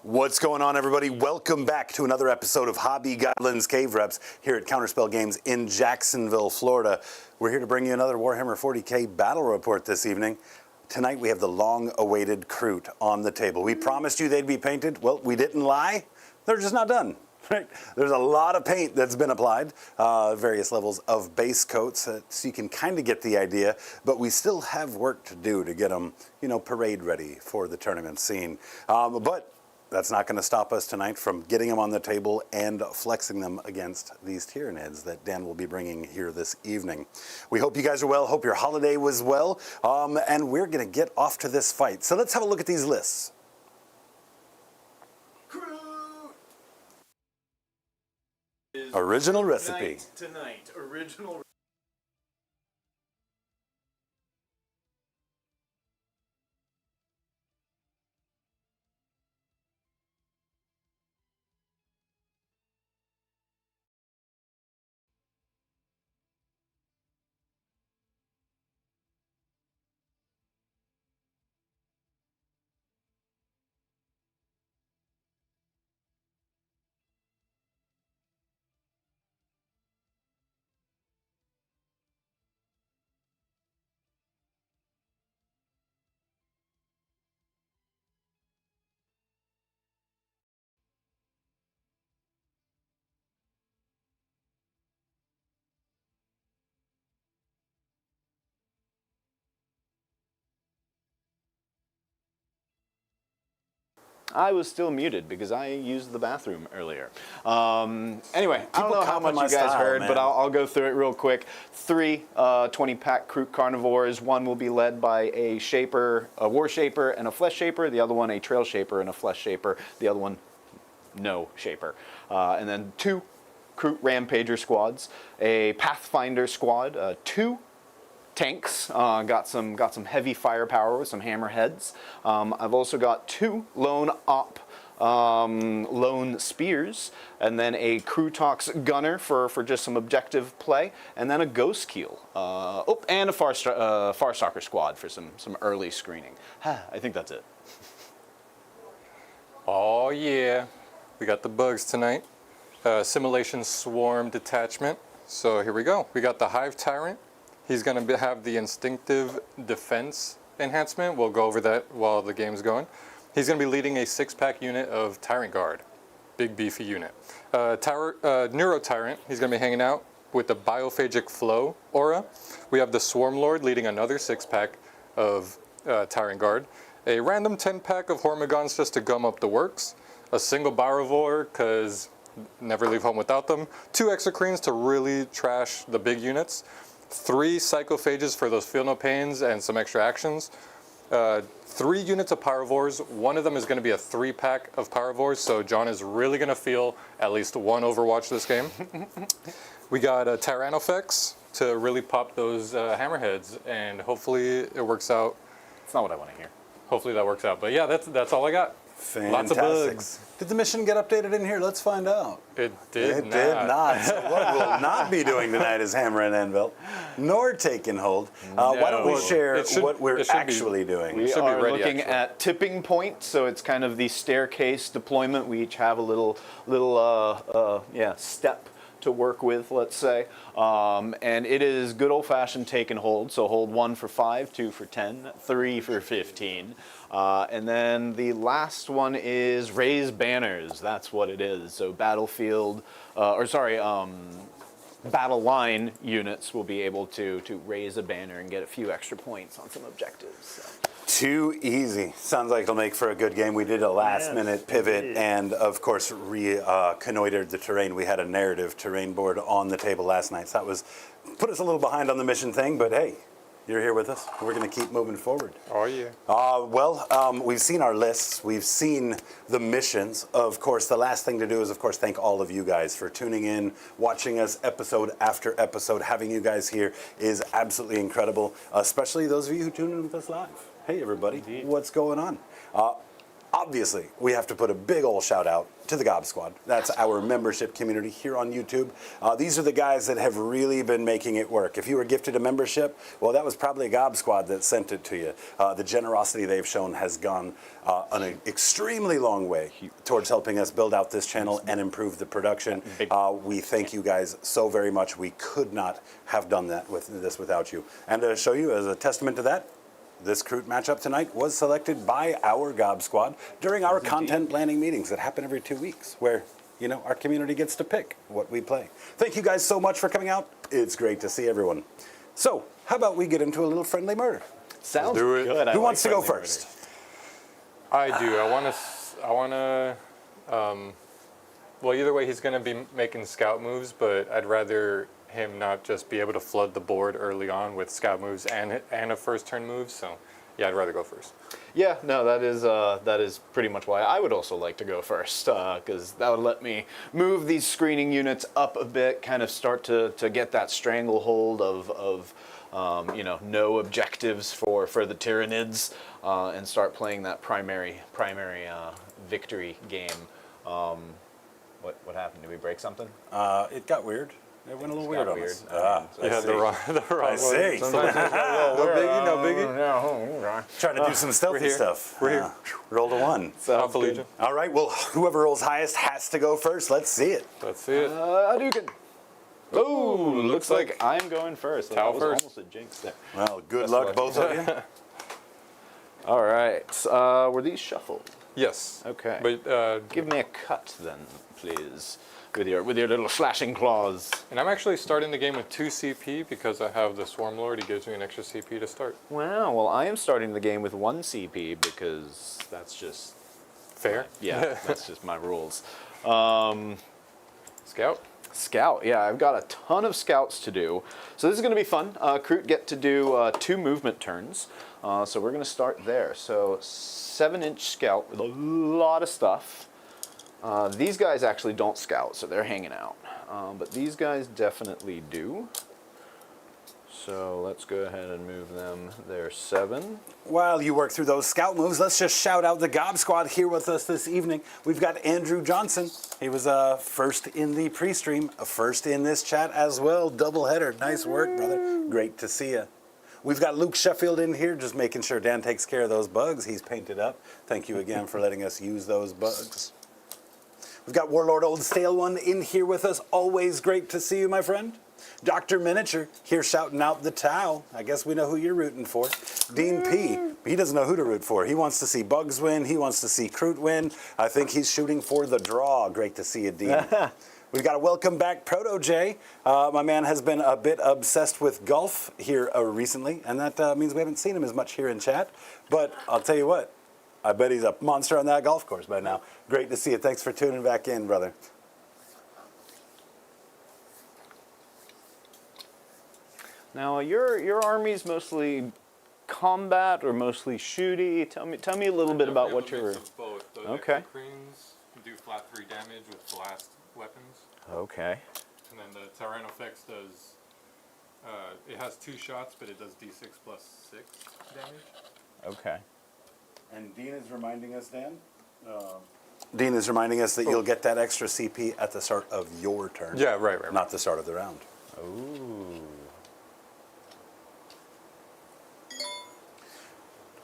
What's going on, everybody? Welcome back to another episode of Hobby Goblins Cave Reps here at Counterspell Games in Jacksonville, Florida. We're here to bring you another Warhammer 40k battle report this evening. Tonight we have the long-awaited Kroot on the table. We promised you they'd be painted. Well, we didn't lie. They're just not done. Right? There's a lot of paint that's been applied, various levels of base coats, so you can kind of get the idea, but we still have work to do to get them, parade ready for the tournament scene. But that's not going to stop us tonight from getting them on the table and flexing them against these Tyranids that Dan will be bringing here this evening. We hope you guys are well, hope your holiday was well, and we're going to get off to this fight. So let's have a look at these lists. Original recipe. Tonight, original. I was still muted because I used the bathroom earlier. Anyway, I don't know how much you guys heard, but I'll go through it real quick. 3 20-pack Kroot carnivores. One will be led by a shaper, a war shaper, and a flesh shaper. The other one, a trail shaper and a flesh shaper. The other one, no shaper. And then 2 Kroot rampager squads, a pathfinder squad, 2 tanks, got some heavy firepower with some hammerheads. I've also got 2 lone op lone spears, and then a Krootox gunner for just some objective play, and then a ghost keel. And a Farstalker squad for some early screening. I think that's it. Oh yeah, we got the bugs tonight. Assimilation Swarm detachment. So here we go. We got the Hive Tyrant. He's going to have the instinctive defense enhancement. We'll go over that while the game's going. He's going to be leading a 6-pack unit of Tyrant Guard. Big beefy unit. Neuro Tyrant, he's going to be hanging out with the Biophagic Flow aura. We have the Swarm Lord leading another 6-pack of Tyrant Guard. A random 10-pack of Hormigons just to gum up the works. A single Byrivore, because never leave home without them. 2 Exocrines to really trash the big units. 3 Psychophages for those feel no pains and some extra actions. 3 units of Pyrovores. One of them is going to be a 3-pack of Pyrovores, so John is really going to feel at least 1 Overwatch this game. We got a Tyrannofex to really pop those hammerheads, and hopefully it works out. It's not what I want to hear. Hopefully that works out. But yeah, that's all I got. Fantastic. Lots of bugs. Did the mission get updated in here? Let's find out. It did not. So what we'll not be doing tonight is Hammer and Anvil, nor taking hold. Why don't we share what we're actually doing? We are looking at tipping point, so it's kind of the staircase deployment. We each have a little step to work with, let's say. And it is good old-fashioned take and hold. So hold 1 for 5, 2 for 10, 3 for 15. And then the last one is raise banners. That's what it is. So battlefield, battle line units will be able to raise a banner and get a few extra points on some objectives. So. Too easy. Sounds like it'll make for a good game. We did a last-minute pivot and, of course, reconnoitered the terrain. We had a narrative terrain board on the table last night. So that put us a little behind on the mission thing, but hey, you're here with us. We're going to keep moving forward. Oh, yeah. We've seen our lists. We've seen the missions. Of course, the last thing to do is, of course, thank all of you guys for tuning in, watching us episode after episode. Having you guys here is absolutely incredible, especially those of you who tune in with us live. Hey, everybody. Indeed. What's going on? Obviously, we have to put a big ol' shout out to the Gob Squad. That's our membership community here on YouTube. These are the guys that have really been making it work. If you were gifted a membership, well, that was probably a Gob Squad that sent it to you. The generosity they've shown has gone an extremely long way towards helping us build out this channel and improve the production. We thank you guys so very much. We could not have done that without you. And to show you as a testament to that, this Kroot matchup tonight was selected by our Gob Squad during our content planning meetings that happen every 2 weeks, where, you know, our community gets to pick what we play. Thank you guys so much for coming out. It's great to see everyone. So, how about we get into a little friendly murder? Sounds good. Who wants to go first? I do. I want to. Well, either way, he's going to be making scout moves, but I'd rather him not just be able to flood the board early on with scout moves and a first turn move. So, yeah, I'd rather go first. Yeah, no, that is pretty much why I would also like to go first, because that would let me move these screening units up a bit, kind of start to get that stranglehold of you know, no objectives for the Tyranids, and start playing that primary victory game. What happened? Did we break something? It got weird. It went a little weird on us. You had the wrong I see. No biggie, no biggie. Trying to do some stealthy stuff. We're here. Rolled a 1. Alpha Legion. All right, well, whoever rolls highest has to go first. Let's see it. Let's see it. Hadouken. Oh, looks like I'm going first. Tau That was first. almost a jinx there. Well, good luck, both of you. All right. Were these shuffled? Yes. Okay. But Give me a cut then, please, with your little slashing claws. and I'm actually starting the game with 2 CP because I have the Swarm Lord. He gives me an extra CP to start. Wow. Well, I am starting the game with 1 CP because that's just Fair. yeah, that's just my rules. Scout. Scout, yeah, I've got a ton of scouts to do. So this is going to be fun. Kroot get to do 2 movement turns. So we're going to start there. So 7-inch scout with a lot of stuff. These guys actually don't scout, so they're hanging out. But these guys definitely do. So let's go ahead and move them. They're 7. While you work through those scout moves, let's just shout out the Gob Squad here with us this evening. We've got Andrew Johnson. He was first in the pre-stream, first in this chat as well. Doubleheader. Nice work, brother. Great to see you. We've got Luke Sheffield in here, just making sure Dan takes care of those bugs. He's painted up. Thank you again for letting us use those bugs. We've got Warlord Old Stale One in here with us. Always great to see you, my friend. Dr. Miniature here shouting out the Tau. I guess we know who you're rooting for. Dean P. He doesn't know who to root for. He wants to see Bugs win. He wants to see Kroot win. I think he's shooting for the draw. Great to see you, Dean. We've got a welcome back Proto J. My man has been a bit obsessed with golf here recently, and that means we haven't seen him as much here in chat. But I'll tell you what, I bet he's a monster on that golf course by now. Great to see you. Thanks for tuning back in, brother. Now your army's mostly combat or mostly shooty. Tell me a little bit about what you're. Both. Those Okay. Exocrines do flat 3 damage with blast weapons, Okay. and then the Tyrannofex does. It has 2 shots, but it does D6 plus 6 damage. Okay. And Dean is reminding us, Dan? Dean is reminding us that you'll get that extra CP at the start of your turn. Yeah, right. Not the start of the round. Ooh.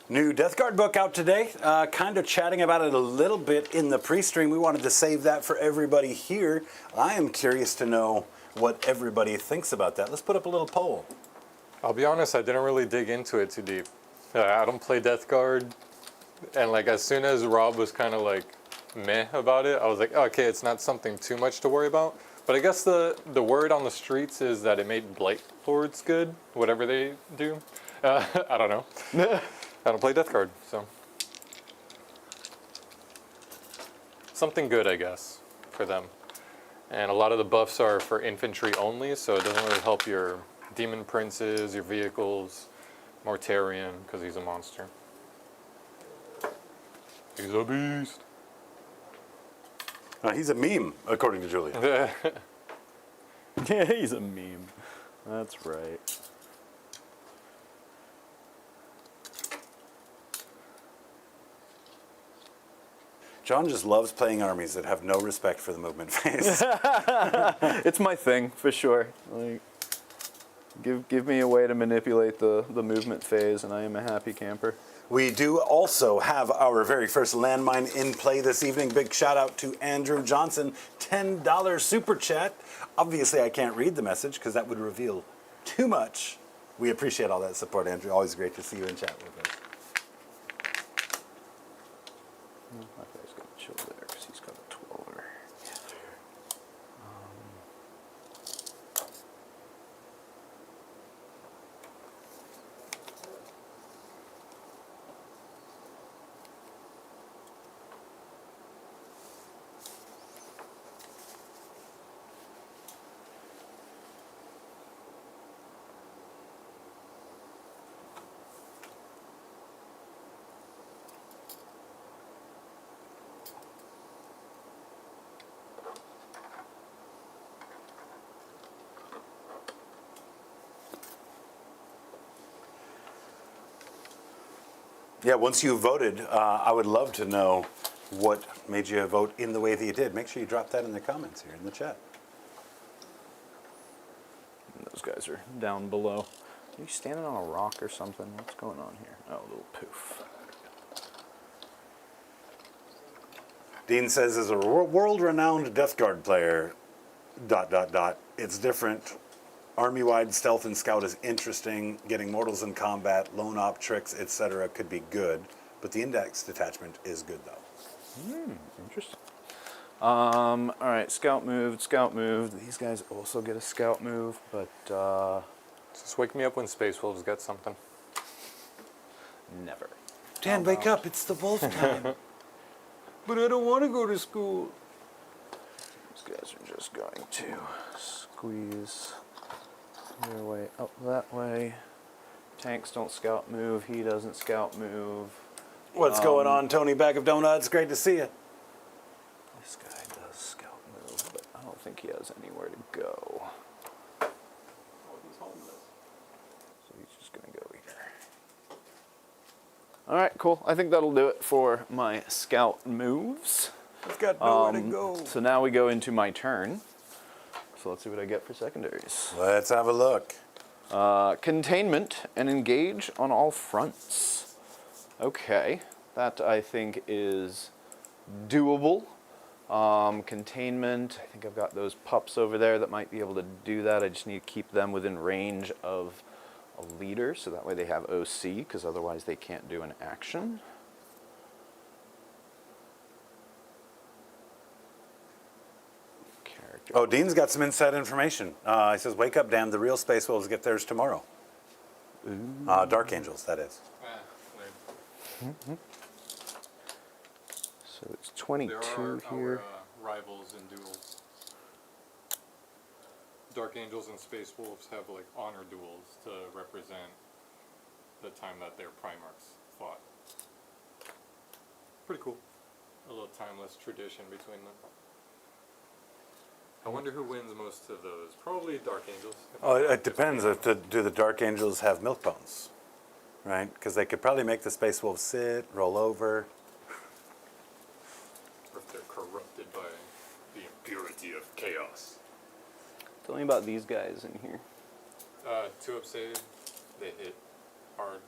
New Death Guard book out today. Kind of chatting about it a little bit in the pre-stream. We wanted to save that for everybody here. I am curious to know what everybody thinks about that. Let's put up a little poll. I'll be honest, I didn't really dig into it too deep. I don't play Death Guard, and like as soon as Rob was kind of like meh about it, I was like, okay, it's not something too much to worry about. But I guess the word on the streets is that it made Blight Lords good, whatever they do. I don't know. I don't play Death Guard, so. Something good, I guess, for them. And a lot of the buffs are for infantry only, so it doesn't really help your Demon Princes, your vehicles, Mortarion, because he's a monster. He's a beast. He's a meme, according to Julia. Yeah, he's a meme. That's right. John just loves playing armies that have no respect for the movement phase. It's my thing, for sure. Like, give me a way to manipulate the movement phase, and I am a happy camper. We do also have our very first landmine in play this evening. Big shout out to Andrew Johnson, $10 super chat. Obviously, I can't read the message because that would reveal too much. We appreciate all that support, Andrew. Always great to see you in chat with us. My guy's gonna chill there because he's got a 12er. Yeah, once you voted, I would love to know what made you vote in the way that you did. Make sure you drop that in the comments here in the chat. Those guys are down below. Are you standing on a rock or something? What's going on here? Oh, a little poof. Dean says, as a world-renowned Death Guard player, ... it's different. Army-wide stealth and scout is interesting. Getting mortals in combat, lone op tricks, etc. could be good. But the index detachment is good, though. Interesting. All right, scout moved, scout moved. These guys also get a scout move, but Just wake me up when Space Wolves get something. never. Dan, wake up. It's the wolf time. But I don't want to go to school. These guys are just going to squeeze their way up that way. Tanks don't scout move. He doesn't scout move. What's going on, Tony? Bag of donuts. Great to see you. This guy does scout move, but I don't think he has anywhere to go. So he's just going to go here. All right, cool. I think that'll do it for my scout moves. I've got nowhere to go. So now we go into my turn. So let's see what I get for secondaries. Let's have a look. Containment and engage on all fronts. Okay, that I think is doable. Containment, I think I've got those pups over there that might be able to do that. I just need to keep them within range of a leader, so that way they have OC, because otherwise they can't do an action. Oh, Dean's got some inside information. He says, wake up, Dan. The real Space Wolves get theirs tomorrow. Dark Angels, that is. So it's 22 here. Rivals in duels. Dark Angels and Space Wolves have like honor duels to represent the time that their Primarchs fought. Pretty cool. A little timeless tradition between them. I wonder who wins most of those. Probably Dark Angels. Oh, it depends. Do the Dark Angels have milk bones? Right? Because they could probably make the Space Wolves sit, roll over. Or if they're corrupted by the impurity of chaos. Tell me about these guys in here. 2 upside, they hit hard.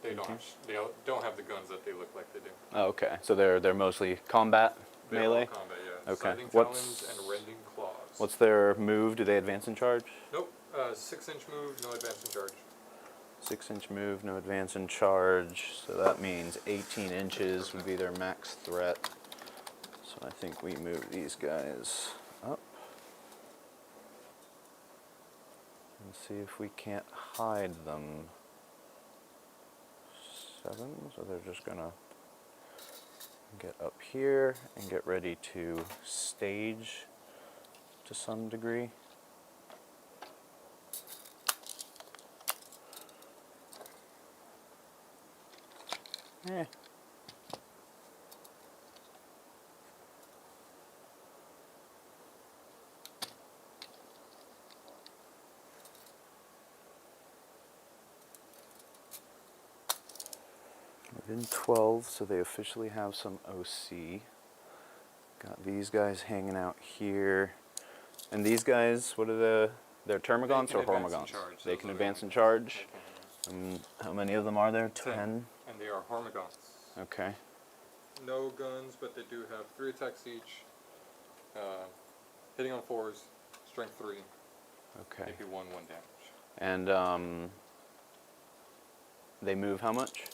They don't have the guns that they look like they do. Oh, okay. So they're mostly combat, They're melee? all combat, yeah. Okay. Scything talons and rending claws. What's their move? Do they advance and charge? Nope. 6-inch move, no advance and charge. 6-inch move, no advance and charge. So that means 18 inches would be their max threat. So I think we move these guys up. And see if we can't hide them. 7, so they're just gonna get up here and get ready to stage to some degree. Eh. Within 12, so they officially have some OC. Got these guys hanging out here. And these guys, what are they're termagants or hormagaunts? They can advance and charge. How many of them are there? 10? And they are hormagaunts. Okay. No guns, but they do have 3 attacks each. Hitting on 4s, strength 3. Okay. AP 1 damage. And they move how much?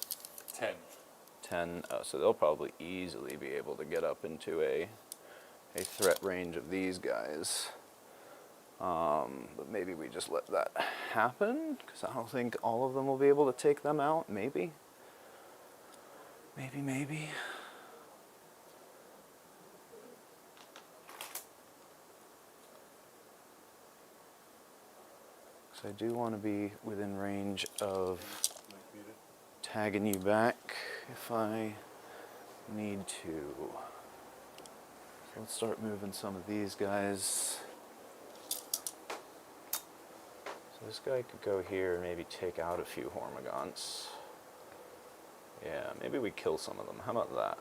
10. 10. Oh, so they'll probably easily be able to get up into a threat range of these guys. But maybe we just let that happen, because I don't think all of them will be able to take them out. Maybe. Maybe. Because I do want to be within range of tagging you back if I need to. So let's start moving some of these guys. So this guy could go here and maybe take out a few hormagaunts. Yeah, maybe we kill some of them. How about that?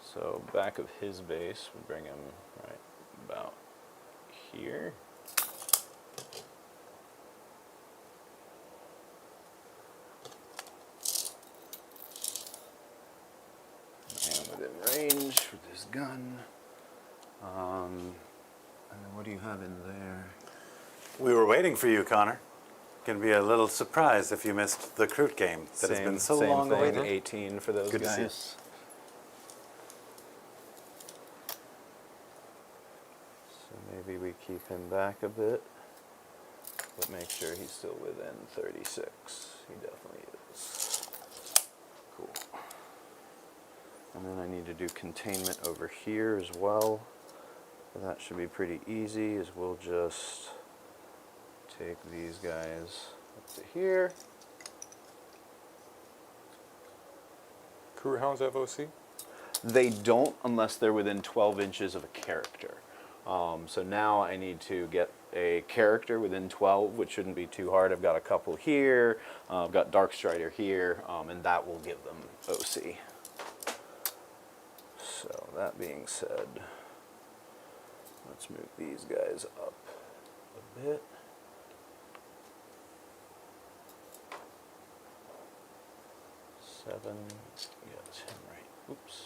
So back of his base, we bring him right about here. And within range with his gun. And then what do you have in there? We were waiting for you, Connor. Going to be a little surprise if you missed the Kroot game that has been so long thing, awaited. 18 for those Good to guys. see. So maybe we keep him back a bit, but make sure he's still within 36. He definitely is. Cool. And then I need to do containment over here as well. That should be pretty easy, as we'll just take these guys up to here. Kroot Hounds have OC? They don't unless they're within 12 inches of a character. So now I need to get a character within 12, which shouldn't be too hard. I've got a couple here, I've got Darkstrider here, and that will give them OC. So that being said, let's move these guys up a bit. Seven, yeah, 10 right, oops,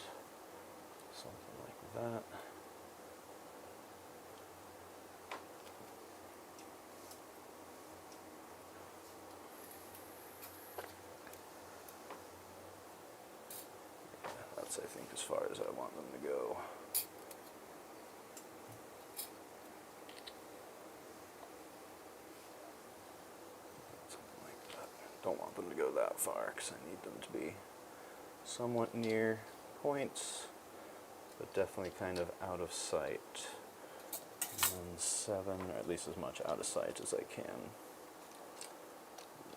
something like that. Yeah, that's, I think, as far as I want them to go. Something like that. Don't want them to go that far because I need them to be somewhat near points, but definitely kind of out of sight. And then 7, or at least as much out of sight as I can.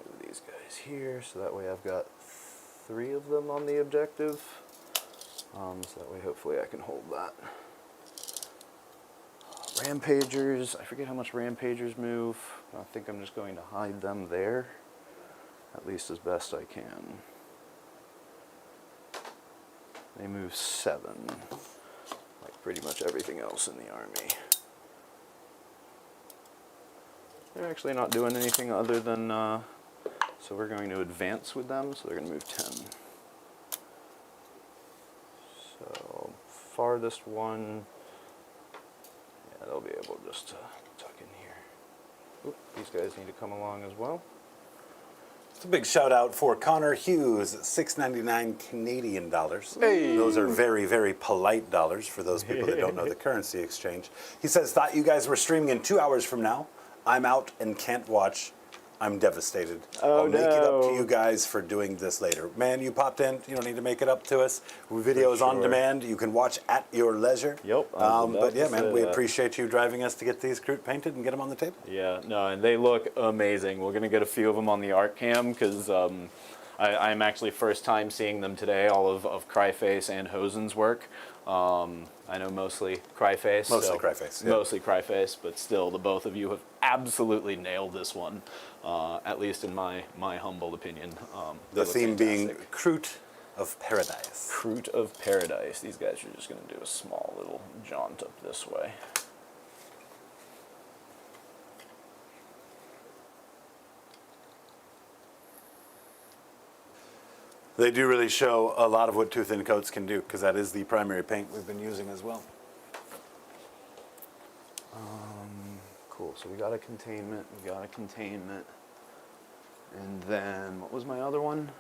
Move these guys here, so that way I've got 3 of them on the objective. So that way hopefully I can hold that. Rampagers, I forget how much Rampagers move. I think I'm just going to hide them there, at least as best I can. They move 7, like pretty much everything else in the army. They're actually not doing anything other than, so we're going to advance with them, so they're going to move 10. So, farthest one, yeah, they'll be able just to tuck in here. Oop, these guys need to come along as well. It's a big shout out for Connor Hughes, $6.99 Canadian dollars. Hey. Those are very, very polite dollars for those people that don't know the currency exchange. He says, thought you guys were streaming in 2 hours from now. I'm out and can't watch. I'm devastated. Oh, I'll make it up to no. you guys for doing this later. Man, you popped in. You don't need to make it up to us. Video is on sure. demand. You can watch at your leisure. Yep, I was about but to yeah, say man, we that. appreciate you driving us to get these Kroot painted and get them on the table. Yeah, no, and they look amazing. We're going to get a few of them on the art cam because I'm actually first time seeing them today, all of Cryface and Hosen's work. I know mostly Cryface. Mostly Cryface, yeah. Mostly Cryface, but still, the both of you have absolutely nailed this one, at least in my humble opinion. The They look theme being fantastic. Kroot of Paradise. Kroot of Paradise. These guys are just going to do a small little jaunt up this way. They do really show a lot of what two thin coats can do, because that is the primary paint we've been using as well. Cool, so we got a containment, and then, what was my other one?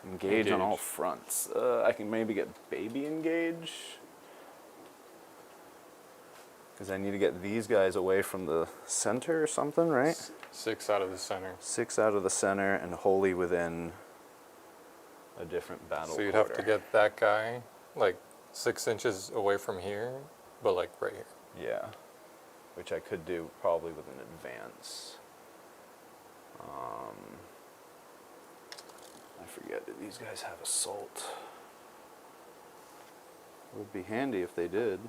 Engage on all fronts. I can maybe get baby engage, because I need to get these guys away from the center or something, right? 6 out of the center. 6 out of the center, and wholly within a different battle So you'd quarter. have to get that guy like 6 inches away from here, but like right here. Yeah, which I could do probably with an advance. I forget, do these guys have assault? Would be handy if they did.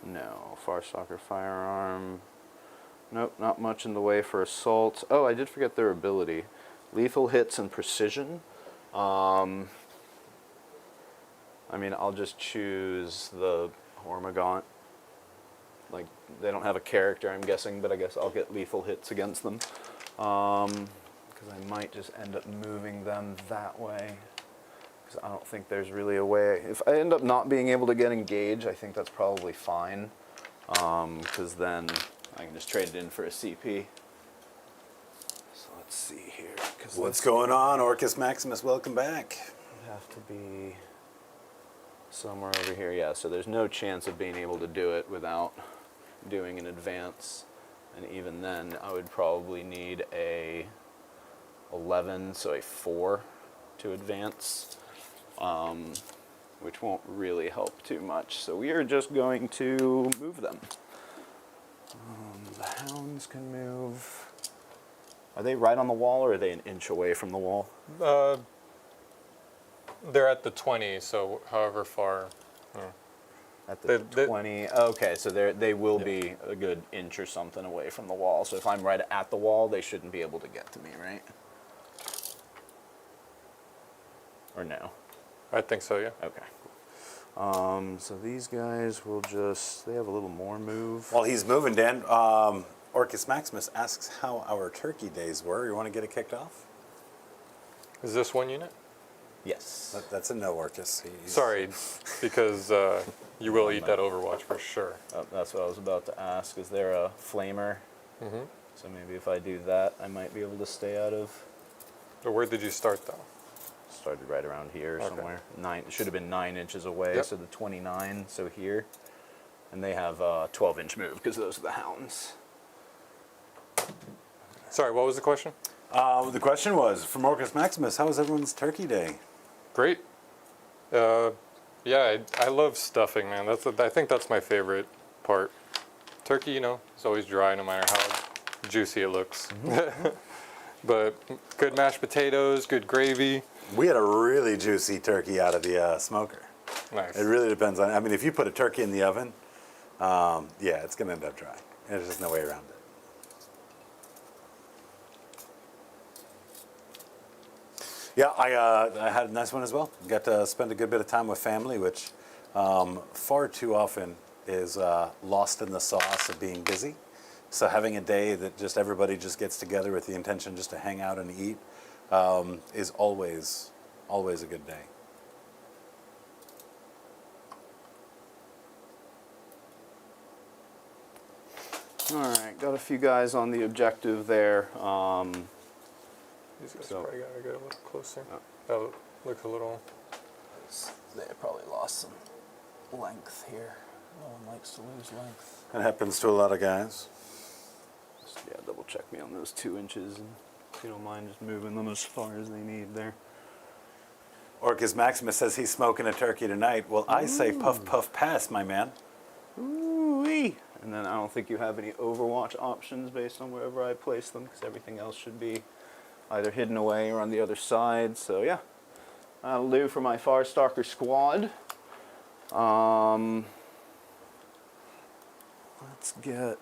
No, Farstalker firearm. Nope, not much in the way for assault. Oh, I did forget their ability. Lethal hits and precision. I mean, I'll just choose the Hormagaunt. Like, they don't have a character, I'm guessing, but I guess I'll get lethal hits against them. Because I might just end up moving them that way. Because I don't think there's really a way. If I end up not being able to get engage, I think that's probably fine. Because then I can just trade it in for a CP. So let's see here. What's going on, Orcus Maximus? Welcome back. It'd have to be somewhere over here. Yeah, so there's no chance of being able to do it without doing an advance. And even then, I would probably need a 11, so a 4 to advance, which won't really help too much. So we are just going to move them. The hounds can move. Are they right on the wall, or are they an inch away from the wall? They're at the 20, so however far. At the 20. Okay, so they will be a good inch or something away from the wall. So if I'm right at the wall, they shouldn't be able to get to me, right? Or no? I think so, yeah. Okay. So these guys will just, they have a little more move. While he's moving, Dan, Orcus Maximus asks how our turkey days were. You want to get it kicked off? Is this one unit? Yes. That's a no, Orcus. Sorry, because you will eat that Overwatch for sure. That's what I was about to ask. Is there a flamer? Mm-hmm. So maybe if I do that, I might be able to stay out of. But where did you start, though? Started right around here somewhere. It should have been 9 inches away, Yep. so the 29, so here. And they have a 12-inch move, because those are the hounds. Sorry, what was the question? The question was, from Orcus Maximus, how was everyone's turkey day? Great. Yeah, I love stuffing, man. I think that's my favorite part. Turkey, you know, it's always dry no matter how juicy it looks. Mm-hmm. But good mashed potatoes, good gravy. We had a really juicy turkey out of the smoker. Nice. It really depends on, I mean, if you put a turkey in the oven, yeah, it's going to end up dry. There's just no way around it. Yeah, I had a nice one as well. Got to spend a good bit of time with family, which far too often is lost in the sauce of being busy. So having a day that just everybody just gets together with the intention just to hang out and eat is always a good day. All right, got a few guys on the objective there. These guys probably gotta get a little closer. That looks a little. They probably lost some length here. No one likes to lose length. That happens to a lot of guys. Just, yeah, double check me on those 2 inches, and if you don't mind just moving them as far as they need there. Orcus Maximus says he's smoking a turkey tonight. Well, I say puff, puff, pass, my man. Ooh-wee. And then I don't think you have any Overwatch options based on wherever I place them, because everything else should be either hidden away or on the other side. So yeah, that'll do for my Farstalker squad. Let's get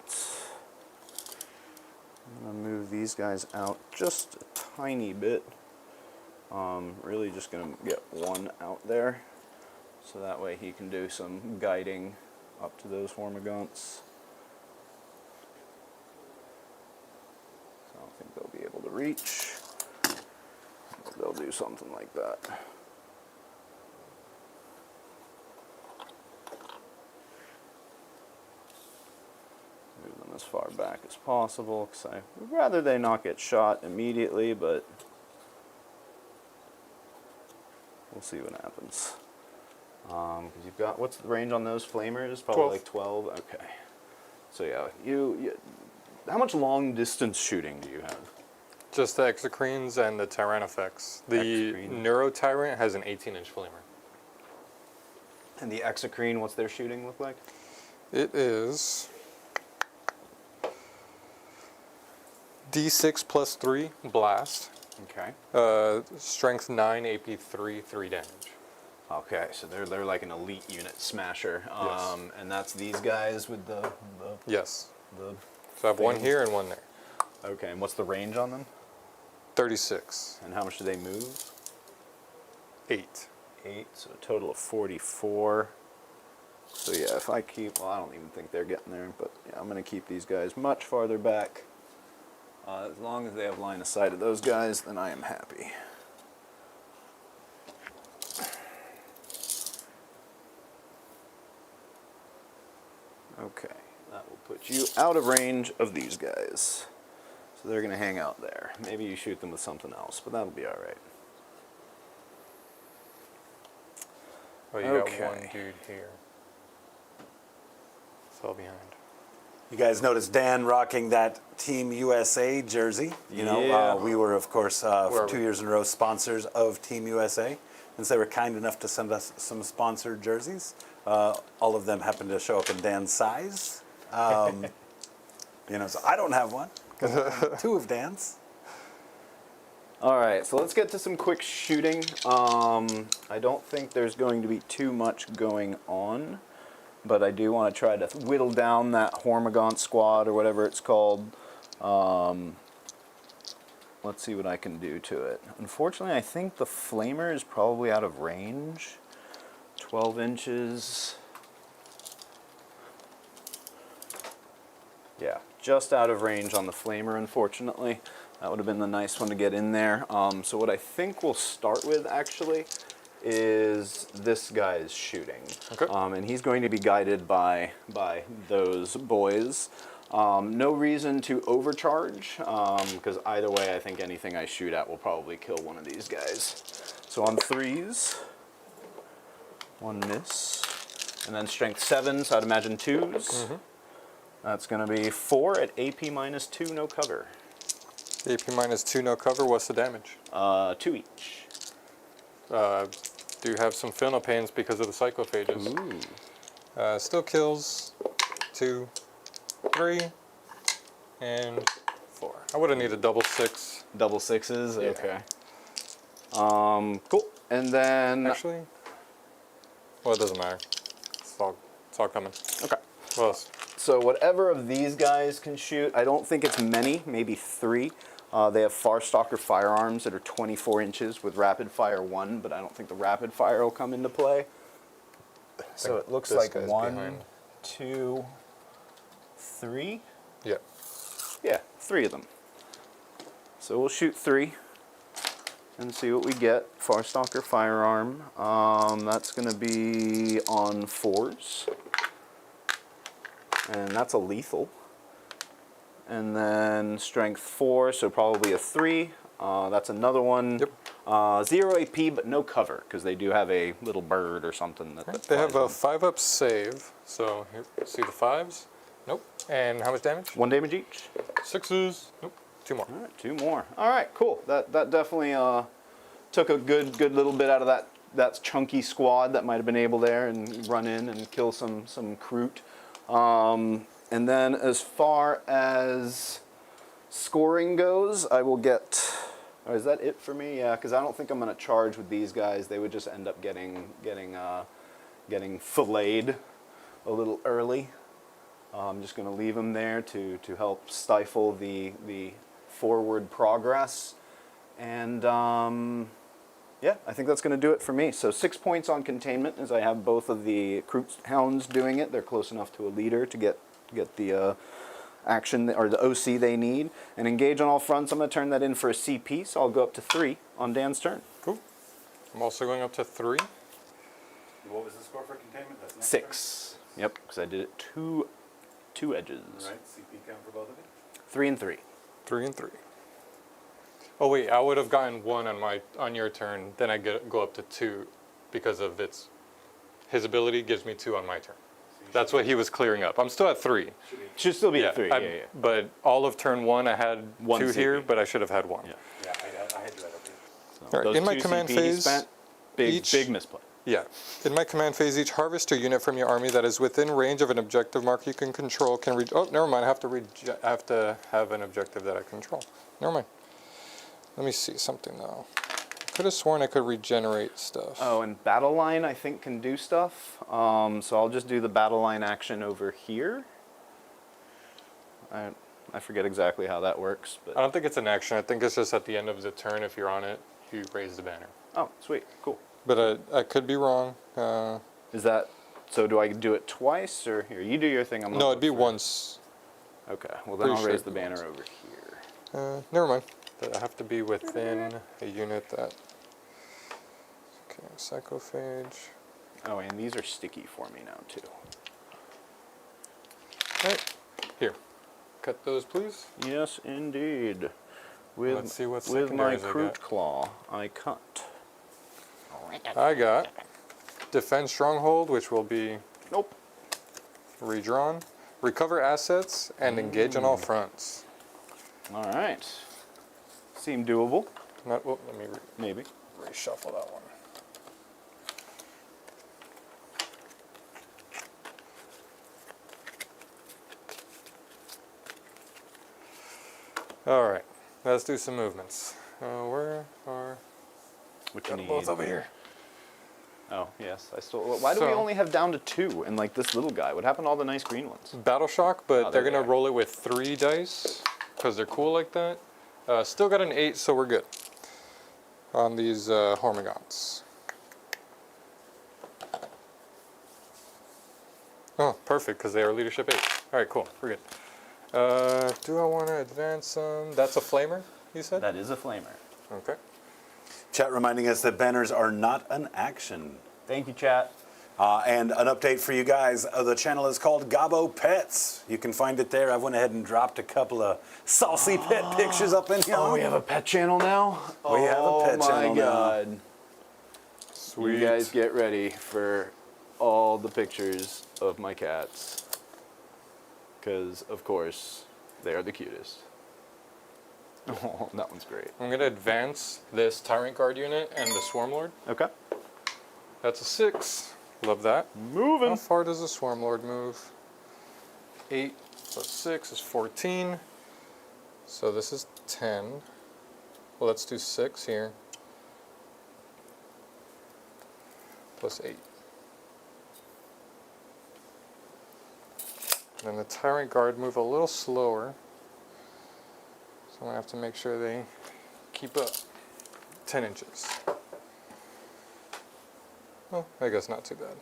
I'm going to move these guys out just a tiny bit. Really just going to get one out there, so that way he can do some guiding up to those Hormagaunts. So I don't think they'll be able to reach. They'll do something like that. Move them as far back as possible, because I would rather they not get shot immediately, but we'll see what happens. Because you've got, what's the range on those flamers? Probably 12. like 12. Okay. So yeah, you how much long distance shooting do you have? Just the Exocrines and the Tyrannifex. The Neuro Tyrant has an 18-inch flamer. And the Exocrine, what's their shooting look like? It is D6 plus 3 blast. Okay. Strength 9, AP 3, 3 damage. Okay, so they're like an elite unit smasher. Yes. And that's these guys with the Yes. the So I have one thing. here and one there. Okay, and what's the range on them? 36. And how much do they move? 8. 8, so a total of 44. So yeah, if I keep, well, I don't even think they're getting there, but yeah, I'm going to keep these guys much farther back. As long as they have line of sight of those guys, then I am happy. Okay, that will put you out of range of these guys. So they're going to hang out there. Maybe you shoot them with something else, but that'll be all right. Oh, you Okay. got one dude here. Fell behind. You guys noticed Dan rocking that Team USA jersey. You know, Yeah. we were, of course, for Where are 2 we? years in a row sponsors of Team USA. Since they were kind enough to send us some sponsored jerseys, all of them happened to show up in Dan's size. You know, so I don't have one, because 2 of Dan's. All right, so let's get to some quick shooting. I don't think there's going to be too much going on, but I do want to try to whittle down that Hormagaunt squad, or whatever it's called. Let's see what I can do to it. Unfortunately, I think the Flamer is probably out of range. 12 inches. Yeah, just out of range on the Flamer, unfortunately. That would have been the nice one to get in there. So what I think we'll start with, actually, is this guy's shooting. Okay. And he's going to be guided by those boys. No reason to overcharge, because either way, I think anything I shoot at will probably kill one of these guys. So on 3s, 1 miss, and then strength 7, so I'd imagine 2s. Mm-hmm. That's going to be 4 at AP minus 2, no cover. AP minus 2, no cover. What's the damage? 2 each. Do have some phenopains because of the cyclophages. Ooh. Still kills 2, 3, and 4. I would have needed double 6. Double 6s? Yeah. Okay. Cool. And then... Actually, well, it doesn't matter. It's all coming. Okay. What else? So whatever of these guys can shoot, I don't think it's many, maybe 3. They have Farstalker firearms that are 24 inches with rapid fire 1, but I don't think the rapid fire will come into play. So it looks this like guy's 1, behind. 2, 3. Yeah. Yeah, 3 of them. So we'll shoot 3 and see what we get. Farstalker firearm. That's going to be on 4s. And that's a lethal. And then strength 4, so probably a 3. That's another one. Yep. 0 AP, but no cover, because they do have a little bird or something that They have a flies 5-up save. So here, see the 5s? Nope. And how much damage? in. 1 damage each. 6s. Nope. 2 more. All right, 2 more. All right, cool. That definitely took a good little bit out of that chunky squad that might have been able there and run in and kill some Kroot. And then as far as scoring goes, I will get... Oh, is that it for me? Yeah, because I don't think I'm going to charge with these guys. They would just end up getting filleted a little early. I'm just going to leave them there to help stifle the forward progress. And yeah, I think that's going to do it for me. So 6 points on containment, as I have both of the Kroot hounds doing it. They're close enough to a leader to get the action or the OC they need. And engage on all fronts. I'm going to turn that in for a CP, so I'll go up to 3 on Dan's turn. Cool. I'm also going up to 3. What was the score for containment? That's next 6. Yep, because I did it two edges. All right, CP count for both of you? 3 and 3. 3 and 3. Oh wait, I would have gotten 1 on your turn. Then I go up to 2 because of his ability gives me 2 on my turn. That's what he was clearing up. I'm still at 3. Should still be at 3. Yeah. But all of turn 1, I had 1 2 CP. here, but I should have had 1. Yeah, I had that up here. So All right, those in my 2 command CP phase, spent, big misplay. Yeah. In my command phase, each harvester unit from your army that is within range of an objective mark you can control can oh, never mind. I have to have an objective that I control. Never mind. Let me see something though. I could have sworn I could regenerate stuff. Oh, and battle line I think can do stuff. So I'll just do the battle line action over here. I forget exactly how that works, but I don't think it's an action. I think it's just at the end of the turn. If you're on it, you raise the banner. oh, sweet, cool. But I could be wrong. Is that so? Do I do it twice or here? You do your thing. I'm gonna No, look it'd be for it. once. Okay, well then Pretty I'll sure raise it'd the be banner once. over here. Never mind. But I have to be within a unit that. Okay, psychophage. Oh, and these are sticky for me now too. All right, here. Cut those, please. Yes, indeed. With Let's see what with my secondaries I Kroot got. claw, I cut. I got Defend Stronghold, which will be Nope. redrawn. Recover assets and engage on all fronts. All right. Seem doable. Not, well, let me Maybe. reshuffle that one. All right, let's do some movements. Where are... What you Got need? both over here. Oh, yes. I still. Why do we So- only have down to 2 and like this little guy? What happened to all the nice green ones? Battle Shock, but Oh, they're there going they to roll it with 3 dice because they're cool like that. Still got an 8, so we're good on these Hormigons. Oh, perfect, because they are leadership 8. All right, cool. We're good. Do I want to advance them? That's a flamer, you said? That is a flamer. Okay. Chat reminding us that banners are not an action. Thank you, chat. And an update for you guys. The channel is called Gobbo Pets. You can find it there. I went ahead and dropped a couple of saucy pet pictures up in here. Oh, we have a pet channel now? We have a pet channel Oh, my now. God. Sweet. You guys get ready for all the pictures of my cats. Because, of course, they are the cutest. Oh, that one's great. I'm going to advance this Tyrant Guard unit and the Swarm Lord. Okay. That's a 6. Love that. Moving. How far does the Swarm Lord move? 8 plus 6 is 14. So this is 10. Well, let's do 6 here. Plus 8. And then the Tyrant Guard move a little slower. So I'm going to have to make sure they keep up. 10 inches. Well, I guess not too bad.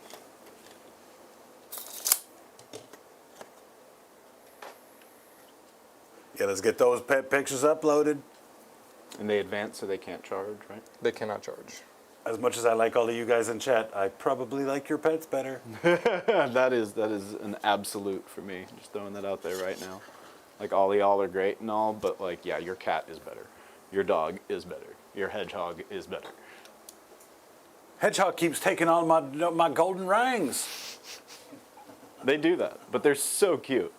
Yeah, let's get those pet pictures uploaded. And they advance so they can't charge, right? They cannot charge. As much as I like all of you guys in chat, I probably like your pets better. that is an absolute for me. Just throwing that out there right now. Like all y'all are great and all, but like, yeah, your cat is better. Your dog is better. Your hedgehog is better. Hedgehog keeps taking all my golden rings. They do that, but they're so cute.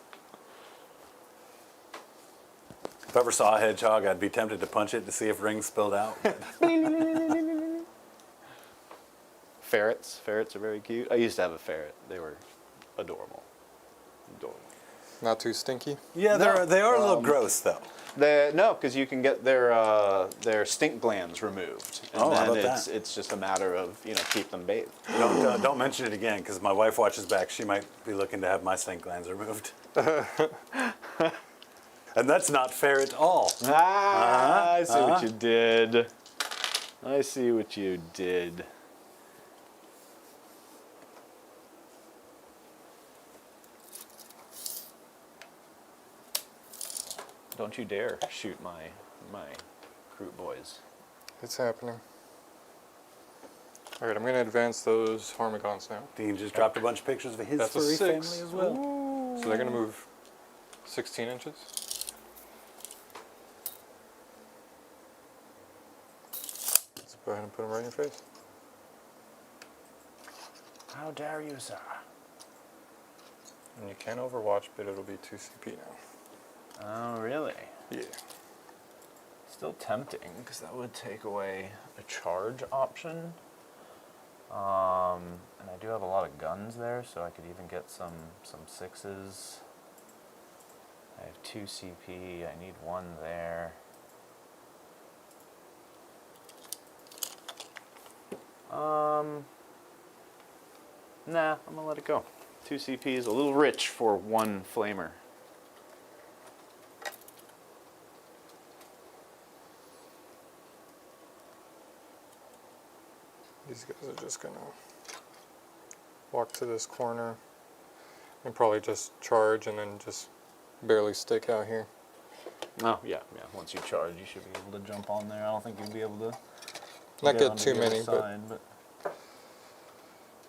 If I ever saw a hedgehog, I'd be tempted to punch it to see if rings spilled out. Ferrets are very cute. I used to have a ferret. They were adorable. Adorable. Not too stinky. Yeah, they are a little gross though. No, because you can get their stink glands removed, and Oh, how then about that? it's just a matter of keep them bathed. Don't mention it again, because my wife watches back. She might be looking to have my stink glands removed. And that's not fair at all. I see what you did. I see what you did. Don't you dare shoot my Kroot boys. It's happening. All right, I'm going to advance those Hormigons now. Dean just dropped a bunch of pictures of his That's a furry 6. family as well. So they're going to move 16 inches. Let's go ahead and put them right in your face. How dare you, sir? And you can overwatch, but it'll be 2 CP now. Oh, really? Yeah. Still tempting, because that would take away a charge option. And I do have a lot of guns there, so I could even get some 6s. I have 2 CP, I need 1 there. Nah, I'm gonna let it go. 2 CP is a little rich for 1 flamer. These guys are just going to walk to this corner and probably just charge and then just barely stick out here. Oh, yeah. Once you charge, you should be able to jump on there. I don't think you'll be able to Not get onto too the other many, side, but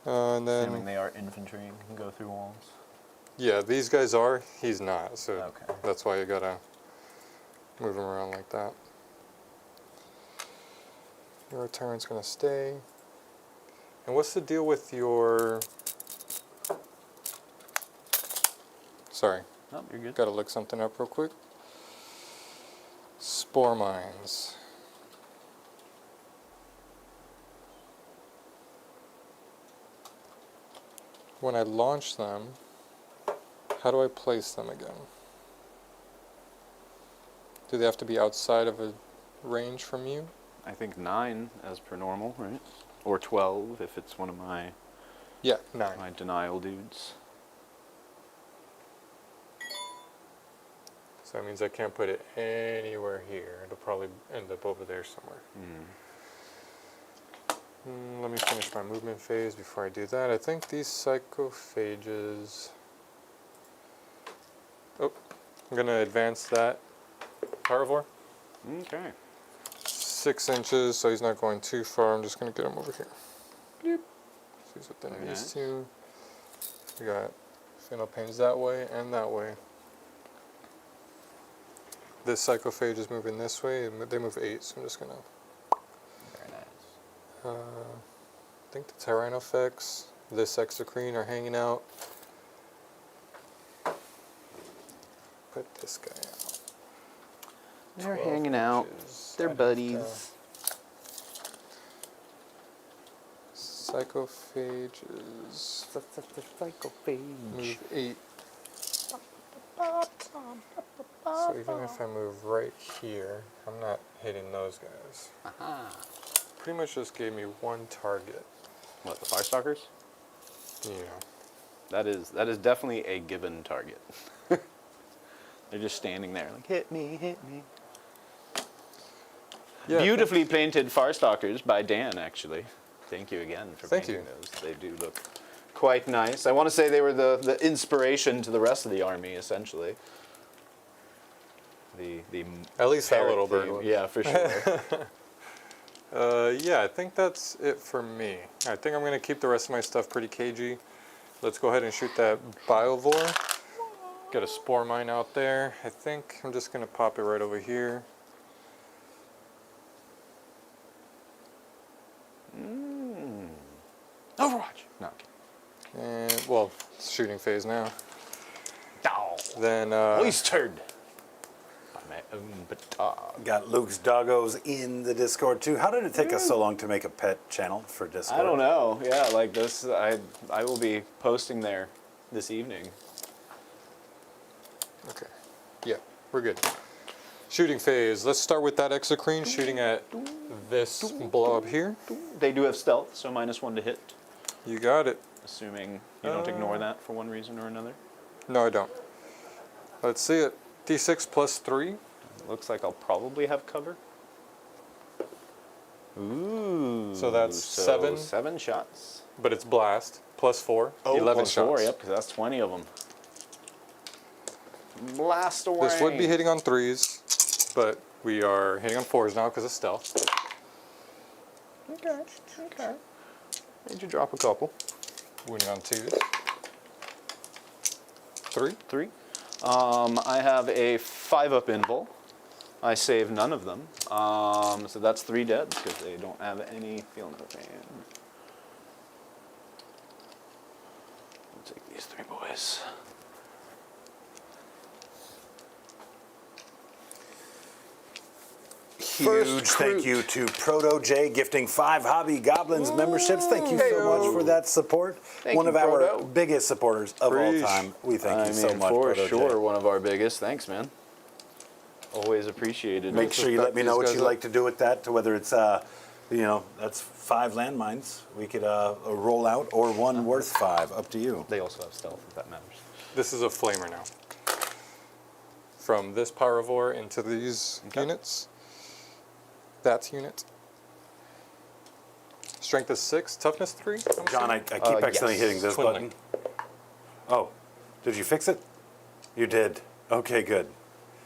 and assuming then they are infantry and can go through walls. yeah, these guys are. He's not, so Okay. that's why you gotta move him around like that. Your tyrant's gonna stay. And what's the deal with your? Sorry, Oh, you're good. gotta look something up real quick. Spore mines. When I launch them, how do I place them again? Do they have to be outside of a range from you? I think 9 as per normal, right? Or 12 if it's one of my Yeah, 9. my denial dudes. So that means I can't put it anywhere here. It'll probably end up over there somewhere. Let me finish my movement phase before I do that. I think these psychophages... Oh, I'm going to advance that Carnivore. Okay. 6 inches, so he's not going too far. I'm just going to get him over here. Yep. So he's within Very these nice. 2. We got Phenol Pains that way and that way. This psychophage is moving this way, and they move 8, so I'm just going to... Very nice. I think the Tyrannofex, this Exocrine are hanging out. Put this guy out. They're 12 hanging out. inches. They're I'd have buddies. to- Psychophages. Move 8. So even if I move right here, I'm not hitting those guys. Pretty much just gave me 1 target. What, the Firestalkers? Yeah. That is definitely a given target. They're just standing there like, hit me, hit me. Yeah, Beautifully painted Firestalkers by Dan, actually. Thank you again for Thank painting you. those. They do look quite nice. I want to say they were the inspiration to the rest of the army, essentially. The At least that ferret little bird theme. was. Yeah, for sure. Yeah, I think that's it for me. I think I'm going to keep the rest of my stuff pretty cagey. Let's go ahead and shoot that Biovore. Got a spore mine out there. I think I'm just going to pop it right over here. Overwatch. No. And, well, it's shooting phase now. Dow. Then, Oystered. By my own batard. Got Luke's doggos in the Discord too. How did it take us so long to make a pet channel for Discord? I don't know. Yeah, like this, I will be posting there this evening. Okay. Yeah, we're good. Shooting phase. Let's start with that exocrine shooting at this blob here. They do have stealth, so -1 to hit. You got it. Assuming you don't ignore that for one reason or another. No, I don't. Let's see it. D6 plus 3. Looks like I'll probably have cover. Ooh. So that's 7. 7 shots. But it's blast. Plus 4. Oh, 11 plus shots. 4, yep, because that's 20 of them. Blast away. This would be hitting on 3s, but we are hitting on 4s now because of stealth. Okay, okay. Made you drop a couple. Wounding on 2s. 3. 3. I have a 5-up invul. I save none of them. So that's 3 dead because they don't have any feel no pain. I'll take these 3 boys. Huge thank you to Proto J gifting 5 Hobby Goblins memberships. Thank you so much for that support. One of our biggest supporters of all time. We thank you so much, for Proto sure, J. one of our biggest. Thanks, man. Always appreciated. Make sure you let me know what you'd like to do with that, to whether it's, you know, that's 5 landmines we could roll out, or 1 worth 5, up to you. They also have stealth, if that matters. This is a flamer now. From this Pyrovore into these units. That's unit. Strength is 6, toughness 3. John, I keep accidentally hitting this button. Oh, did you fix it? You did. Okay, good.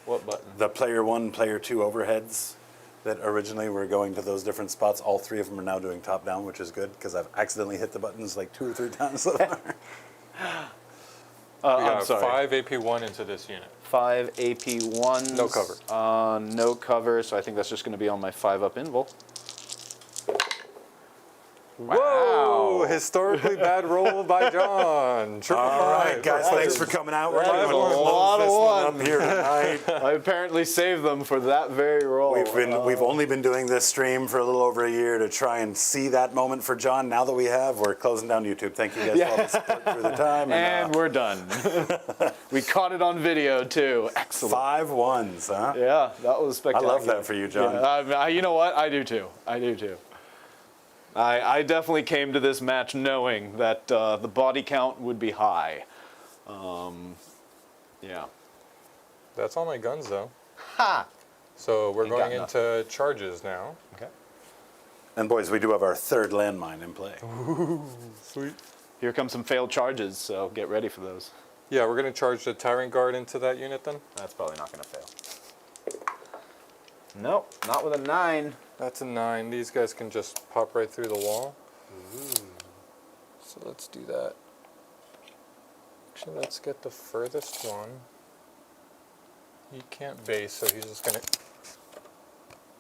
What button? The player 1, player 2 overheads that originally were going to those different spots, all 3 of them are now doing top down, which is good because I've accidentally hit the buttons like 2 or 3 times so far. We got 5 AP1 into this unit. 5 AP1s. No cover. No cover, so I think that's just going to be on my 5-up invul. Whoa! Historically bad roll by John. Triple All right, 5. guys, thanks for coming out. We're That going is to a lot close of this one one. up here tonight. I apparently saved them for that very roll. We've only been doing this stream for a little over a year to try and see that moment for John. Now that we have, we're closing down YouTube. Thank you guys for all the support through the time. And we're done. We caught it on video, too. Excellent. 5 1s, huh? Yeah, that was I spectacular. love that for you, John. Yeah, you know what? I do, too. I do, too. I definitely came to this match knowing that the body count would be high. Yeah. That's all my guns, though. Ha! So we're Ain't going got into charges now. Okay. And boys, we do have our 3rd landmine in play. Sweet. Here come some failed charges, so get ready for those. Yeah, we're going to charge the Tyrant Guard into that unit then. That's probably not going to fail. Nope, not with a 9. That's a 9. These guys can just pop right through the wall. So let's do that. Actually, let's get the furthest one. He can't base, so he's just going to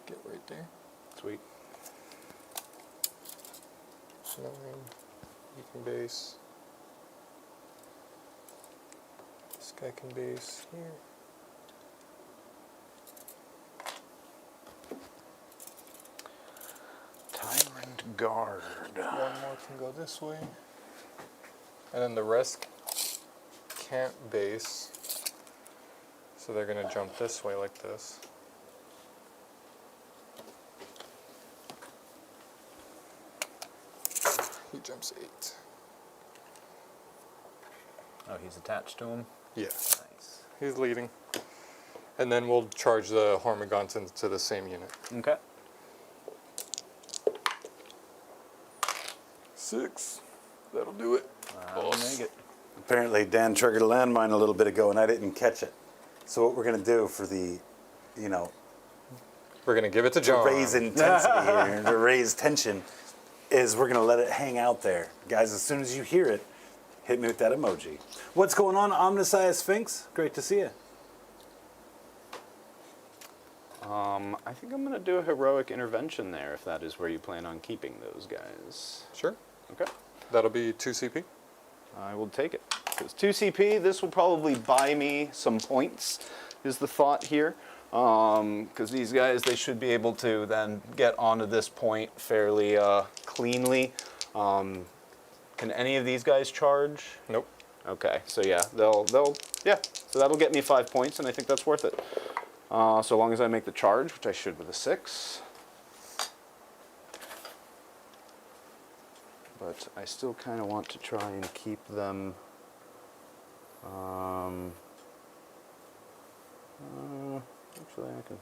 get right there. Sweet. 9. He can base. This guy can base here. Tyrant Guard. One more can go this way. And then the rest can't base. So they're going to jump this way like this. He jumps 8. Oh, he's attached to him? Yeah. Nice. He's leading. And then we'll charge the Hormigons into the same unit. Okay. 6. That'll do it. I'll make it. Apparently, Dan triggered a landmine a little bit ago, and I didn't catch it. So what we're going to do for the, you know, We're going to give it to John. to raise intensity here, to raise tension, is we're going to let it hang out there. Guys, as soon as you hear it, hit me with that emoji. What's going on, Omnissiah Sphinx? Great to see you. I think I'm going to do a heroic intervention there, if that is where you plan on keeping those guys. Sure. Okay. That'll be 2 CP. I will take it. It's 2 CP. This will probably buy me some points, is the thought here. Because these guys, they should be able to then get onto this point fairly cleanly. Can any of these guys charge? Nope. Okay, so yeah, yeah, so that'll get me 5 points, and I think that's worth it. So long as I make the charge, which I should with a 6. But I still kind of want to try and keep them. Actually, I can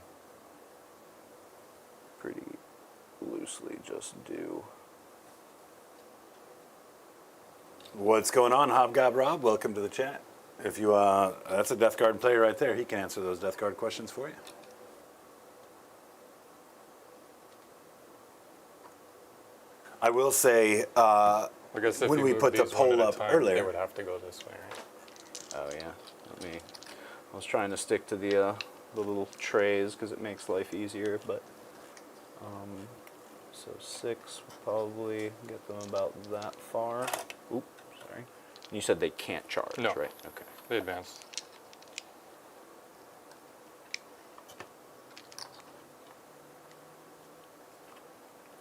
pretty loosely just do. What's going on, Hobgob Rob? Welcome to the chat. If you, that's a Death Guard player right there. He can answer those Death Guard questions for you. I will say, I guess if when you we move put the these one poll at a up time, earlier, they would have to go this way, right? Oh yeah, I was trying to stick to the little trays because it makes life easier, but so 6 will probably get them about that far. Oop, sorry. You said they can't charge, No. right? Okay. They advance.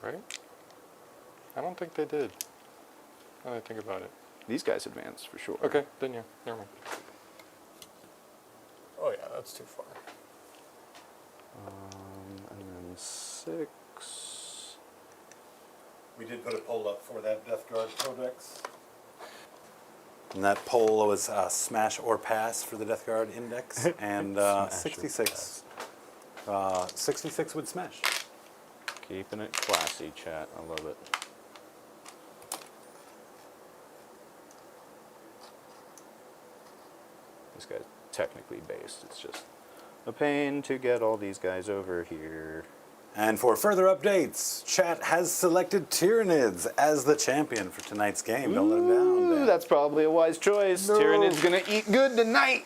Right? I don't think they did. Now that I think about it. These guys advance for sure. Okay, then yeah, never mind. Oh yeah, that's too far. And then 6. we did put a poll up for that Death Guard Codex. And that poll was smash or pass for the Death Guard Index, and 66 would smash. Keeping it classy, chat. I love it. This guy's technically based. It's just a pain to get all these guys over here. And for further updates, chat has selected Tyranids as the champion for tonight's game. Don't let him down, Dan. That's probably a wise choice. No. Tyranids gonna eat good tonight.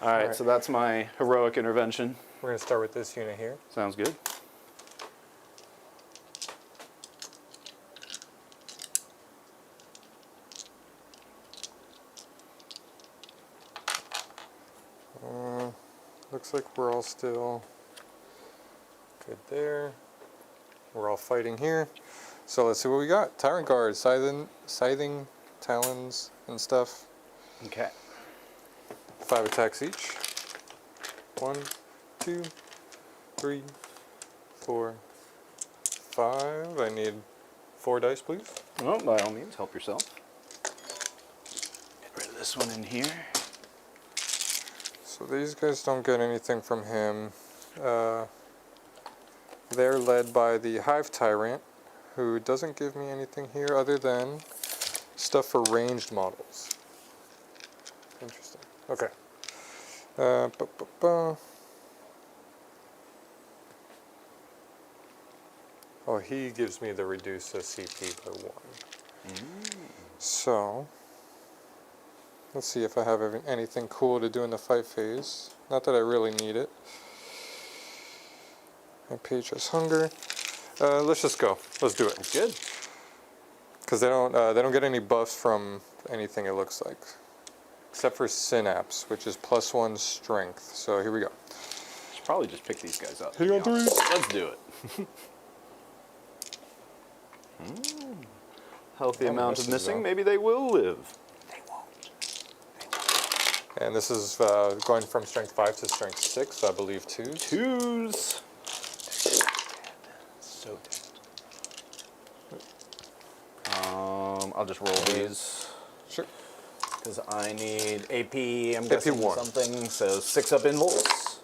All right, right. so that's my heroic intervention. We're gonna start with this unit here. Sounds good. Looks like we're all still good there. We're all fighting here. So let's see what we got. Tyrant Guard, Scything, Talons, and stuff. Okay. 5 attacks each. 1, 2, 3, 4, 5. I need 4 dice, please. Well, by all means, help yourself. Get rid of this one in here. So these guys don't get anything from him. They're led by the Hive Tyrant, who doesn't give me anything here other than stuff for ranged models. Interesting. Okay. Oh, he gives me the reduce CP by 1. So, let's see if I have anything cool to do in the fight phase. Not that I really need it. My page has hunger. Let's just go. Let's do it. That's good. Because they don't get any buffs from anything, it looks like, except for Synapse, which is +1 strength. So here we go. Should probably just pick these guys up. Here you go, 3. Let's do it. Healthy amount of misses, missing. though. Maybe they will live. They won't. And this is going from strength 5 to strength 6, so I believe 2s. 2s. So dead. I'll just roll these. Sure. Because I need AP, I'm AP guessing 1. something, so 6 up in volts.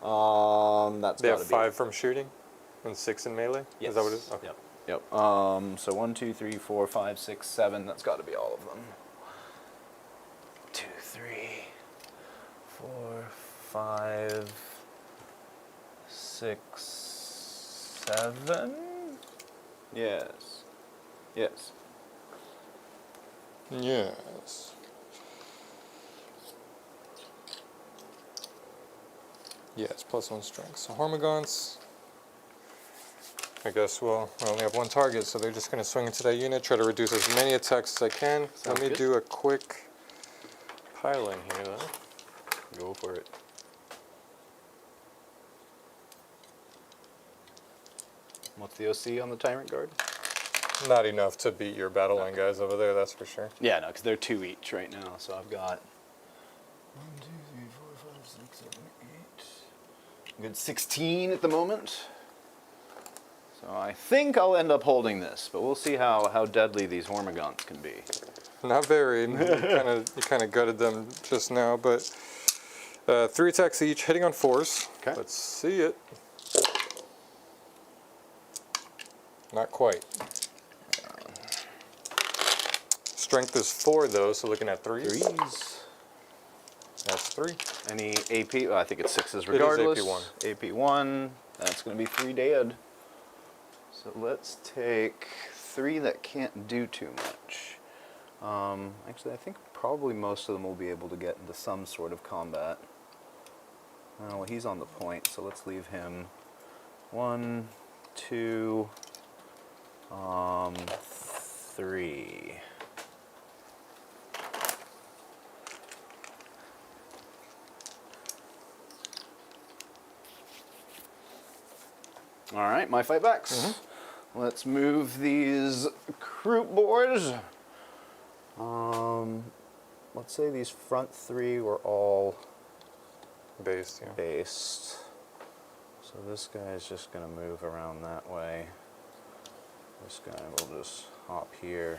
That's They gotta have be 5 from shooting and 6 in melee? Yes. Is that what it is? Okay. Yep. So 1, 2, 3, 4, 5, 6, 7. That's got to be all of them. 2, 3, 4, 5, 6, 7. Yes. Yes. Yes. Yes, +1 strength. So Hormagaunts. I guess, well, I only have 1 target, so they're just going to swing into that unit, try to reduce as many attacks as I can. Sounds Let me good. do a quick piling here, though. Go for it. What's the OC on the Tyrant Guard? not enough to beat your battle line guys over there, that's for sure. Yeah, no, because they're 2 each right now. So I've got 1, 2, 3, 4, 5, 6, 7, 8. Good 16 at the moment. So I think I'll end up holding this, but we'll see how deadly these Hormagaunts can be. Not very. You kind of gutted them just now, but 3 attacks each, hitting on 4s. Okay. Let's see it. Not quite. Strength is 4 though, so looking at 3s. 3s. That's 3. Any AP? Well, I think it's 6s regardless. It is AP 1. That's going to be 3 dead. So let's take 3 that can't do too much. Actually, I think probably most of them will be able to get into some sort of combat. Well, he's on the point, so let's leave him. 1, 2, 3. All right, my fight backs. Let's move these Kroot boards. Let's say these front 3 were all Based, yeah. based. So this guy is just going to move around that way. This guy will just hop here.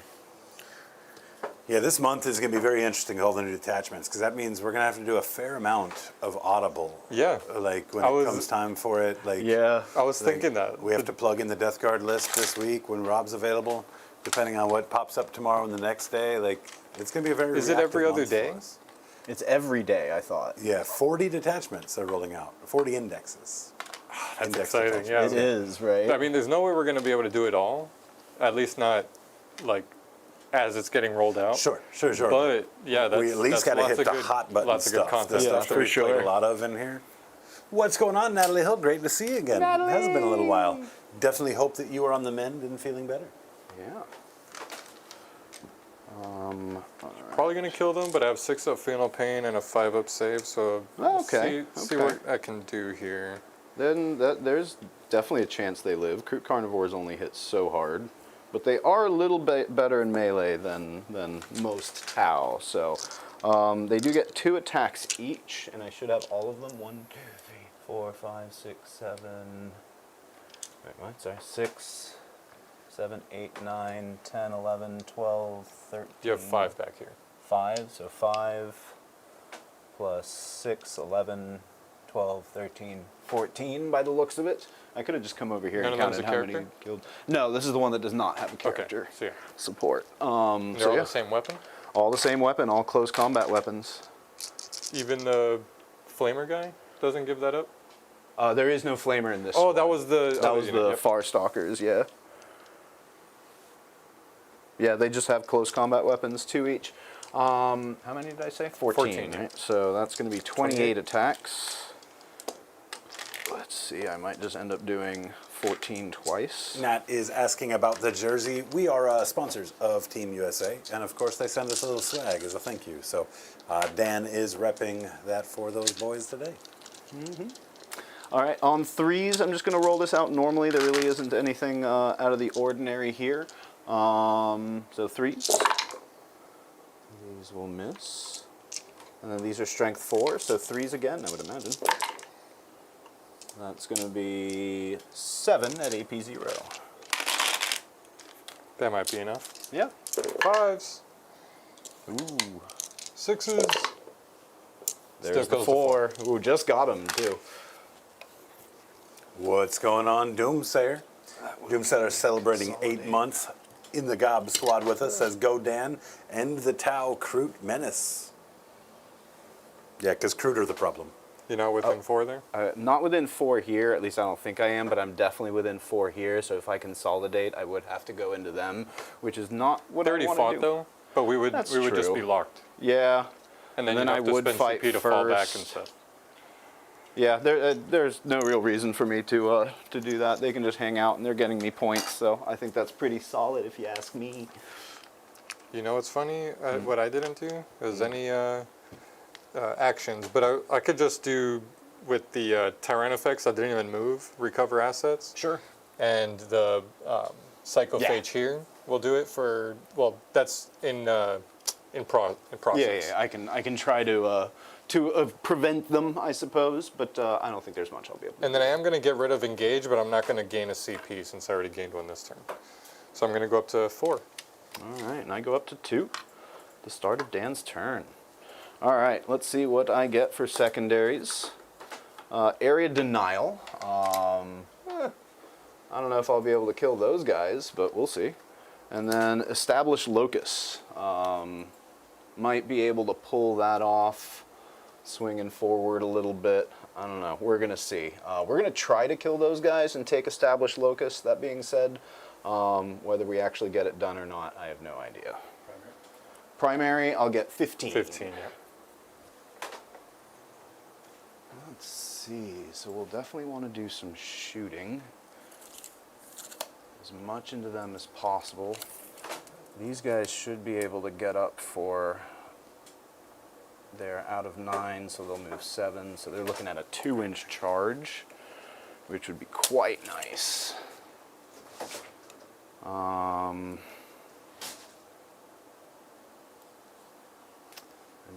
Yeah, this month is going to be very interesting with all the new detachments, because that means we're going to have to do a fair amount of audible. Yeah. Like when it comes time for it. Like, Yeah. I was thinking that. We have to plug in the Death Guard list this week when Rob's available, depending on what pops up tomorrow and the next day. Like, it's going to be a very Is it every reactive other month for day? us. It's every day, I thought. Yeah, 40 detachments are rolling out. 40 indexes. That's exciting, yeah. It is, right? I mean, there's no way we're going to be able to do it all. At least not, like, as it's getting rolled out. Sure. But, yeah, that's We at least got to hit the hot button lots stuff. of good content. The stuff Yeah, that we for played sure. a lot of in here. What's going on, Natalie Hill? Great to see you again. It hasn't been a little while. Definitely hope that you are on the mend and feeling better. Yeah. Probably going to kill them, but I have 6-up Phenol Pain and a 5-up save, so Okay, see okay. what I can do here. Then there's definitely a chance they live. Kroot Carnivores only hit so hard, but they are a little bit better in melee than most Tau. So they do get 2 attacks each, and I should have all of them. 1, 2, 3, 4, 5, 6, 7. Wait, what? Sorry, 6, 7, 8, 9, 10, 11, 12, 13. You have 5 back here. 5, so 5 plus 6, 11, 12, 13, 14 by the looks of it. I could have just come over here None and of them's counted a how many character? killed. No, this is the one that does not have a character Okay, so yeah. support. They're So all yeah, the same weapon? all the same weapon, all close combat weapons. Even the Flamer guy doesn't give that up? There is no flamer in this. Oh, that was the that other was unit, the yep. Far Stalkers, yeah. Yeah, they just have close combat weapons, 2 each. How many did I say? 14, right? So that's going to be 28 attacks. Let's see, I might just end up doing 14 twice. Nat is asking about the jersey. We are sponsors of Team USA, and of course they send us a little swag as a thank you. So Dan is repping that for those boys today. All right, on 3s, I'm just going to roll this out normally. There really isn't anything out of the ordinary here. So 3s. These will miss. And then these are strength 4, so 3s again, I would imagine. That's going to be 7 at AP 0. That might be enough. Yeah. 5s. Ooh. 6s. There's Still the goes to 4. Ooh, just got him, too. What's going on, Doomsayer? Doomsayer celebrating 8 months in the Gob squad with us. Says, go Dan, end the Tau Kroot menace. Yeah, because Kroot are the problem. You're not within 4 there? Not within 4 here, at least I don't think I am, but I'm definitely within 4 here, so if I consolidate, I would have to go into them, which is not what They I already want to fought do. though, but we would That's just true. be locked. Yeah. And then, Then you'd I have to would spend fight CP to fall back and first. stuff. Yeah, there's no real reason for me to do that. They can just hang out, and they're getting me points, so I think that's pretty solid if you ask me. You know what's funny? What I didn't do is any actions, but I could just do with the Tyrannifex, I didn't even move, recover assets. Sure. And the Psychophage here. We'll do it for, well, that's in process. Yeah, I can try to prevent them, I suppose, but I don't think there's much I'll be able to And then I am going to get rid of Engage, but I'm not going to gain a CP since I already gained one this turn. So I'm going to go up to 4. All right, and I go up to 2. The start of Dan's turn. All right, let's see what I get for secondaries. Area Denial. I don't know if I'll be able to kill those guys, but we'll see. And then Establish Locus. Might be able to pull that off, swinging forward a little bit. I don't know. We're going to see. We're going to try to kill those guys and take Establish Locus. That being said, whether we actually get it done or not, I have no idea. Primary, I'll get 15. 15, yeah. Let's see. So we'll definitely want to do some shooting. As much into them as possible. These guys should be able to get up for their out of 9, so they'll move 7. So they're looking at a 2-inch charge, which would be quite nice. And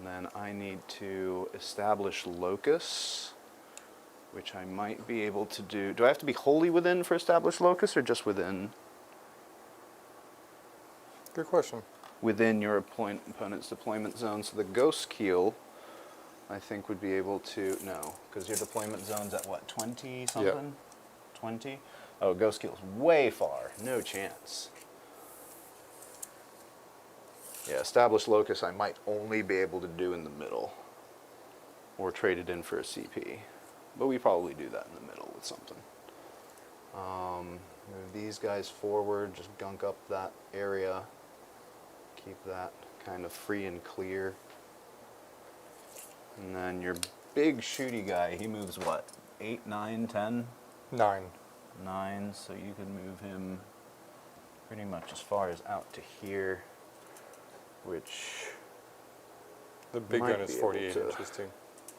then I need to establish Locus, which I might be able to do. Do I have to be wholly within for establish Locus, or just within? Good question. Within your opponent's deployment zone. So the Ghost Keel, I think, would be able to, no, because your deployment zone's at what, 20 something? Yep. 20? Oh, Ghost Keel's way far. No chance. Yeah, Establish Locus I might only be able to do in the middle. Or trade it in for a CP. But we probably do that in the middle with something. Move these guys forward, just gunk up that area. Keep that kind of free and clear. And then your big shooty guy, he moves what? 8, 9, 10? 9. 9, so you can move him pretty much as far as out to here, which The big might gun is be 48 able to- inches too.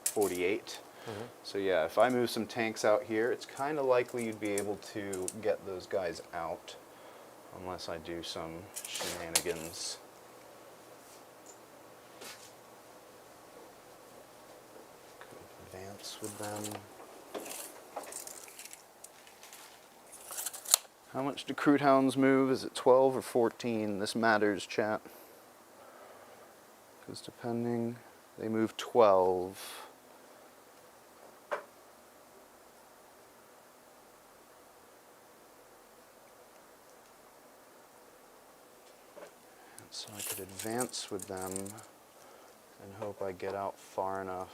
48. Mm-hmm. So yeah, if I move some tanks out here, it's kind of likely you'd be able to get those guys out, unless I do some shenanigans. Could advance with them. How much do Kroot Hounds move? Is it 12 or 14? This matters, chat. Because depending, they move 12. So I could advance with them and hope I get out far enough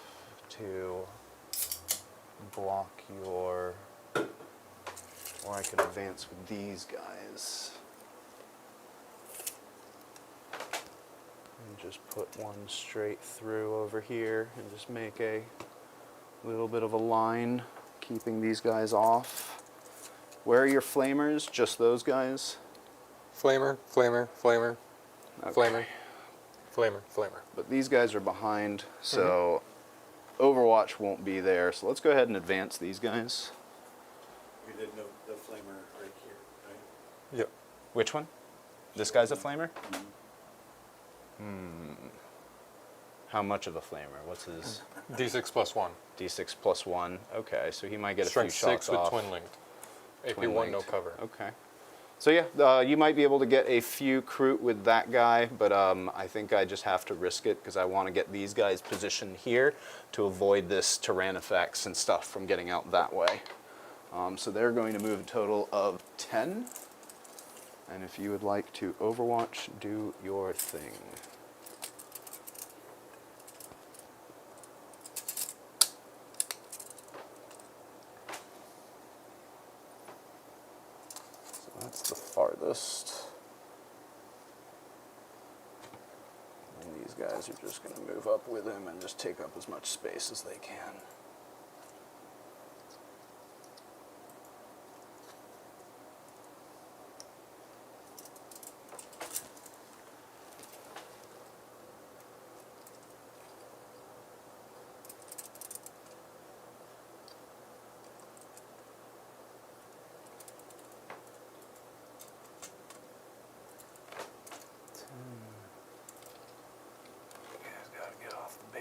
to block your, or I could advance with these guys and just put one straight through over here and just make a little bit of a line, keeping these guys off. Where are your flamers? Just those guys? Flamer, flamer, flamer, Okay. flamer, flamer, flamer. But these guys are behind, so Overwatch won't be there. So let's go ahead and advance these guys. We did note the flamer right here, right? Yep. Which one? This guy's a flamer? How much of a flamer? What's his D6 plus 1. D6 plus 1? Okay, so he might get Strength a few shots 6 with off. twin linked. AP Twin 1, no linked. cover. Okay. So yeah, you might be able to get a few Kroot with that guy, but I think I just have to risk it because I want to get these guys positioned here to avoid this Tyranids and stuff from getting out that way. So they're going to move a total of 10. And if you would like to Overwatch, do your thing. So that's the farthest. And these guys are just going to move up with him and just take up as much space as they can.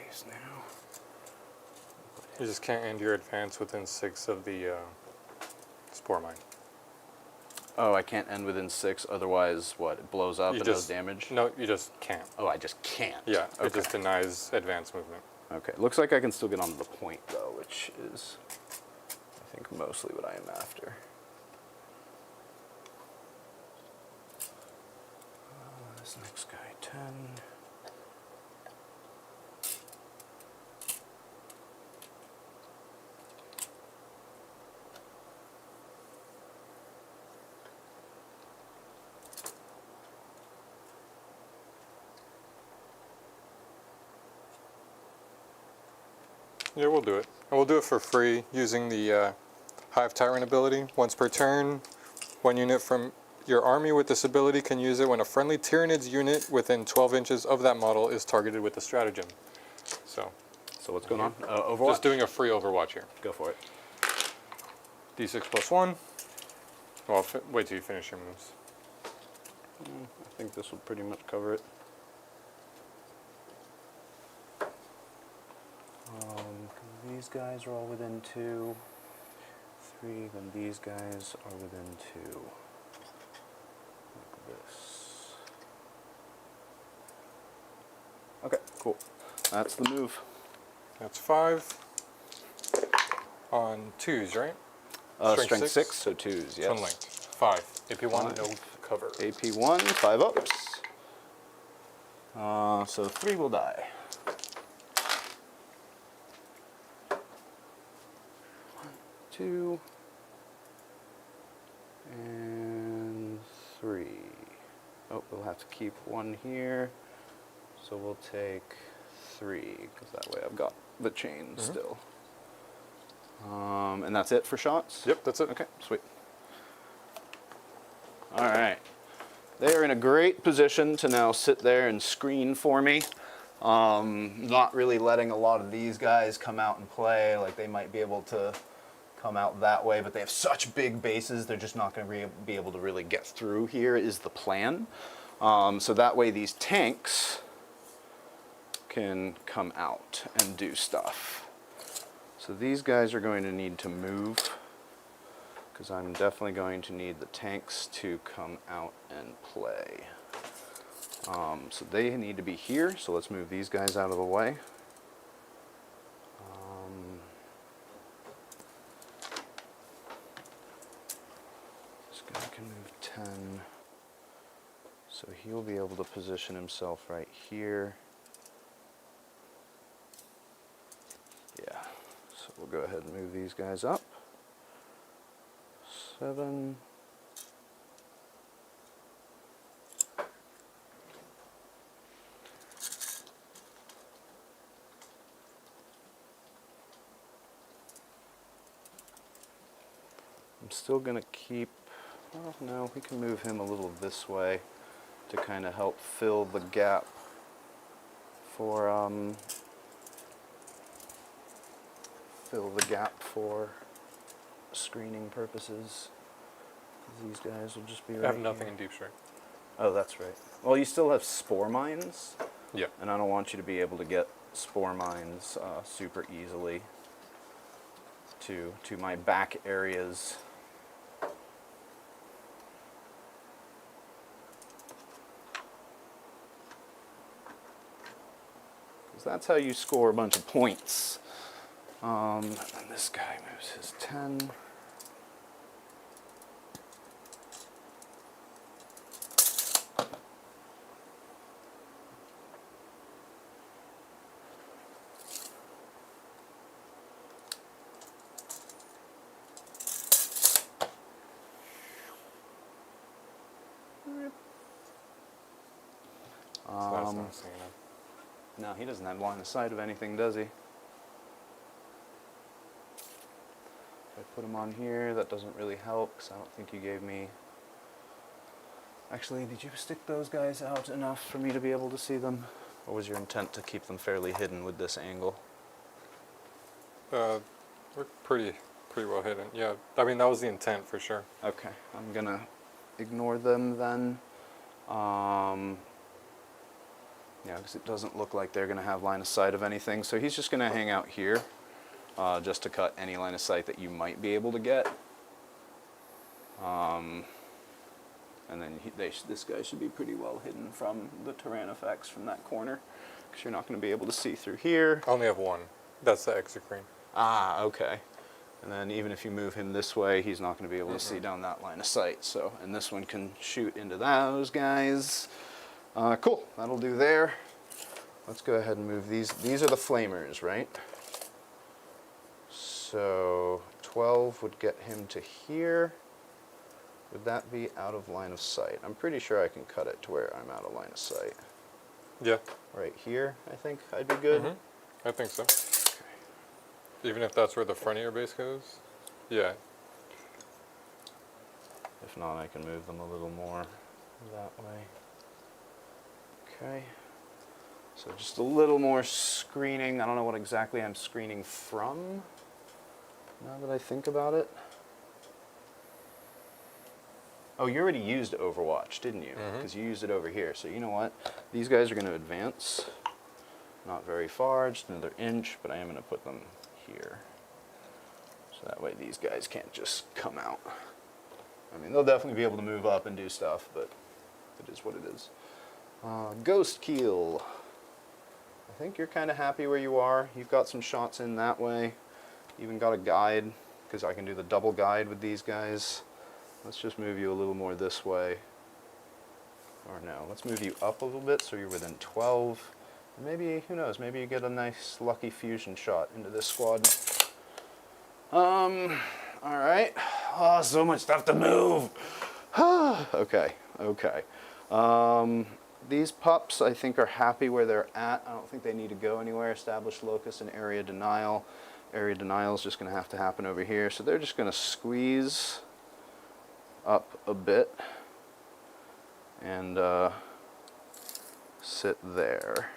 these now. You just can't end your advance within 6 of the spore mine. Oh, I can't end within 6, otherwise what? It blows up and does damage? No, you just can't. Oh, I just can't. Yeah, okay. it just denies advance movement. Okay, looks like I can still get onto the point though, which is, I think, mostly what I am after. This next guy, 10. Yeah, we'll do it. And we'll do it for free using the Hive Tyrant ability. Once per turn, 1 unit from your army with this ability can use it when a friendly Tyranids unit within 12 inches of that model is targeted with the stratagem. So what's going on? Overwatch? Just doing a free Overwatch here. Go for it. D6 plus 1. Well, wait till you finish your moves. I think this will pretty much cover it. These guys are all within 2. 3, then these guys are within 2. Like this. Okay, cool. That's the move. That's 5. On 2s, right? Strength 6, so 2s, yes. Twin length. 5. AP1, no cover. AP1, 5 ups. So 3 will die. 2 and 3. Oh, we'll have to keep 1 here. So we'll take 3, because that way I've got the chain still. And that's it for shots? Yep, that's it. Okay, sweet. All right. They are in a great position to now sit there and screen for me. Not really letting a lot of these guys come out and play. Like, they might be able to come out that way, but they have such big bases, they're just not going to be able to really get through here is the plan. So that way these tanks can come out and do stuff. So these guys are going to need to move, because I'm definitely going to need the tanks to come out and play. So they need to be here, so let's move these guys out of the way. This guy can move 10, so he'll be able to position himself right here. Yeah, so we'll go ahead and move these guys up. 7. I'm still going to keep, well, no, we can move him a little this way to kind of help fill the gap for, screening purposes. These guys will just be right I have nothing here. in deep strike. Oh, that's right. Well, you still have spore mines. Yeah. And I don't want you to be able to get spore mines super easily to my back areas. Because that's how you score a bunch of points. And then this guy moves his 10. So that's not seeing him. No, he doesn't have line of sight of anything, does he? If I put him on here, that doesn't really help, because I don't think you gave me... Actually, did you stick those guys out enough for me to be able to see them? Or was your intent to keep them fairly hidden with this angle? We're pretty well hidden. Yeah, I mean, that was the intent for sure. Okay, I'm gonna ignore them then. Yeah, because it doesn't look like they're going to have line of sight of anything. So he's just going to hang out here just to cut any line of sight that you might be able to get. And then this guy should be pretty well hidden from the Tyranids from that corner, because you're not going to be able to see through here. I only have one. That's the exocrine. Ah, okay. And then even if you move him this way, he's not going to be able to see down that line of sight. So, and this one can shoot into those guys. Cool, that'll do there. Let's go ahead and move these. These are the flamers, right? So 12 would get him to here. Would that be out of line of sight? I'm pretty sure I can cut it to where I'm out of line of sight. Yeah. Right here, I think I'd be good. I think so. Even if that's where the front of your base goes? Yeah. If not, I can move them a little more that way. Okay. So just a little more screening. I don't know what exactly I'm screening from, now that I think about it. Oh, you already used Overwatch, didn't you? Because you used it over here. So you know what? These guys are going to advance. Not very far, just another inch, but I am going to put them here. So that way these guys can't just come out. I mean, they'll definitely be able to move up and do stuff, but it is what it is. Ghost Keel. I think you're kind of happy where you are. You've got some shots in that way. Even got a guide, because I can do the double guide with these guys. Let's just move you a little more this way. Or no, let's move you up a little bit so you're within 12. And maybe, who knows, maybe you get a nice lucky fusion shot into this squad. Alright. Oh, so much stuff to move. Okay, okay. These pups, I think, are happy where they're at. I don't think they need to go anywhere. Establish locus and area denial. Area denial is just going to have to happen over here. So they're just going to squeeze up a bit and sit there.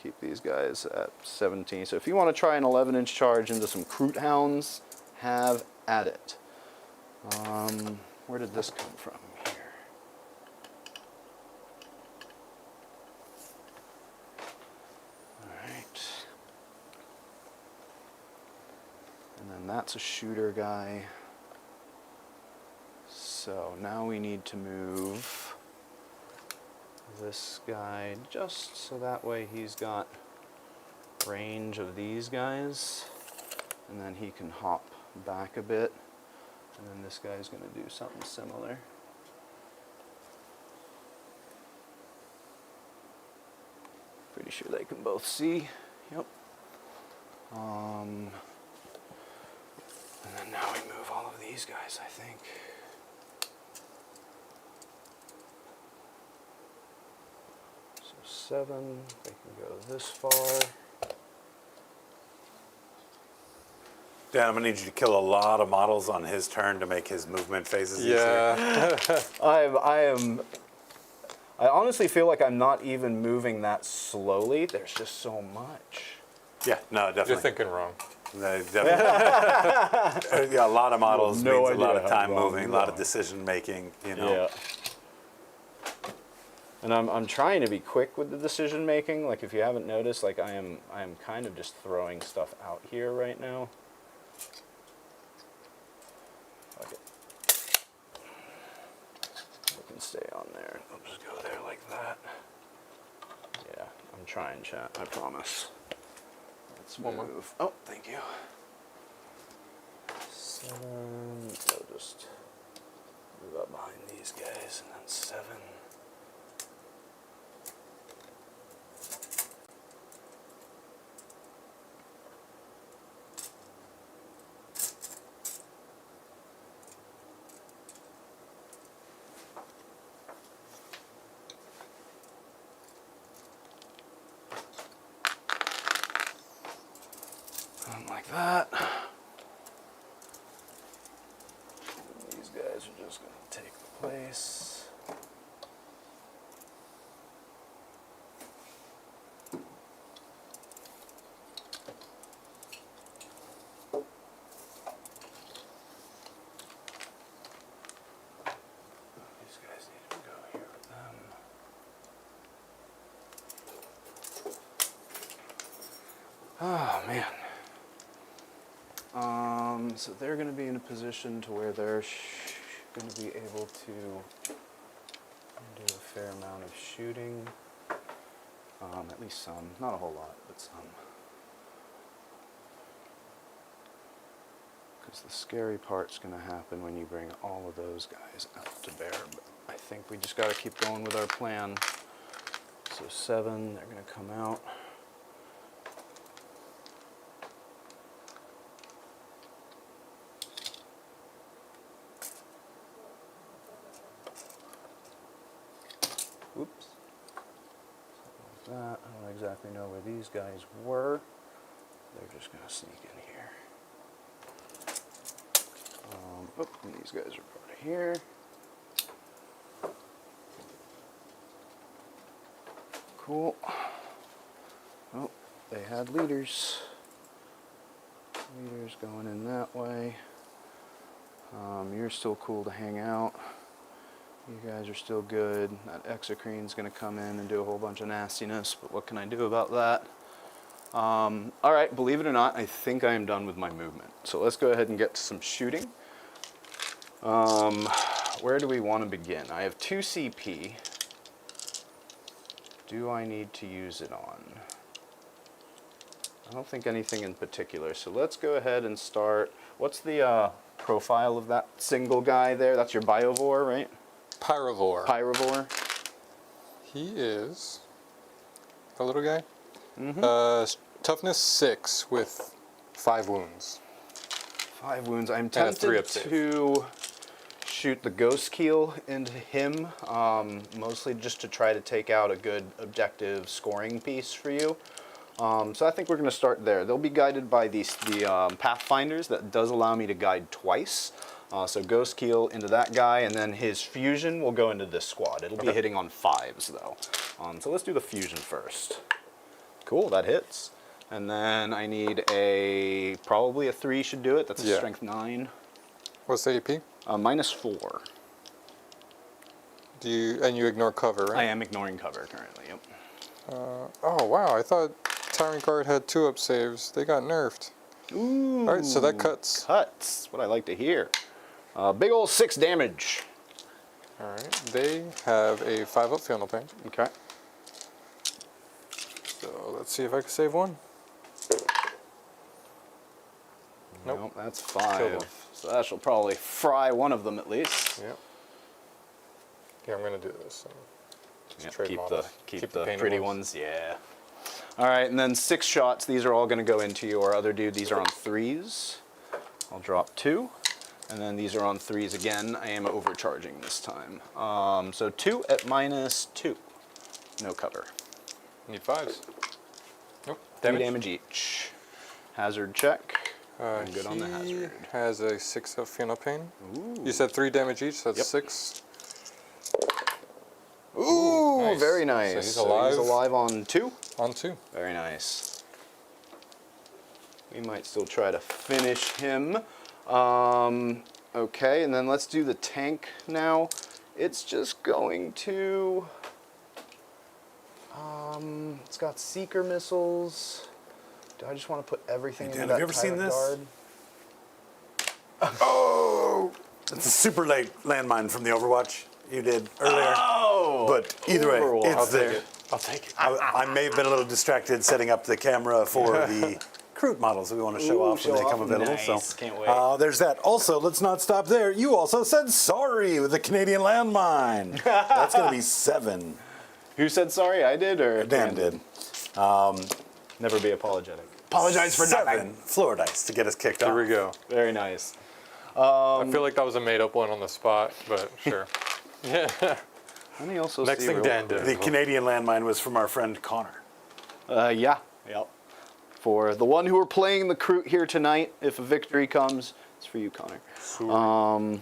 Keep these guys at 17. So if you want to try an 11-inch charge into some Kroot Hounds, have at it. Where did this come from here? Alright. And then that's a shooter guy. So now we need to move this guy just so that way he's got range of these guys, and then he can hop back a bit, and then this guy's going to do something similar. Pretty sure they can both see. Yep. And then now we move all of these guys, I think. So 7, they can go this far. Dan, I'm gonna need you to kill a lot of models on his turn to make his movement phases easier. I honestly feel like I'm not even moving that slowly. There's just so much. Yeah, no, definitely. You're thinking wrong. No, definitely. Yeah, a lot of models No means a lot idea of how time wrong moving, a you lot are. of decision making, you know. Yeah. And I'm trying to be quick with the decision making. Like if you haven't noticed, like I am kind of just throwing stuff out here right now. Fuck it. I can stay on there. I'll just go there like that. Yeah, I'm trying, chat. I promise. Let's One more. move. Oh, thank you. 7. So just move up behind these guys, and then 7. Like that. These guys are just going to take the place. These guys need to go here with Oh, man. So they're going to be in a position to where they're going to be able to do a fair amount of shooting. At least some. Not a whole lot, but some. Because the scary part's going to happen when you bring all of those guys out to bear. But I think we just got to keep going with our plan. So 7, they're going to come out. Oops. Something like that. I don't exactly know where these guys were. They're just going to sneak in here. And these guys are part of here. Cool. Oh, they had leaders. Leaders going in that way. You're still cool to hang out. You guys are still good. That Exocrine's going to come in and do a whole bunch of nastiness, but what can I do about that? Alright, believe it or not, I think I am done with my movement. So let's go ahead and get to some shooting. Where do we want to begin? I have 2 CP. Do I need to use it on? I don't think anything in particular. So let's go ahead and start. What's the profile of that single guy there? That's your Biovore, right? Pyrovore. Pyrovore. He is the little guy. Mm-hmm. Toughness 6 with 5 wounds. 5 wounds. I'm And a 3 tempted up save. to shoot the Ghost Keel into him, mostly just to try to take out a good objective scoring piece for you. So I think we're going to start there. They'll be guided by the Pathfinders. That does allow me to guide twice. So Ghost Keel into that guy, and then his Fusion will go into this squad. It'll be hitting on 5s, though. So let's do the Fusion first. Cool, that hits. And then I need probably a 3 should do it. That's a strength 9. What's the AP? -4. And you ignore cover, right? I am ignoring cover currently, yep. Oh wow, I thought Tyrant Guard had 2 up saves. They got nerfed. Ooh. Alright, so that cuts. Cuts, what I like to hear. Big ol' 6 damage. Alright, they have a 5 up Funeral Pain. Okay. So let's see if I can save one. Nope, that's Killed 5. So that shall probably fry one of them at least. Yep. Yeah, I'm gonna do this. Yep, trade keep models. the Keep the painted pretty ones, yeah. All right, and then 6 shots. These are all going to go into your other dude. These are on 3s. I'll drop 2, and then these are on 3s again. I am overcharging this time. So 2 at -2. No cover. Need 5s. Nope. 3 damage each. Hazard check. I'm good on the He hazard. has a 6 up Funeral Pain. Ooh. You said 3 damage each, so that's Yep. 6. Ooh, nice. very nice. So he's alive. He's alive on 2. On 2. Very nice. We might still try to finish him. Okay, and then let's do the tank now. It's just going to... it's got Seeker missiles. Do I just want to put everything Hey, in Dan, that have you ever seen Tyrant this? Guard? Oh! It's a super late landmine from the Overwatch you did earlier. Oh! But either way, Overwatch. it's I'll there. take it. I'll take it. I may have been a little distracted setting up the camera for the Kroot models that we want to show Ooh, off when they show come off. available. Nice. So Can't wait. there's that. Also, let's not stop there. You also said sorry with the Canadian landmine. That's going to be 7. Who said sorry? I did, or Dan did. Never be apologetic. Apologize for 7 nothing. floor dice to get us kicked off. Here we go. Very nice. I feel like that was a made up one on the spot, but sure. Yeah. Let me also Next see thing real Dan quick. did. The Canadian landmine was from our friend Connor. Yeah. Yep. For the one who are playing the Kroot here tonight, if a victory comes, it's for you, Connor.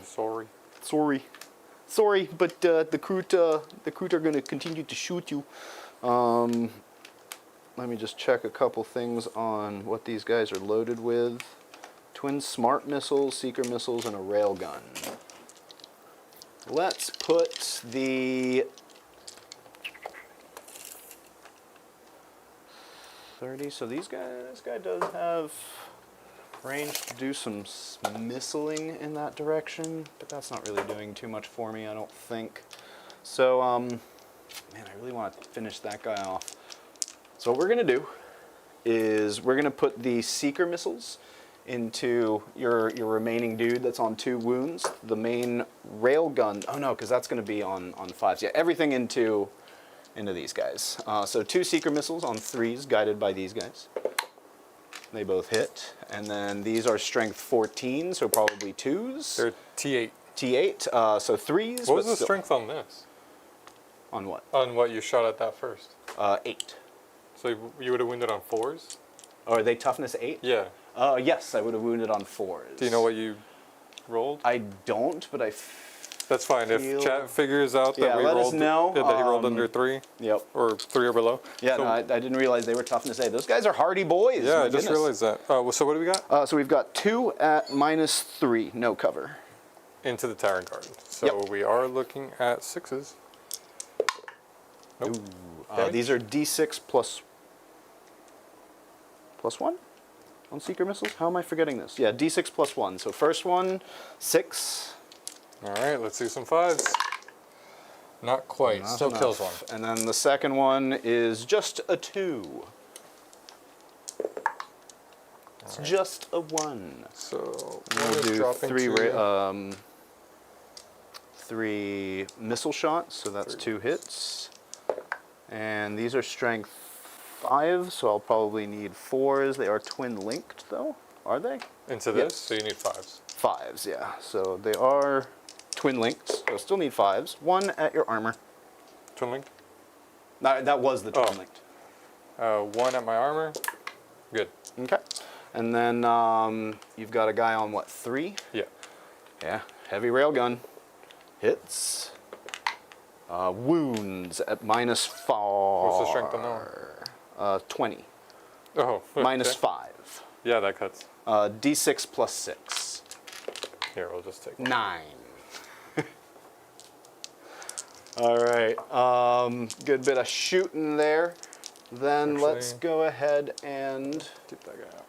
Sorry. Sorry, but the Kroot are going to continue to shoot you. Let me just check a couple things on what these guys are loaded with. Twin smart missiles, seeker missiles, and a railgun. Let's put the... 30. So this guy does have range to do some missiling in that direction, but that's not really doing too much for me, I don't think. So, man, I really want to finish that guy off. So what we're going to do is we're going to put the Seeker missiles into your remaining dude that's on 2 wounds. The main railgun, oh no, because that's going to be on 5s. Yeah, everything into these guys. So 2 Seeker missiles on 3s guided by these guys. They both hit. And then these are strength 14, so probably 2s. They're T8. T8, so 3s. What was the strength on this? On what? On what you shot at that first? 8. So you would have wounded on 4s? Oh, are they toughness 8? Yeah. Yes, I would have wounded on 4s. Do you know what you rolled? I don't, but That's fine. If chat figures out that we let rolled, us know. that he rolled under 3. Yep. Or 3 or below. Yeah, so, no, I didn't realize they were toughness 8. Those guys are hardy boys. Yeah, my I just goodness. realized that. So what do we got? So we've got 2 at -3, no cover. Into the Terran Garden. So Yep. we are looking at 6s. Nope. These are D6 plus 1 on Seeker missiles? How am I forgetting this? Yeah, D6 plus 1. So first one, 6. All right, let's do some 5s. Not quite. Not Still enough. kills 1. And then the second one is just a 2. It's just a 1. So We'll one is do dropping 3 to 3 missile shots, so that's 2 hits. And these are strength 5, so I'll probably need 4s. They are twin linked though, are they? into this, Yes. so you need 5s. 5s, yeah. So they are twin linked, so I still need 5s. 1 at your armor. Twin link. No, that was the twin Oh. linked. 1 at my armor. Good. Okay. And then you've got a guy on what, 3? Yeah. Yeah, heavy railgun. Hits. Wounds at -4. What's the strength on that one? 20. Oh. Minus okay. 5. Yeah, that cuts. D6 plus 6. Here, we'll just take one. 9. All right. Good bit of shooting there. Then let's Actually- go ahead and Keep that guy out.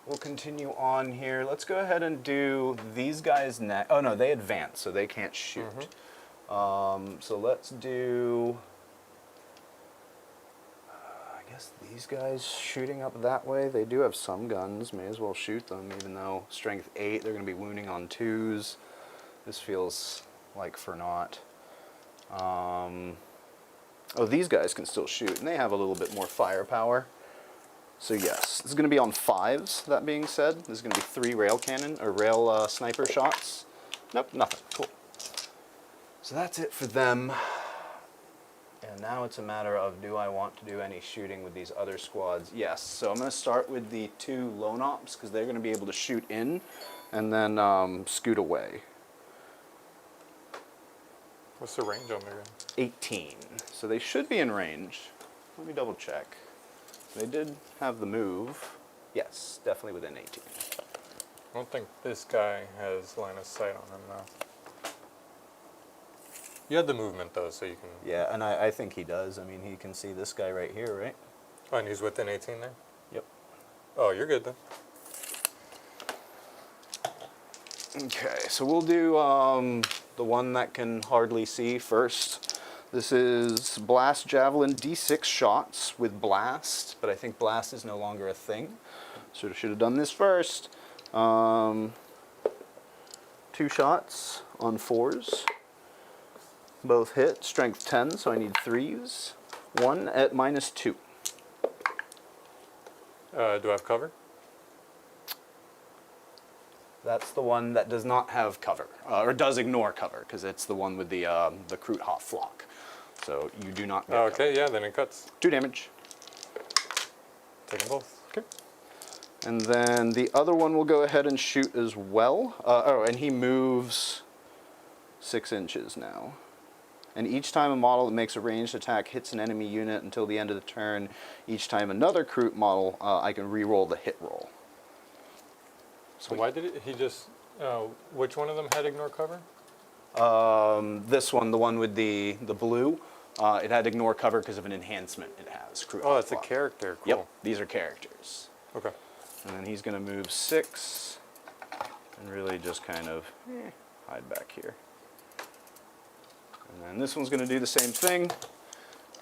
we'll continue on here. Let's go ahead and do these guys next. Oh no, they advance, so they can't shoot. So let's do, I guess these guys shooting up that way. They do have some guns. May as well shoot them, even though strength 8, they're going to be wounding on 2s. This feels like for naught. Oh, these guys can still shoot, and they have a little bit more firepower. So yes, this is going to be on 5s, that being said. This is going to be 3 rail cannon, or rail sniper shots. Nope, nothing. Cool. So that's it for them. And now it's a matter of, do I want to do any shooting with these other squads? Yes, so I'm going to start with the 2 lone ops, because they're going to be able to shoot in, and then scoot away. What's the range on their gun? 18. So they should be in range. Let me double check. They did have the move. Yes, definitely within 18. I don't think this guy has line of sight on him now. You had the movement though, so you can. Yeah, and I think he does. I mean, he can see this guy right here, right? Oh, and he's within 18 there? Yep. Oh, you're good then. Okay, so we'll do the one that can hardly see first. This is Blast Javelin, D6 shots with Blast, but I think Blast is no longer a thing. So I should have done this first. 2 shots on 4s. Both hit, strength 10, so I need 3s. 1 at -2. Do I have cover? That's the one that does not have cover, or does ignore cover, because it's the one with the Kroot Hunting Flock. So you do not get Oh, cover. okay, yeah, then it cuts. 2 damage. Take them both. Okay. And then the other one will go ahead and shoot as well. Oh, and he moves 6 inches now. And each time a model that makes a ranged attack hits an enemy unit until the end of the turn, each time another Kroot model, I can re-roll the hit roll. So why did he just, which one of them had ignore cover? This one, the one with the blue, It had ignore cover because of an enhancement it has. Oh, it's a character. Cool. Yep, these are characters. Okay. And then he's going to move 6 and really just kind of hide back here. And then this one's going to do the same thing.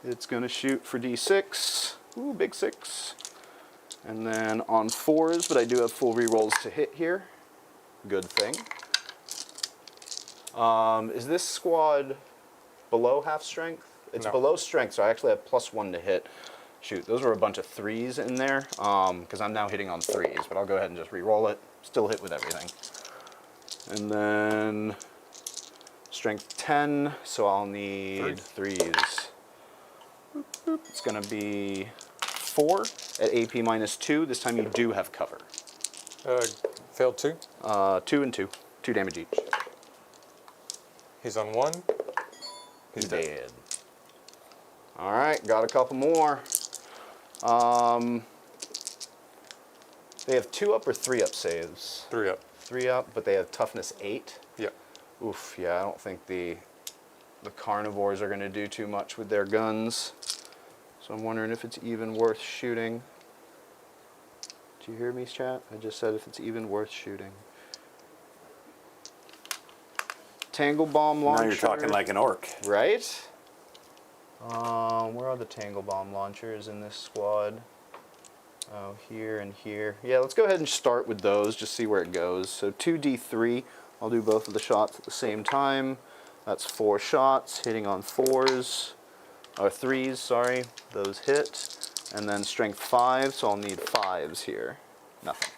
It's going to shoot for D6. Ooh, big 6. And then on 4s, but I do have full rerolls to hit here. Good thing. Is this squad below half strength? It's No. below strength, so I actually have +1 to hit. Shoot, those were a bunch of 3s in there, because I'm now hitting on 3s, but I'll go ahead and just re-roll it. Still hit with everything. And then strength 10, so I'll need 3s. It's going to be 4 at AP -2. This time you do have cover. Failed 2. 2 and 2. 2 damage each. He's on 1. He's dead. All right, got a couple more. They have 2 up or 3 up saves? 3 up. 3 up, but they have toughness 8. Yeah. Oof, yeah, I don't think the carnivores are going to do too much with their guns. So I'm wondering if it's even worth shooting. Do you hear me, chat? I just said if it's even worth shooting. Tangle bomb launcher. Now you're talking like an orc. Right? Where are the Tangle Bomb launchers in this squad? Oh, here and here. Yeah, let's go ahead and start with those, just see where it goes. So 2d3, I'll do both of the shots at the same time. That's 4 shots, hitting on 4s, or 3s, sorry. Those hit. And then strength 5, so I'll need 5s here. Nothing.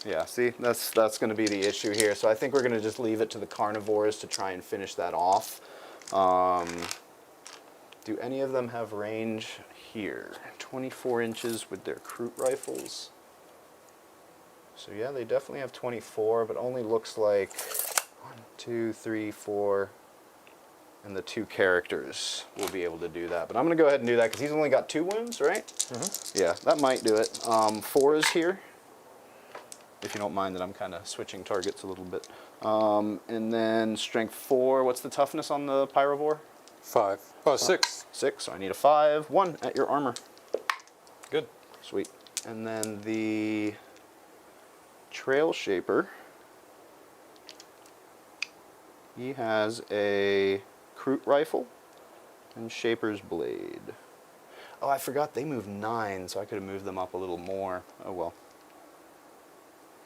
Yeah, see, that's going to be the issue here. So I think we're going to just leave it to the carnivores to try and finish that off. Do any of them have range here? 24 inches with their Kroot rifles. So yeah, they definitely have 24, but only looks like 1, 2, 3, 4, and the 2 characters will be able to do that. But I'm going to go ahead and do that because he's only got 2 wounds, right? Mm-hmm. Yeah, that might do it. 4s here, if you don't mind that I'm kind of switching targets a little bit. And then strength 4. What's the toughness on the Pyrovore? 5. Oh, 6. 6, so I need a 5. 1 at your armor. Good. Sweet. And then the Trail Shaper. He has a Kroot rifle and Shaper's blade. Oh, I forgot they moved 9, so I could have moved them up a little more. Oh well.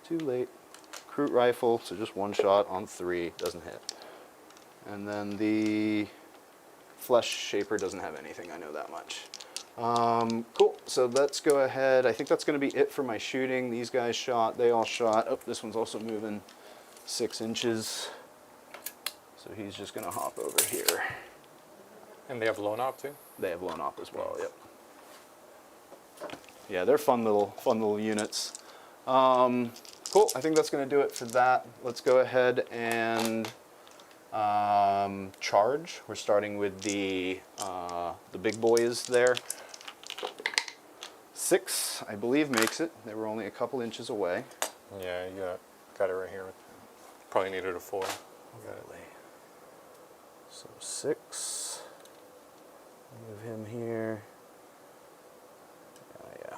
Too late. Kroot rifle, so just 1 shot on 3, doesn't hit. And then the Flesh Shaper doesn't have anything, I know that much. Cool, so let's go ahead. I think that's going to be it for my shooting. These guys shot, they all shot. Oh, this one's also moving 6 inches. So he's just going to hop over here. And they have lone op too? They have lone op as well, yep. Yeah, they're fun little units. Cool, I think that's going to do it for that. Let's go ahead and charge. We're starting with the big boys there. 6, I believe, makes it. They were only a couple inches away. Yeah, you got it right here. Probably needed a 4. Lovely. So 6. Move him here. Yeah.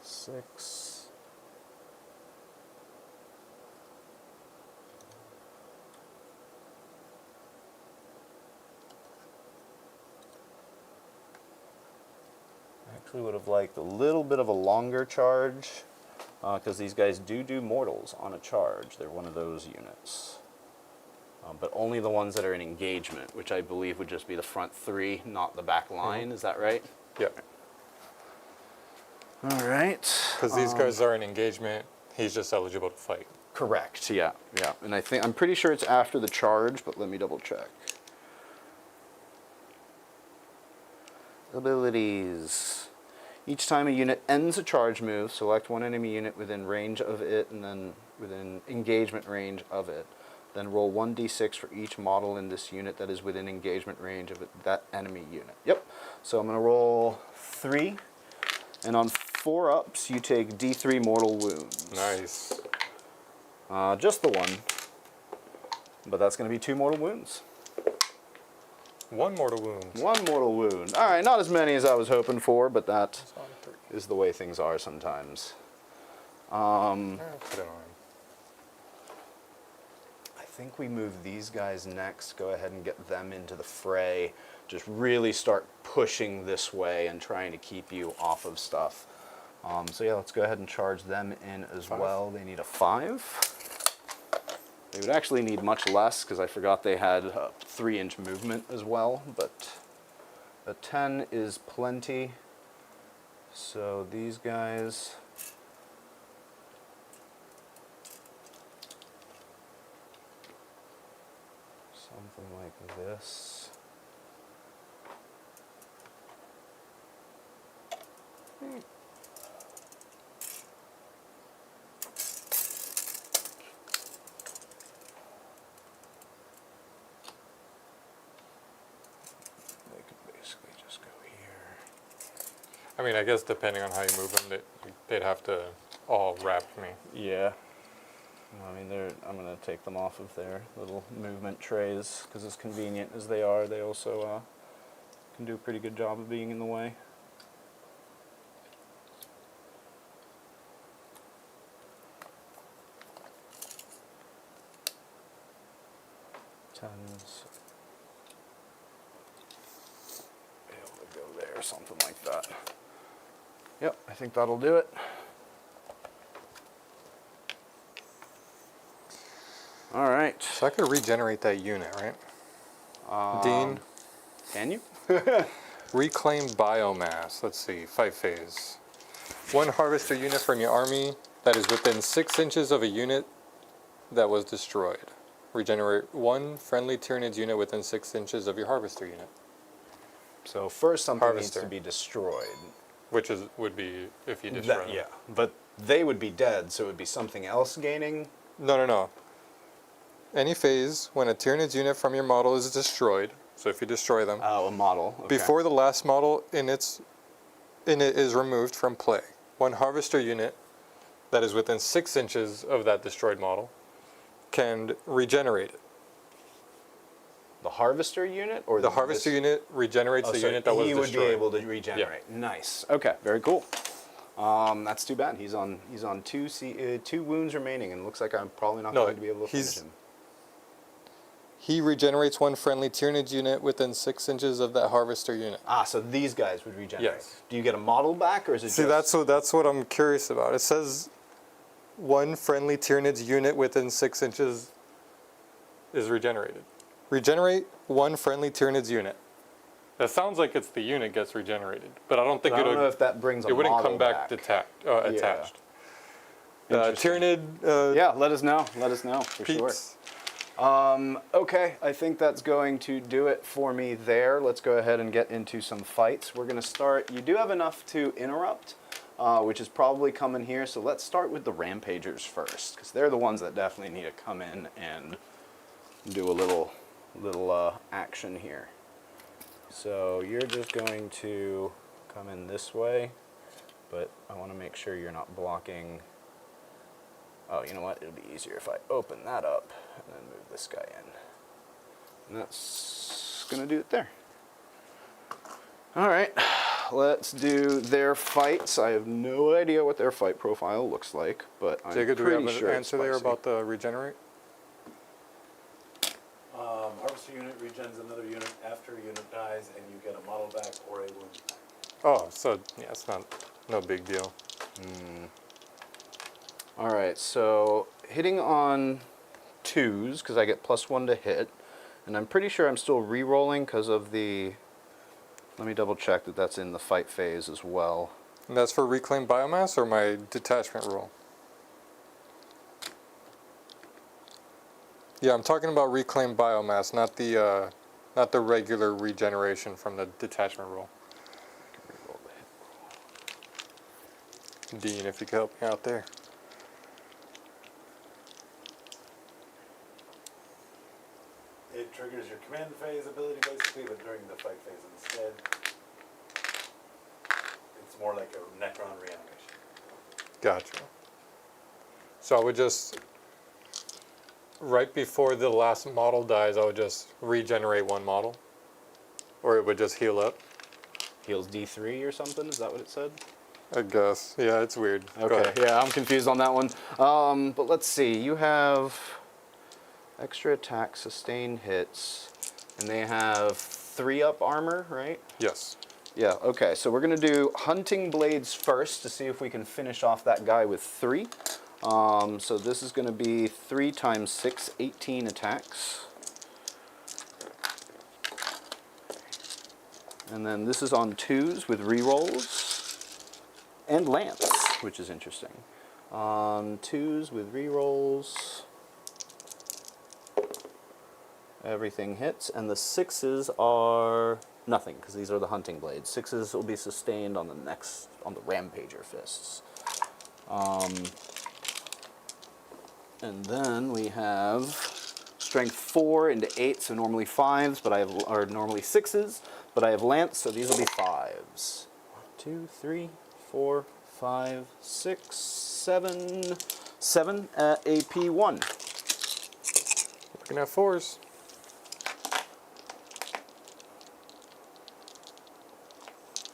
6. Actually would have liked a little bit of a longer charge because these guys do mortals on a charge. They're one of those units. But only the ones that are in engagement, which I believe would just be the front 3, not the back line. Mm-hmm. Is that right? Yep. All right. Because these guys are in engagement, he's just eligible to fight. Correct, yeah. And I'm pretty sure it's after the charge, but let me double check. Abilities. Each time a unit ends a charge move, select one enemy unit within range of it and then within engagement range of it. Then roll 1d6 for each model in this unit that is within engagement range of that enemy unit. Yep. So I'm going to roll 3. And on 4 ups, you take d3 mortal wounds. Nice. Just the 1. But that's going to be 2 mortal wounds. 1 mortal wound. 1 mortal wound. All right, not as many as I was hoping for, but that is the way things are sometimes. Put it on. I think we move these guys next. Go ahead and get them into the fray. Just really start pushing this way and trying to keep you off of stuff. So yeah, let's go ahead and charge them in as 5. well. They need a 5. They would actually need much less because I forgot they had a 3-inch movement as well, but a 10 is plenty. So these guys, something like this. I mean, I guess depending on how you move them, they'd have to all wrap me. Yeah. I mean, I'm going to take them off of their little movement trays because as convenient as they are, they also can do a pretty good job of being in the way. Tens. Be able to go there, something like that. Yep, I think that'll do it. All right. So I could regenerate that unit, right? Dean? Can you? Reclaim biomass. Let's see, fight phase. 1 harvester unit from your army that is within 6 inches of a unit that was destroyed. Regenerate 1 friendly Tyranids unit within 6 inches of your harvester unit. So first something Harvester. needs to be destroyed. Which would be if you destroy them. Yeah, but they would be dead, so it would be something else gaining. No. Any phase when a Tyranids unit from your model is destroyed, so if you destroy them, Oh, a model. Okay. before the last model in it is removed from play, 1 harvester unit that is within 6 inches of that destroyed model can regenerate it. The harvester unit, or The harvester unit regenerates the so unit that was he would destroyed. be able to regenerate. Nice. Okay, very cool. That's too bad. He's on 2 wounds remaining, and looks like I'm probably not going to be able to finish him. He regenerates 1 friendly Tyranid unit within 6 inches of that harvester unit. Ah, so these guys would regenerate. Yes. Do you get a model back, or is it See, just... that's what I'm curious about. It says 1 friendly Tyranids unit within 6 inches is regenerated. Regenerate 1 friendly Tyranids unit. That sounds like it's the unit gets regenerated, but I don't think I don't know if that brings a it wouldn't model come back attached. Interesting. Tyranid. Yeah, let us know. Let us know for peeps. sure. Okay, I think that's going to do it for me there. Let's go ahead and get into some fights. We're going to start. You do have enough to interrupt, which is probably coming here. So let's start with the Rampagers first, because they're the ones that definitely need to come in and do a little action here. So you're just going to come in this way, but I want to make sure you're not blocking. Oh, you know what? It'll be easier if I open that up and then move this guy in. And that's going to do it there. All right, let's do their fights. I have no idea what their fight profile looks like, but I'm Jacob, do we pretty have sure an it's answer there spicy. about the regenerate? Harvester unit regens another unit after a unit dies, and you get a model back or a wound back. Oh, so yeah, it's no big deal. All right, so hitting on 2s, because I get +1 to hit, and I'm pretty sure I'm still re-rolling because of the... Let me double check that that's in the fight phase as well. And that's for reclaim biomass or my detachment rule? Yeah, I'm talking about reclaim biomass, not the regular regeneration from the detachment rule. Dean, if you could help me out there. It triggers your command phase ability basically, but during the fight phase instead, it's more like a Necron reanimation. Gotcha. So I would just, right before the last model dies, I would just regenerate 1 model. or it would just heal up. Heals D3 or something? Is that what it said? I guess. Yeah, it's weird. Okay, yeah, I'm confused on that one. But let's see. You have extra attack, sustain hits, and they have 3-up armor, right? Yes. Yeah, okay. So we're going to do Hunting Blades first to see if we can finish off that guy with 3. So this is going to be 3 times 6, 18 attacks. And then this is on 2s with rerolls. And lance, which is interesting. 2s with rerolls. Everything hits. And the 6s are nothing, because these are the hunting blades. 6s will be sustained on the Rampager fists. And then we have strength 4 into 8, so normally 5s, but or normally 6s, but I have lance, so these will be 5s. 1, 2, 3, 4, 5, 6, 7. 7 at AP 1. We're gonna have 4s.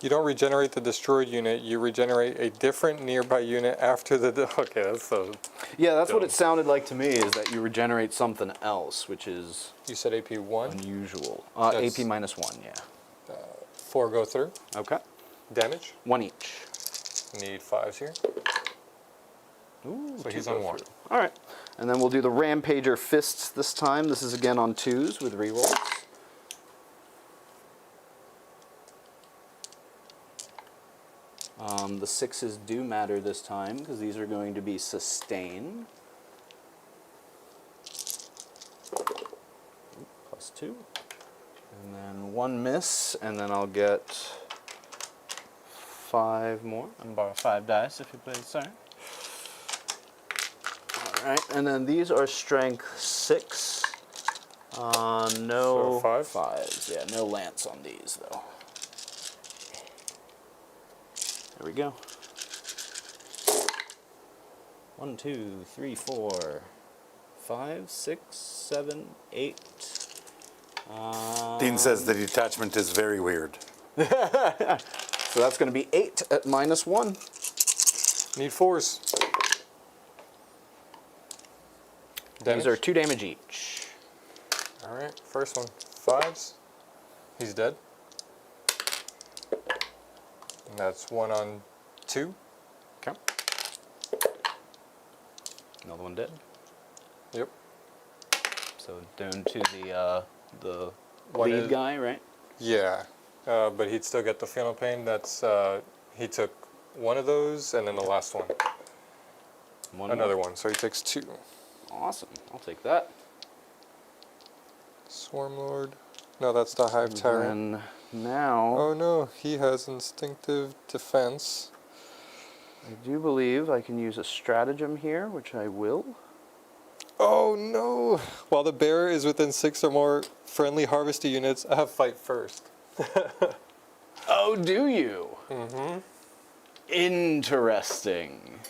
You don't regenerate the destroyed unit, you regenerate a different nearby unit after the... Okay, that's so... Yeah, that's dumb. what it sounded like to me, is that you regenerate something else, which is... You said AP 1? Unusual. That's- AP minus 1, yeah. 4 go through. Okay. Damage. 1 each. Need 5s here. Ooh, So 2 he's go on 1. through. All right. And then we'll do the Rampager fists this time. This is again on 2s with rerolls. The 6s do matter this time, because these are going to be sustain. Plus 2. And then 1 miss, and then I'll get 5 more. And borrow 5 dice if you please, sir. Alright, and then these are strength 6. No So 5? 5s. Yeah, no lance on these, though. There we go. 1, 2, 3, 4, 5, 6, 7, 8. Dean says the detachment is very weird. So that's going to be 8 at minus 1. Need 4s. Damage. These are 2 damage each. Alright, first one. 5s. He's dead. And that's 1 on 2. Okay. Another one dead. Yep. So down to the One lead is- guy, right? Yeah, but he'd still get the final pain. That's he took 1 of those, and then the last one, another one. So he takes 2. Awesome. I'll take that. Swarm Lord. No, that's the Hive Tyrant. And now, Oh no, he has instinctive defense. I do believe I can use a stratagem here, which I will. Oh no! While the bearer is within 6 or more friendly harvester units, I have fight first. Oh, do you? Mm-hmm. Interesting.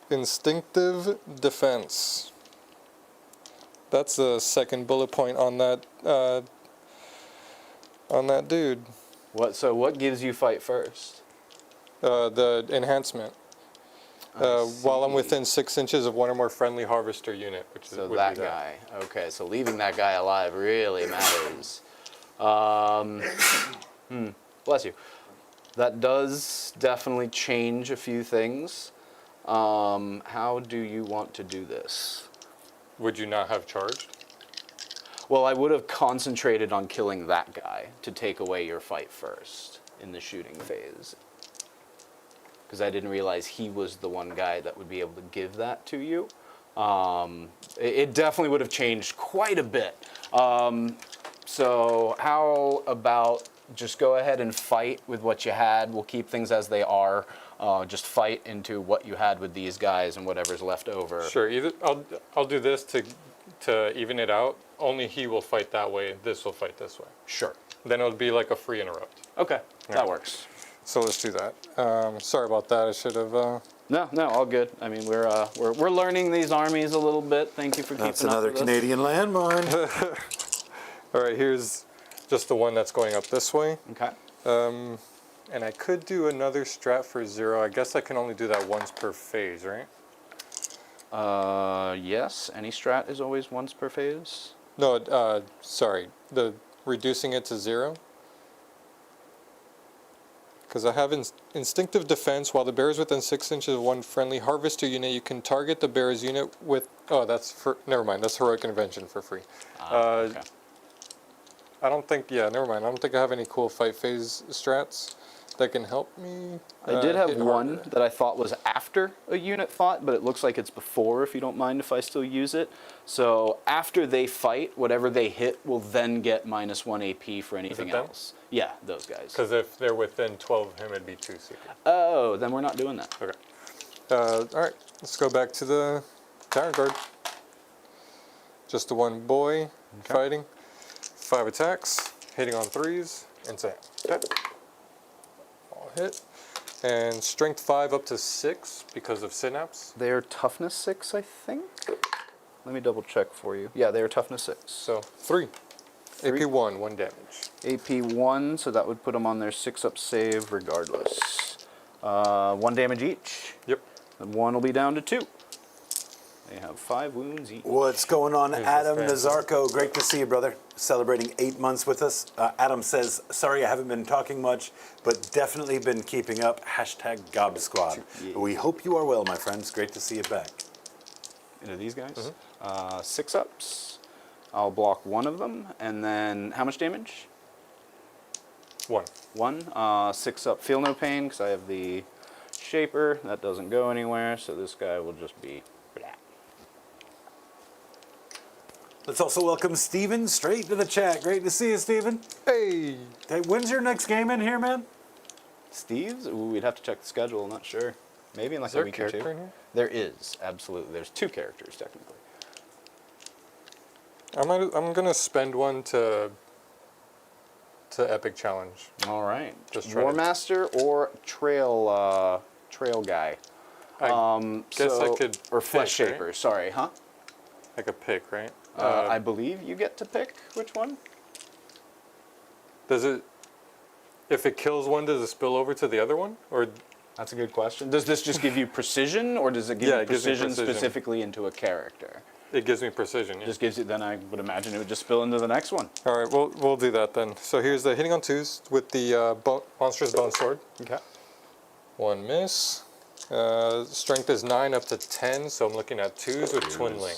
Instinctive defense. That's the second bullet point on that dude. So what gives you fight first? The enhancement. While I'm within 6 inches of 1 or more friendly harvester unit, which is So would that be guy. Okay, so leaving that guy alive really matters. Bless you. That does definitely change a few things. How do you want to do this? Would you not have charged? Well, I would have concentrated on killing that guy to take away your fight first in the shooting phase. Because I didn't realize he was the one guy that would be able to give that to you. It definitely would have changed quite a bit. So how about just go ahead and fight with what you had. We'll keep things as they are. Just fight into what you had with these guys and whatever's left over. Sure. Either I'll do this to even it out. Only he will fight that way. This will fight this way. Sure. Then it'll be like a free interrupt. Okay, Yeah. that works. So let's do that. Sorry about that. I should have. No, all good. I mean, we're learning these armies a little bit. Thank you for keeping That's up another with us. Canadian landmine. All right. Here's just the one that's going up this way. Okay. And I could do another strat for 0. I guess I can only do that once per phase, right? Yes. Any strat is always once per phase. No, sorry. The reducing it to 0. Because I have instinctive defense. While the bear is within 6 inches of one friendly harvester unit, you can target the bear's unit with... Oh, that's for... Never mind. That's Heroic Intervention for free. Okay. I don't think... Yeah, never mind. I don't think I have any cool fight phase strats that can help me. I did have hit one harder. that I thought was after a unit fought, but it looks like it's before, if you don't mind if I still use it. So after they fight, whatever they hit will then get -1 AP for anything them? else. Yeah, those guys. Because if they're within 12 of him, it'd be 2 secret. Oh, then we're not doing that. Okay. All right. Let's go back to the Tyrant Guard. Just the one boy fighting. 5 attacks, hitting on 3s, insane. Okay. All hit. And strength 5 up to 6 because of synapse. They're toughness 6, I think. Let me double check for you. Yeah, they're toughness 6. So 3. AP 1, 1 damage. AP 1, so that would put them on their 6-up save regardless. 1 damage each. Yep. And 1 will be down to 2. They have 5 wounds each. What's going on, Here's Adam this Nazarko? Great to see you, brother. Celebrating 8 months with us. Adam says, sorry I haven't been talking much, but definitely been keeping up. Hashtag Gob Squad. Yeah. We hope you are well, my friends. Great to see you back. Into these guys. 6-ups. I'll block 1 of them. And then, how much damage? 1. 1. 6-up, feel no pain, because I have the Shaper. That doesn't go anywhere, so this guy will just be... blah. Let's also welcome Steven straight to the chat. Great to see you, Steven. Hey! Hey, when's your next game in here, man? Steve's? Ooh, we'd have to check the schedule, I'm not sure. Maybe in like Is there a a week or character two. in here? There is, absolutely. There's 2 characters, technically. I'm gonna spend 1 to epic challenge. All right. Just try to- Warmaster or trail guy? I guess I could Or Flesh pick, right? Shaper, sorry, huh? I could pick, right? I believe you get to pick which one. Does it? If it kills one, does it spill over to the other one, or? That's a good question. Does this just give you precision, or does it give Yeah, you it gives me precision precision. specifically into a character? It gives me precision. Yeah. Just gives you. Then I would imagine it would just spill into the next one. All right, we'll do that then. So here's the hitting on 2s with the monstrous bone sword. Okay. 1 miss. Strength is 9 up to 10, so I'm looking at 2s with twin link.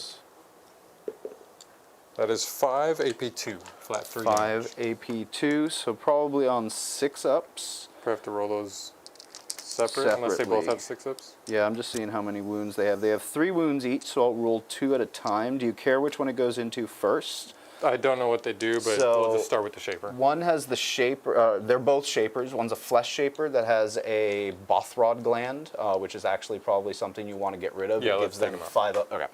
That is 5 AP 2, flat 3. 5 AP 2, so probably on 6-ups. I have to roll those separate, unless they both Separately. have 6-ups. Yeah, I'm just seeing how many wounds they have. They have 3 wounds each, so I'll roll 2 at a time. Do you care which one it goes into first? I don't know what they do, but So- we'll just start with the shaper. One has the Shaper, they're both Shapers. One's a Flesh Shaper that has a Bothrod gland, which is actually probably something you want to get rid of. Yeah, It let's gives take them them out. 5 up. Okay.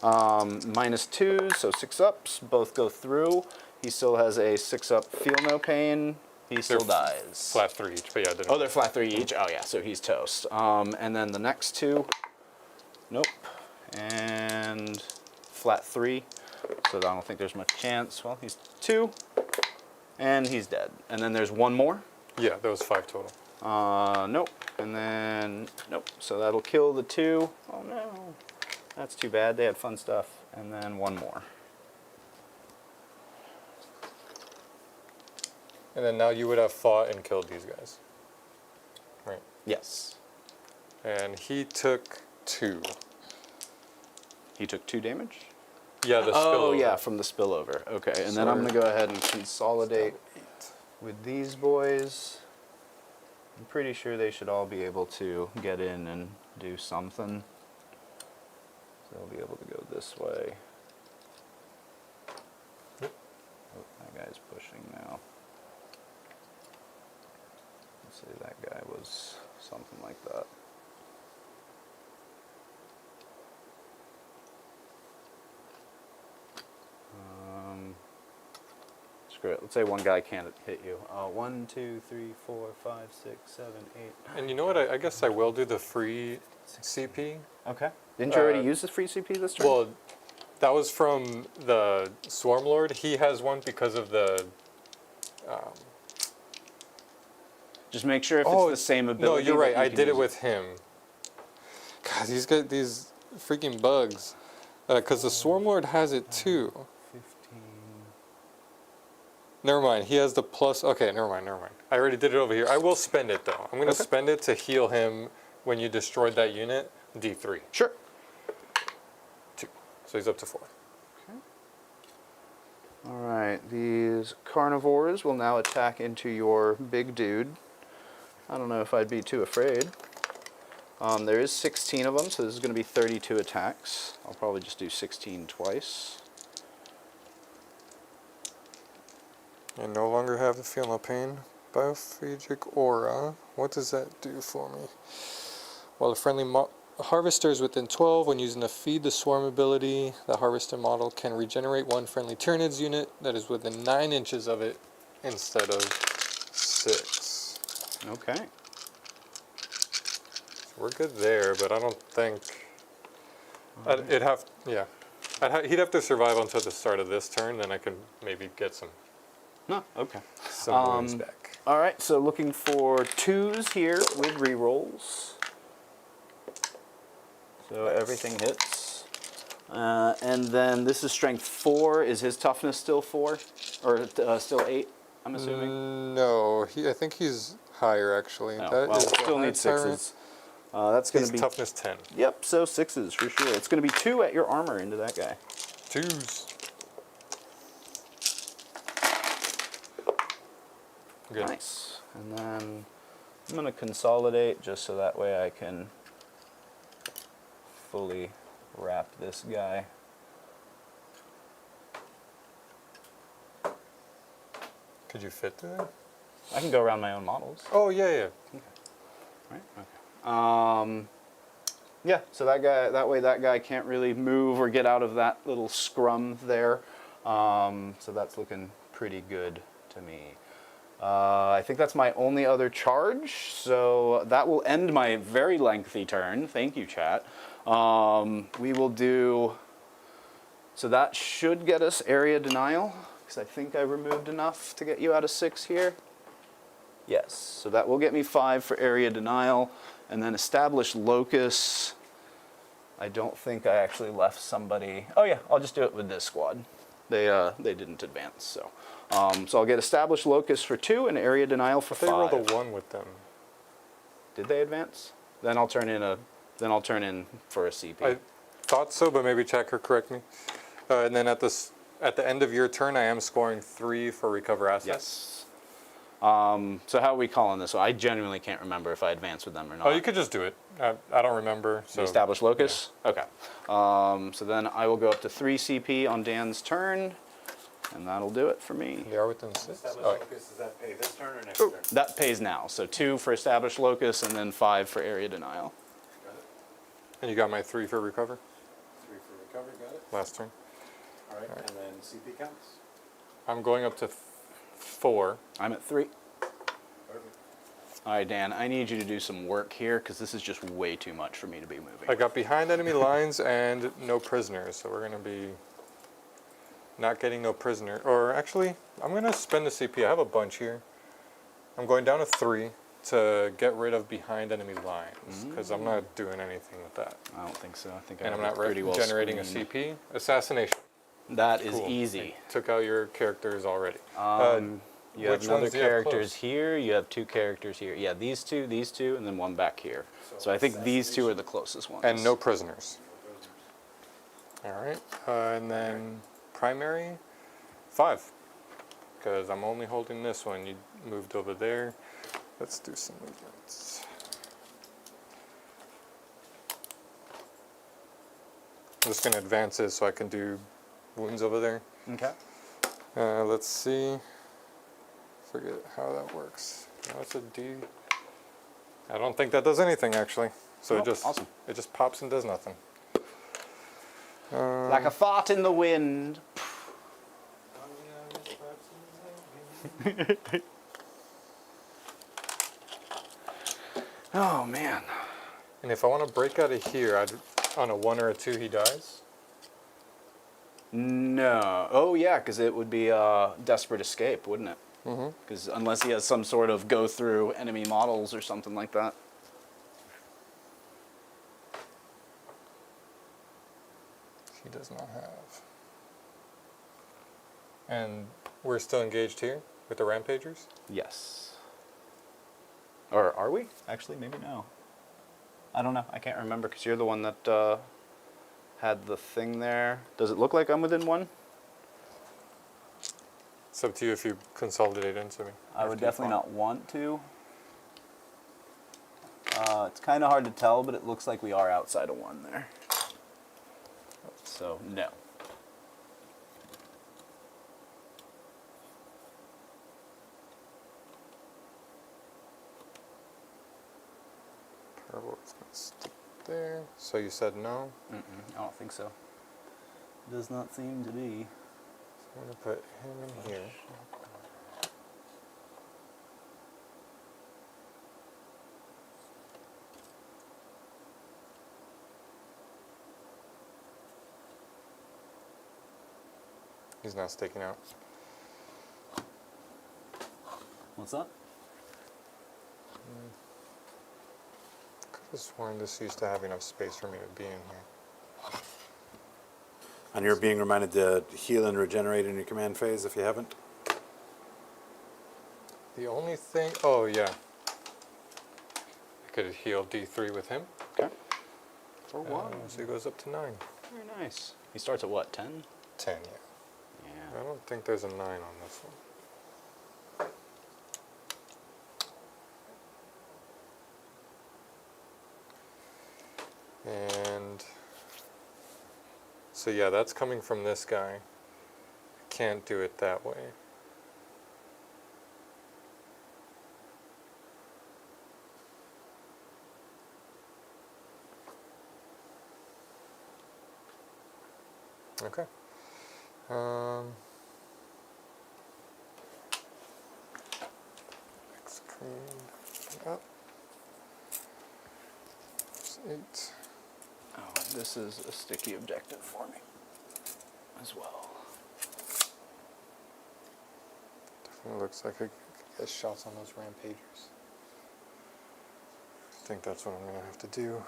-2, so 6-ups. Both go through. He still has a 6-up feel no pain. He still dies. Flat 3 each, but yeah, I didn't. Oh, they're flat 3 each? Oh, yeah, so he's toast. And then the next 2, nope. And flat 3, so I don't think there's much chance. Well, he's 2, and he's dead. And then there's 1 more. Yeah, that was 5 total. Nope. And then, nope. So that'll kill the 2. Oh, no. That's too bad. They had fun stuff. And then 1 more. And then now you would have fought and killed these guys. Right. Yes. And he took 2. He took 2 damage? Yeah, the Oh, spillover. yeah, from the spillover. Okay, and then I'm going to go ahead and consolidate with these boys. I'm pretty sure they should all be able to get in and do something. So they'll be able to go this way. Oh, that guy's pushing now. Let's say that guy was something like that. Screw it. Let's say one guy can't hit you. 1, 2, 3, 4, 5, 6, 7, 8. And you know what? I guess I will do the free CP. Okay. Didn't you already use the free CP this turn? Well, that was from the Swarm Lord. He has one because of the Just make sure if it's the same ability. No, you're right. that you I can did it use with him. God, he's got these freaking bugs. Because the Swarm Lord has it too. 15. Never mind. He has the plus. Okay, never mind. I already did it over here. I will spend it though. I'm going to spend it to heal him when you destroyed that unit. D3. Sure. 2. So he's up to 4. All right, these carnivores will now attack into your big dude. I don't know if I'd be too afraid. There is 16 of them, so this is going to be 32 attacks. I'll probably just do 16 twice. I no longer have the feel no pain. Biophagic aura. What does that do for me? While a friendly harvester is within 12, when using the feed the swarm ability, the harvester model can regenerate one friendly Tyranids unit that is within 9 inches of it instead of 6. Okay. So we're good there, but I don't think he'd have to survive until the start of this turn, then I can maybe get some No, okay. wounds back. All right, so looking for 2s here with rerolls. So everything hits. And then this is strength 4. Is his toughness still 4? Or still 8, I'm assuming? No, I think he's higher actually. Oh, That well, is still the needs high tyrant. 6s. That's going He's to be... toughness 10. Yep, so 6s for sure. It's going to be 2 at your armor into that guy. 2s. Good. Nice. And then I'm going to consolidate just so that way I can fully wrap this guy. Could you fit through there? I can go around my own models. Oh, yeah. Right? Okay. Yeah, so that way that guy can't really move or get out of that little scrum there. So that's looking pretty good to me. I think that's my only other charge, so that will end my very lengthy turn. Thank you, chat. We will do, so that should get us area denial, because I think I removed enough to get you out of 6 here. Yes, so that will get me 5 for area denial, and then establish locus. I don't think I actually left somebody. Oh yeah, I'll just do it with this squad. They didn't advance, so. So I'll get established locus for 2 and area denial for 5. They rolled a 1 with them. Did they advance? Then I'll turn in for a CP. I thought so, but maybe check or correct me. And then at the end of your turn, I am scoring 3 for recover assets. Yes. So how are we calling this? I genuinely can't remember if I advanced with them or not. Oh, you could just do it. I don't remember. So Establish locus? Yeah. Okay. So then I will go up to 3 CP on Dan's turn, and that'll do it for me. They are within 6. Established Oh. locus, does that pay this turn or next turn? That pays now. So 2 for established locus and then 5 for area denial. Got it. And you got my 3 for recover 3 for recovery, got it. last turn. All right, and then CP counts. I'm going up to 4. I'm at 3. Perfect. All right, Dan, I need you to do some work here because this is just way too much for me to be moving. I got behind enemy lines and no prisoners, so we're going to be not getting no prisoner. Or actually, I'm going to spend the CP. I have a bunch here. I'm going down to 3 to get rid of behind enemy lines because I'm not doing anything with that. I don't think so. I think And I I'm have not it pretty well generating a screened. CP. Assassination. That is Cool. easy. Took out your characters already. You have Which another ones do you have characters close? here. You have 2 characters here. Yeah, these two, and then 1 back here. So I think these 2 are the closest ones. And no prisoners. All right. And then primary, 5. Because I'm only holding this one. You moved over there. Let's do some movements. I'm just going to advance it so I can do wounds over there. Okay. Let's see. Forget how that works. No, it's a D. I don't think that does anything actually. So Oh, awesome. it just pops and does nothing. Like a fart in the wind. Oh man. And if I want to break out of here, on a 1 or a 2 he dies. No. Oh yeah, because it would be a desperate escape, wouldn't it? Because unless he has some sort of go through enemy models or something like that. He does not have. And we're still engaged here with the Rampagers? Yes. Or are we? Actually, maybe no. I don't know. I can't remember because you're the one that had the thing there. Does it look like I'm within one? It's up to you if you consolidate into me. I would definitely not want to. It's kind of hard to tell, but it looks like we are outside of one there. So, no. Purple is going to stick there. So you said no? I don't think so. Does not seem to be. So I'm going to put him in here. He's not sticking out. What's that? Could have sworn this used to have enough space for me to be in here. And you're being reminded to heal and regenerate in your command phase if you haven't. The only thing, oh yeah. I could heal D3 with him. Okay. For one. So he goes up to 9. Very nice. He starts at what, 10? 10, yeah. Yeah. I don't think there's a 9 on this one. And so yeah, that's coming from this guy. I can't do it that way. Okay. Screen up. There's 8. Oh, this is a sticky objective for me as well. Definitely looks like I could get shots on those Rampagers. I think that's what I'm going to have to do.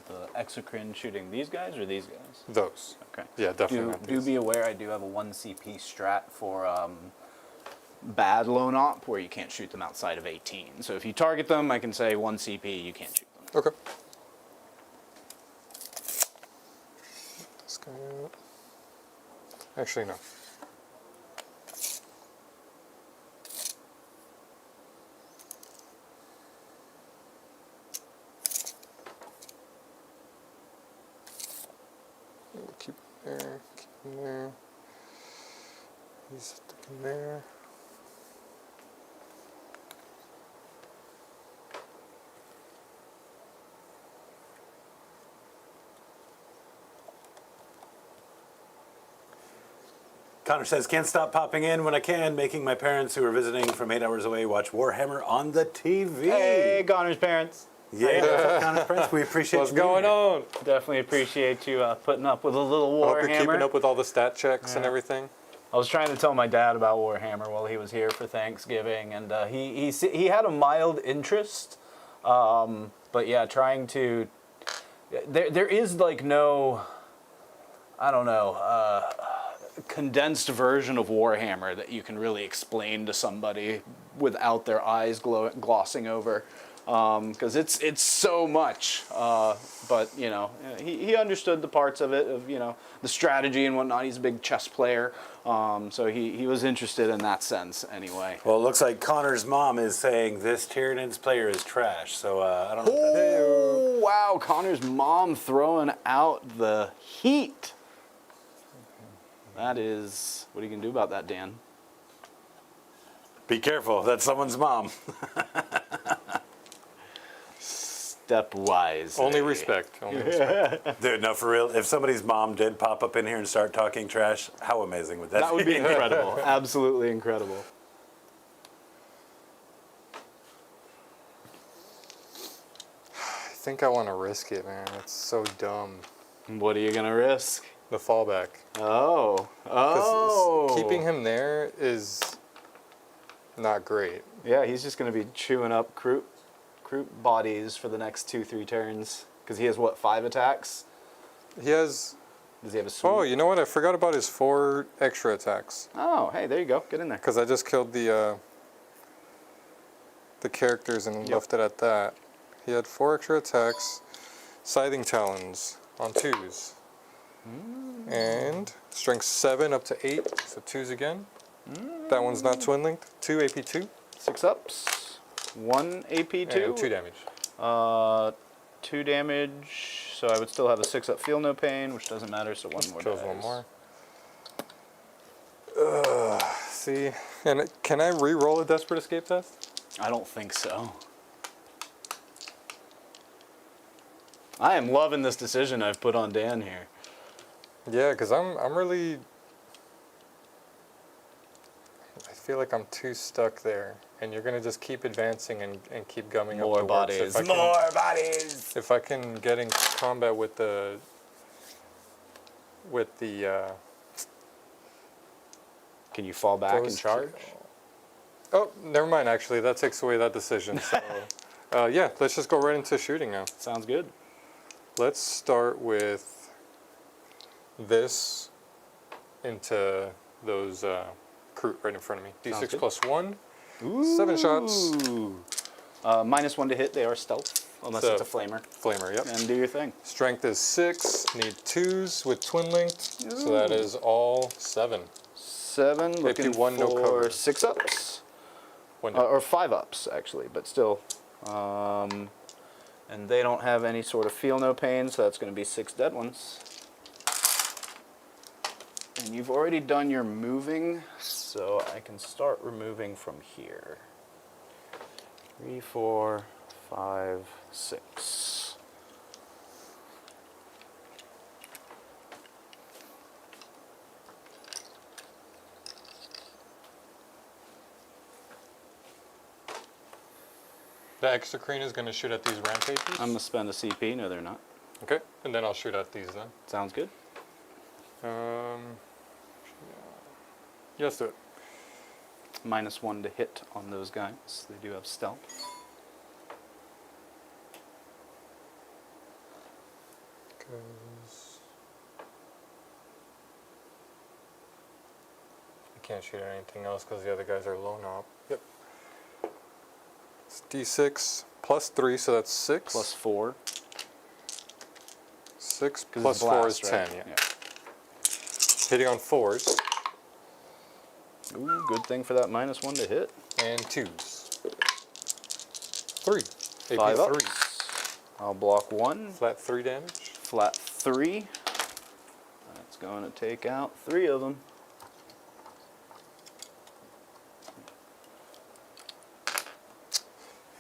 The exocrine shooting these guys or these guys? Those. Okay. Yeah, definitely not Do these. be aware I do have a 1 CP strat for Bad lone op where you can't shoot them outside of 18. So if you target them, I can say 1 CP, you can't shoot them. Okay. This guy out. Actually, no. We'll keep him there. Keep him there. He's sticking there. Connor says, can't stop popping in when I can, making my parents who are visiting from 8 hours away watch Warhammer on the TV. Hey, Connor's parents. Yeah, Connor's parents, we appreciate What's you being going here. on? definitely appreciate you putting up with a little I hope you're keeping Warhammer. up with all the stat checks and everything. I was trying to tell my dad about Warhammer while he was here for Thanksgiving, and he had a mild interest, but yeah, trying to. There is like no, I don't know, condensed version of Warhammer that you can really explain to somebody without their eyes glossing over, because it's so much. But you know, he understood the parts of it, of the strategy and whatnot. He's a big chess player, so he was interested in that sense anyway. Well, it looks like Connor's mom is saying this Tyranids player is trash, so I don't know if that's... Oh, wow, Connor's mom throwing out the heat. That is, what are you going to do about that, Dan? Be careful, that's someone's mom. Stepwise. Only respect. Only respect. Dude, no, for real, if somebody's mom did pop up in here and start talking trash, how amazing would that be? That would be incredible. Absolutely incredible. I think I want to risk it, man. It's so dumb. What are you going to risk? the fallback. Oh. 'Cause Oh. keeping him there is not great. Yeah, he's just going to be chewing up Kroot bodies for the next 2-3 turns. Because he has, what, 5 attacks? He has... Does he have a sweep? Oh, you know what? I forgot about his 4 extra attacks. Oh, hey, there you go. Get in there. Because I just killed the characters and left it at that. He had 4 extra attacks. Scything Talons on 2s. And strength 7 up to 8, so 2s again. That one's not twin linked. 2 AP2. 6 ups. 1 AP2. And 2 damage. 2 damage. So I would still have a 6 up feel no pain, which doesn't matter, so 1 more Kills dies. 1 more. See, and can I re-roll a Desperate Escape test? I don't think so. I am loving this decision I've put on Dan here. Yeah, because I'm really... I feel like I'm too stuck there. And you're going to just keep advancing and keep gumming up the bodies. works. More bodies! If I can get in combat with the... Can you fall back and those charge? Oh, never mind, actually. That takes away that decision. So, yeah, let's just go right into shooting now. Sounds good. Let's start with this into those Kroot right in front of me. Sounds D6 good. plus 1. 7 shots. -1 to hit. They are stealth. Unless So- it's a flamer. Flamer, yep. And do your thing. Strength is 6. Need 2s with twin linked. So that is all 7. 7. Looking AP1, no for cover. 6 ups. One Or 5 ups, actually, but still. And they don't have any sort of feel no pain, so that's going to be 6 dead ones. And you've already done your moving, so I can start removing from here. 3, 4, 5, 6. The extra crane is going to shoot at these rampages. I'm going to spend a CP. No, they're not. Okay, and then I'll shoot at these then. Sounds good. Yes, do it. -1 to hit on those guys. They do have stealth. Because I can't shoot at anything else because the other guys are low knob. Yep. It's D6 plus 3, so that's 6. Plus 4. 6 'Cause plus it's 4 is blast, right? 10, yeah. Hitting on 4s Ooh, good thing for that -1 to hit. and 2s. 3. 5 AP3. ups. I'll block 1. Flat 3 damage. Flat 3. That's going to take out 3 of them.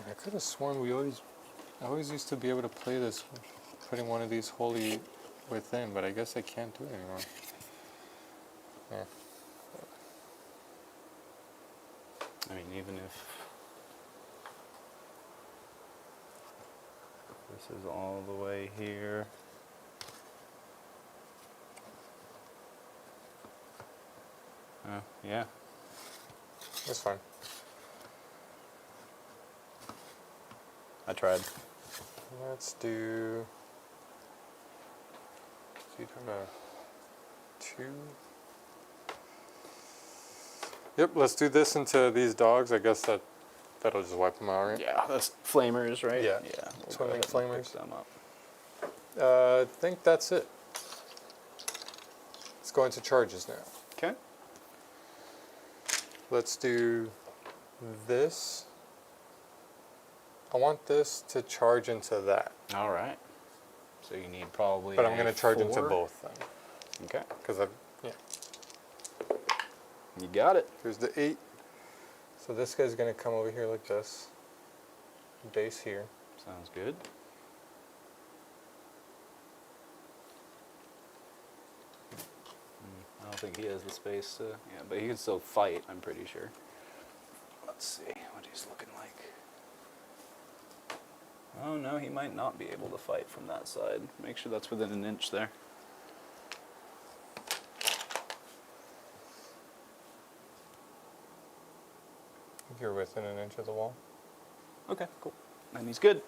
I could have sworn I always used to be able to play this putting one of these wholly within, but I guess I can't do it anymore. Yeah. I mean, even if this is all the way here. Yeah. That's fine. I tried. Let's do. So you turn a 2. Yep, let's do this into these dogs. I guess that'll just wipe them out, right? Yeah, that's flamers, right? Yeah. Yeah. We'll Twin go link ahead and flamers. pick them up. I think that's it. Let's go into charges now. Okay. Let's do this. I want this to charge into that. All right. So you need probably. But I'm going to charge into 4. both then. Okay. Because yeah. You got it. Here's the 8. So this guy's going to come over here like this. Base here. Sounds good. I don't think he has the space to. Yeah, but he can still fight, I'm pretty sure. Let's see what he's looking like. Oh no, he might not be able to fight from that side. Make sure that's within an inch there. you're within an inch of the wall. Okay, cool. And he's good.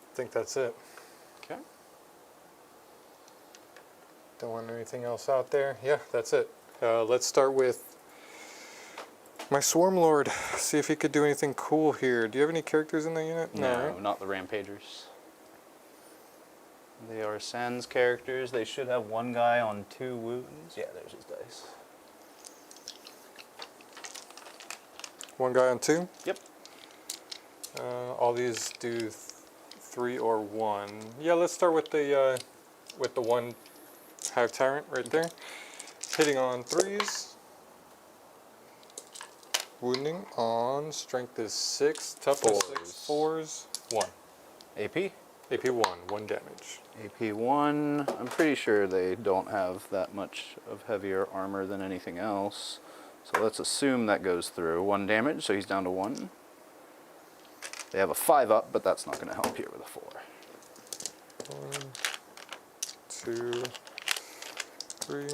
I think that's it. Okay. Don't want anything else out there. Yeah, that's it. Let's start with my Swarm Lord. See if he could do anything cool here. Do you have any characters in the unit? No, right? not the Rampagers. They are Sans characters. They should have one guy on 2 wounds. Yeah, there's his dice. One guy on 2? Yep. All these do 3 or 1. Yeah, let's start with the one Hive Tyrant right there. Hitting on 3s. Wounding on strength is 6, toughness 6, 4s, 1. AP? AP 1, 1 damage. AP 1. I'm pretty sure they don't have that much of heavier armor than anything else. So let's assume that goes through. 1 damage, so he's down to 1. They have a 5 up, but that's not going to help here with a 4. 1, 2, 3,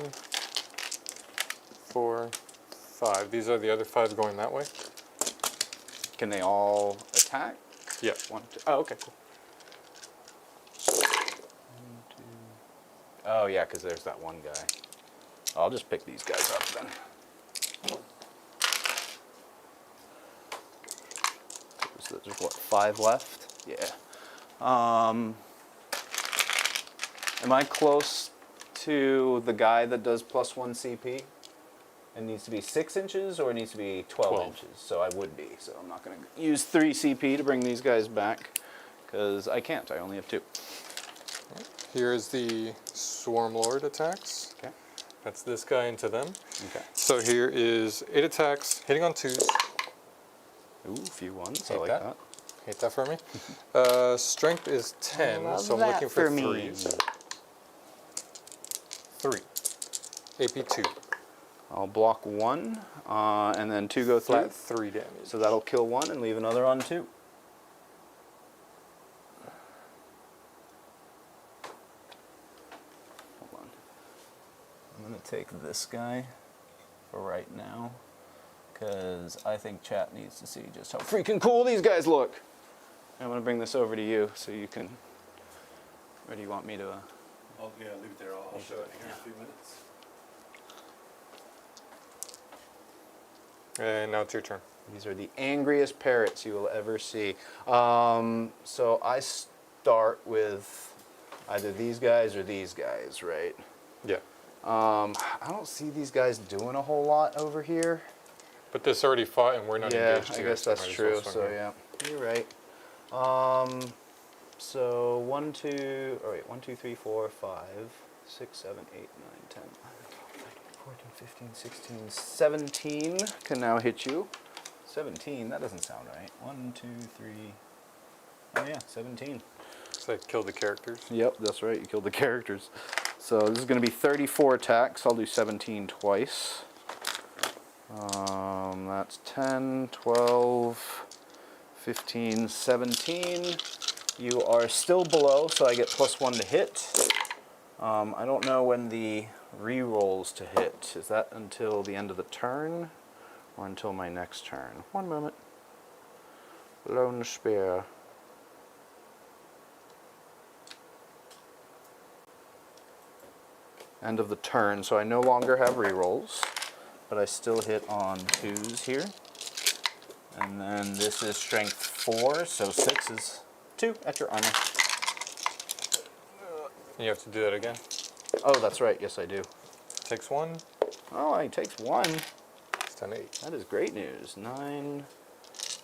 4, 5. These are the other 5 going that way? Can they all attack? Yeah. 1, 2. Oh, okay, cool. 1, 2. Oh, yeah, because there's that one guy. I'll just pick these guys up then. So there's what, 5 left? Yeah. Am I close to the guy that does +1 CP? It needs to be 6 inches or it needs to be 12 inches? So I would be. So I'm not going to use 3 CP to bring these guys back because I can't. I only have 2. Here's the Swarm Lord attacks. Okay. That's this guy into them. Okay. So here is 8 attacks, hitting on 2s. Ooh, a few ones. I Hate like that. that. Hate that for me. Strength is 10, love so I'm that looking for for me. 3s. 3. AP 2. I'll block 1, and then 2 go through. Flat 3 damage. So that'll kill 1 and leave another on 2. Hold on. I'm going to take this guy for right now, because I think chat needs to see just how freaking cool these guys look. I'm going to bring this over to you so you can... Or do you want me to... Oh, yeah, leave it there. I'll show it here in a few minutes. And now it's your turn. These are the angriest parrots you will ever see. So I start with either these guys or these guys, right? Yeah. I don't see these guys doing a whole lot over here. But this already fought and we're not engaged I here, guess so that's might as well true. swing So here. yeah, you're right. So 1, 2, oh wait, 1, 2, 3, 4, 5, 6, 7, 8, 9, 10, 11, 14, 15, 16, 17 can now hit you. 17, that doesn't sound right. 1, 2, 3, oh yeah, 17. So kill the characters. Yep, that's right, you killed the characters. So this is going to be 34 attacks. I'll do 17 twice. That's 10, 12, 15, 17. You are still below, so I get +1 to hit. I don't know when the re-rolls to hit. Is that until the end of the turn or until my next turn? One moment. Lone Spear. End of the turn, so I no longer have re-rolls, but I still hit on 2s here. And then this is strength 4, so 6 is 2 at your armor. You have to do that again. Oh, that's right. Yes, I do. Takes 1. Oh, he takes 1. It's 10, 8. That is great news. 9,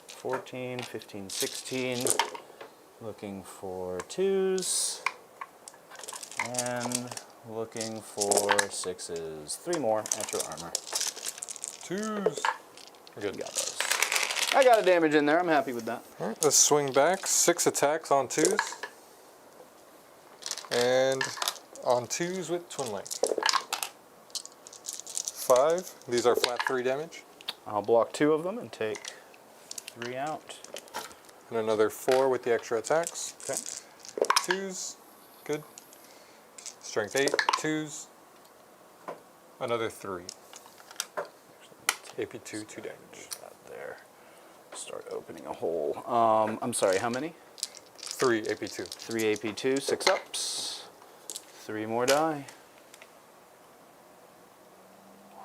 14, 15, 16. Looking for 2s. And looking for 6s. 3 more at your armor. 2s. Good. You got those. I got a damage in there. I'm happy with that. All right, let's swing back. 6 attacks on 2s. And on 2s with Twin Link. 5. These are flat 3 damage. I'll block 2 of them and take 3 out. and another 4 with the extra attacks. Okay. 2s, good. Strength 8, 2s, another 3. AP 2, 2 damage. That there. Start opening a hole. I'm sorry, how many? 3 AP 2. 3 AP 2, 6 ups. 3 more die. 1,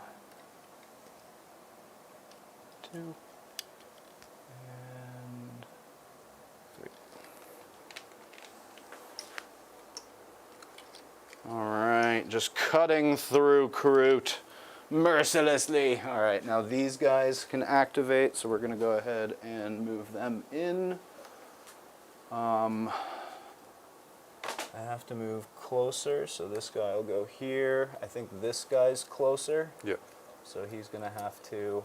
2, and 3. All right, just cutting through Kroot mercilessly. All right, now these guys can activate, so we're going to go ahead and move them in. I have to move closer, so this guy will go here. I think this guy's closer, Yep. so he's going to have to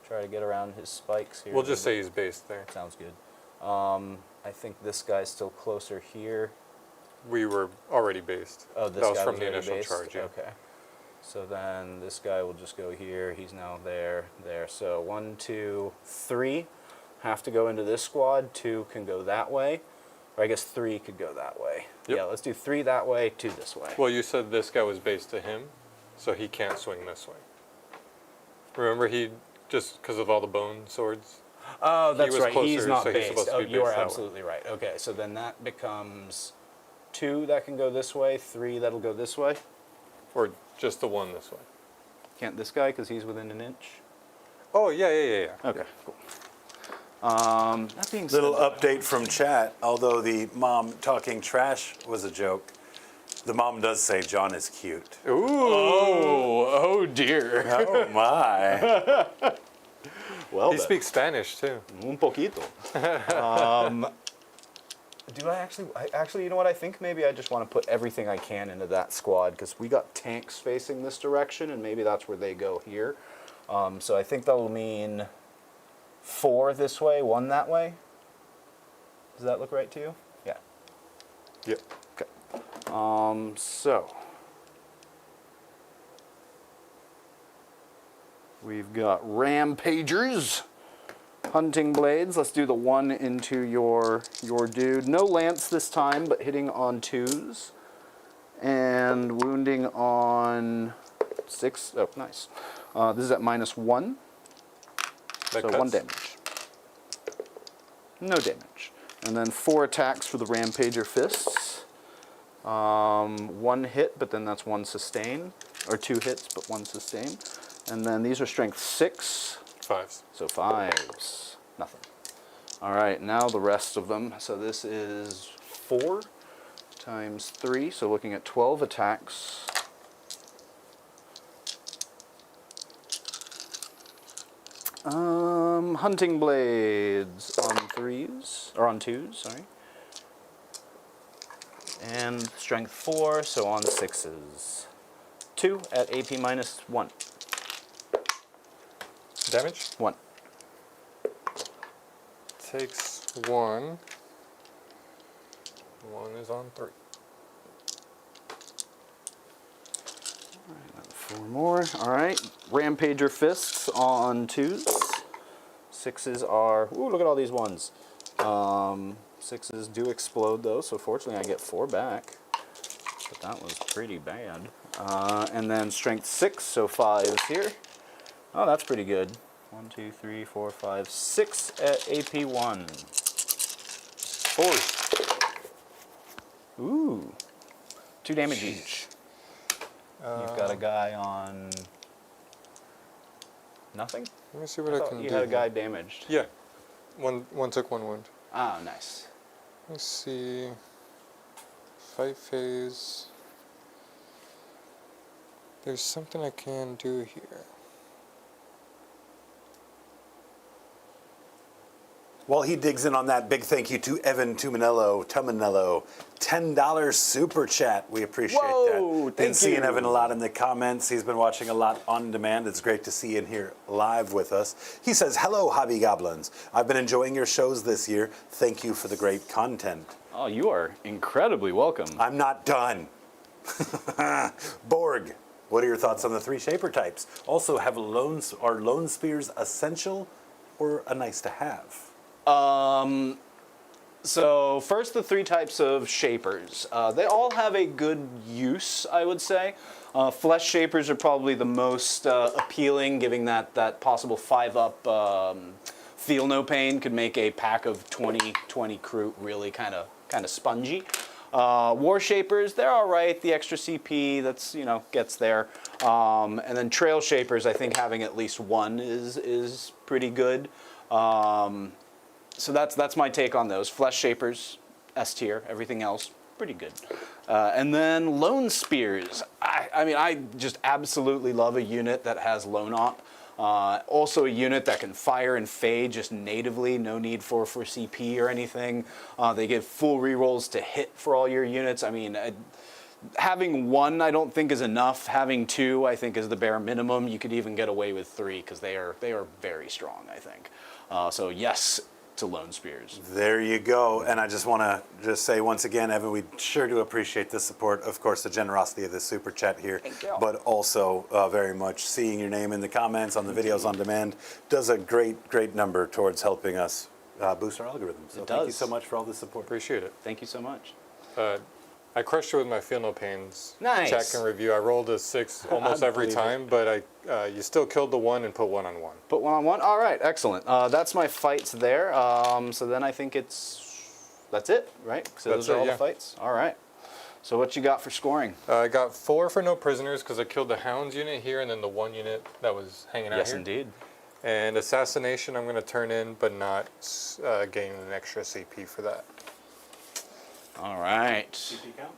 try to get around his spikes here. We'll just say he's based there. Sounds good. I think this guy's still closer here. We were already based. Oh, this that was guy from was the already initial based? charge, yeah. Okay. So then this guy will just go here. He's now there, there. So 1, 2, 3 have to go into this squad. 2 can go that way. Or I guess 3 could go that way. Yep. Yeah, let's do 3 that way, 2 this way. Well, you said this guy was based to him, so he can't swing this way. Remember, he just because of all the bone swords. Oh, that's was right. closer, He's not so he's based. supposed to Oh, be you are based that way. absolutely right. Okay, so then that becomes 2 that can go this way, 3 that'll go this way. Or just the one this way. Can't this guy because he's within an inch? Oh, yeah. Okay, cool. That being said, Little update from chat. Although the mom talking trash was a joke, the mom does say John is cute. Ooh. oh dear. Oh my. Well, He speaks Spanish, too. un poquito. Do I actually, you know what? I think maybe I just want to put everything I can into that squad because we got tanks facing this direction, and maybe that's where they go here. So I think that'll mean 4 this way, 1 that way. Does that look right to you? Yeah. Yep. Okay. So we've got rampagers, hunting blades. Let's do the 1 into your dude. No lance this time, but hitting on 2s and wounding on 6. Oh, nice. This is at -1. That So cuts. 1 damage. No damage. And then 4 attacks for the Rampager Fists. 1 hit, but then that's 1 sustain. Or 2 hits, but 1 sustain. And then these are strength 6. 5s. So 5s. Nothing. All right, now the rest of them. So this is 4 times 3. So looking at 12 attacks. Hunting blades on 3s, or on 2s, sorry. And strength 4, so on 6s. 2 at AP -1. Damage? 1. Takes 1. 1 is on 3. 4 more. All right. Rampager Fists on 2s. 6s are... Ooh, look at all these 1s. 6s do explode, though, so fortunately I get 4 back. But that was pretty bad. And then Strength 6, so 5s here. Oh, that's pretty good. 1, 2, 3, 4, 5, 6 at AP 1. 4s. Ooh. 2 damage each. You've got a guy on... Nothing? Let me see what I I thought can you do. had a here. guy damaged. Yeah. One took 1 wound. Ah, nice. Let's see. Fight phase. There's something I can do here. While he digs in on that, big thank you to Evan Tuminello, $10 super chat. We appreciate Whoa, that. thank Been seeing you. Evan a lot in the comments. He's been watching a lot on demand. It's great to see him here live with us. He says, hello, Hobby Goblins. I've been enjoying your shows this year. Thank you for the great content. Oh, you are incredibly welcome. I'm not done. Borg, what are your thoughts on the 3 shaper types? Also, are lone spears essential or a nice to have? So first, the 3 types of shapers. They all have a good use, I would say. Flesh shapers are probably the most appealing, giving that possible 5-up feel no pain. Could make a pack of 20 Kroot really kind of spongy. War shapers, they're all right. The extra CP, that's gets there. And then trail shapers, I think having at least 1 is pretty good. So that's my take on those. Flesh shapers, S tier. Everything else, pretty good. And then lone spears. I mean, I just absolutely love a unit that has lone op. Also a unit that can fire and fade just natively, no need for CP or anything. They give full rerolls to hit for all your units. I mean, having 1 I don't think is enough. Having 2 I think is the bare minimum. You could even get away with 3 because they are very strong, I think. So yes, to lone spears. There you go. And I just want to say once again, Evan, we sure do appreciate the support. Of course, the generosity of the super chat here, but also very much seeing your name in the comments on the videos on demand does a great number towards helping us boost our algorithm. So thank you so much for all the support. Appreciate it. Thank you so much. I crushed it with my Feel No Pains Nice. check and review. I rolled a 6 almost every time, but you still killed the 1 and put 1 on 1. Put 1 on 1? All right, excellent. That's my fights there. So then I think that's it, right? So those are all the fights? All right. So what you got for scoring? I got 4 for no prisoners because I killed the Hounds unit here and then the 1 unit that was hanging out Yes, here. indeed. And Assassination I'm going to turn in, but not gain an extra CP for that. All right. CP count?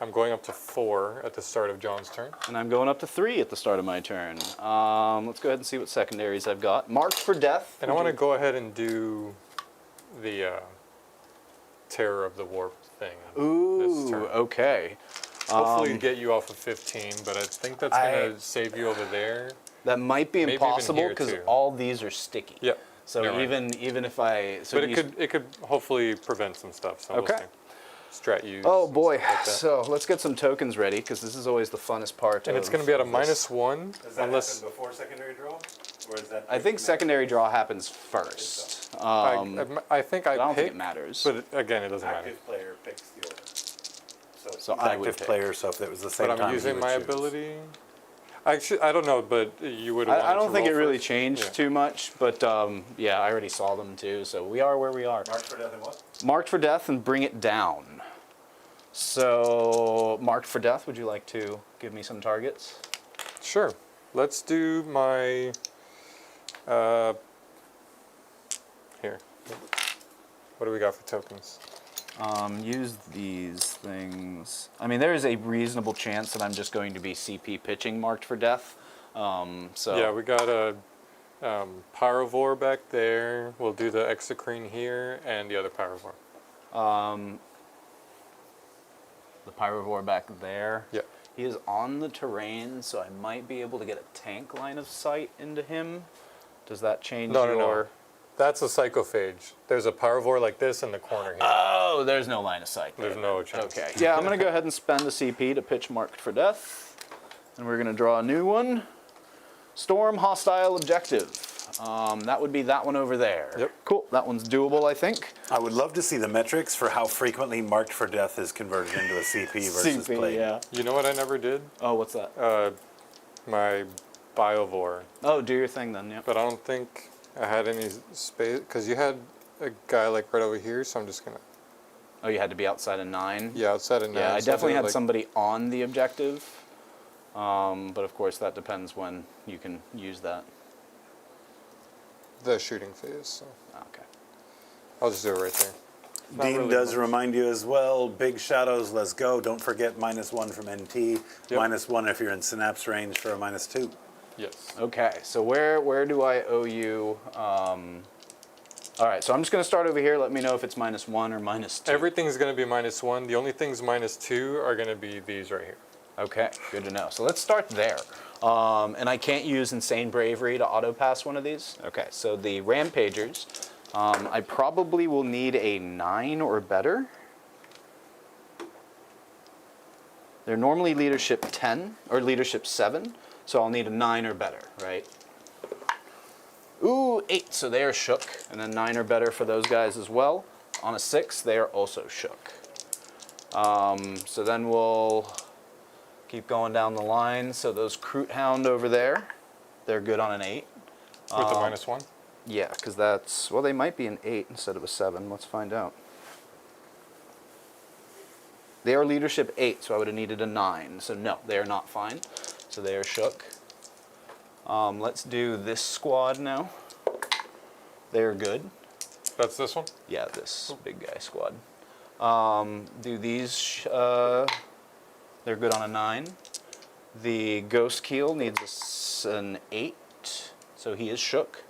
I'm going up to 4 at the start of John's turn. And I'm going up to 3 at the start of my turn. Let's go ahead and see what secondaries I've got. Marked for death. And I want to go ahead and do the Terror of the Warp thing. Ooh, okay. Hopefully get you off of 15, but I think that's going to save you over there. That might be Maybe even impossible here, because too. all these are sticky. Yep. So You're right. even if I... So But it could hopefully prevent some stuff. So Okay. we'll see. Strat use. Oh and boy, stuff like that. so let's get some tokens ready because this is always the funnest part. And it's going to be at a -1 Does that unless happen before secondary draw? Or is that I think secondary draw happens first. I think I don't pick, think it matters. but again, it doesn't matter. active player picks the order. So he's I would active pick. player, so if it was the same But time, I'm he using would my choose. ability. Actually, I don't know, but you would. I don't think it really first. changed Yeah. too much, but yeah, I already saw them too. So we are where we are. Marked for death and what? Marked for death and bring it down. So marked for death. Would you like to give me some targets? Sure. Let's do my. Here. What do we got for tokens? Use these things. I mean, there is a reasonable chance that I'm just going to be CP pitching marked for death. So Yeah, we got a Pyrovore back there. We'll do the Exocrine here and the other Pyrovore. the Pyrovore back there. Yep. He is on the terrain, so I might be able to get a tank line of sight into him. Does that change No, your... no. That's a Psychophage. There's a Pyrovore like this in the corner here. Oh, there's no line of sight there. There's no chance. Okay. Yeah, I'm going to go ahead and spend the CP to pitch Marked for Death. And we're going to draw a new one. Storm Hostile Objective. That would be that one over there. Yep. Cool. That one's doable, I think. I would love to see the metrics for how frequently Marked for Death is converted into a CP versus CP, plate. yeah. You know what I never did? Oh, what's that? My Biovore. Oh, do your thing then, yeah. But I don't think I had any space, because you had a guy like right over here, so I'm just gonna... Oh, you had to be outside of 9? Yeah, outside of 9. Yeah, I so definitely did, had like, somebody on the objective. But of course, that depends when you can use that. the shooting phase, so Okay. I'll just do it right there. Not Dean really does much. remind you as well, Big Shadows, let's go. Don't forget -1 from NT. Yep. -1 if you're in Synapse range for a -2. Yes. Okay, so where do I owe you? All right, so I'm just going to start over here. Let me know if it's -1 or -2. Everything's going to be -1. The only things -2 are going to be these right here. Okay, good to know. So let's start there. And I can't use Insane Bravery to auto-pass one of these? Okay, so the Rampagers, I probably will need a 9 or better. They're normally leadership 10 or leadership 7, so I'll need a 9 or better, right? Ooh, 8, so they are shook. And then 9 or better for those guys as well. On a 6, they are also shook. So then we'll keep going down the line. So those Kroot Hound over there, they're good on an 8. With the -1? Yeah, because that's, well, they might be an 8 instead of a 7. Let's find out. They are leadership 8, so I would have needed a 9. So no, they are not fine. So they are shook. Let's do this squad now. They are good. That's this one? Yeah, this big guy squad. Do these, they're good on a 9. The Ghost Keel needs an 8, so he is shook.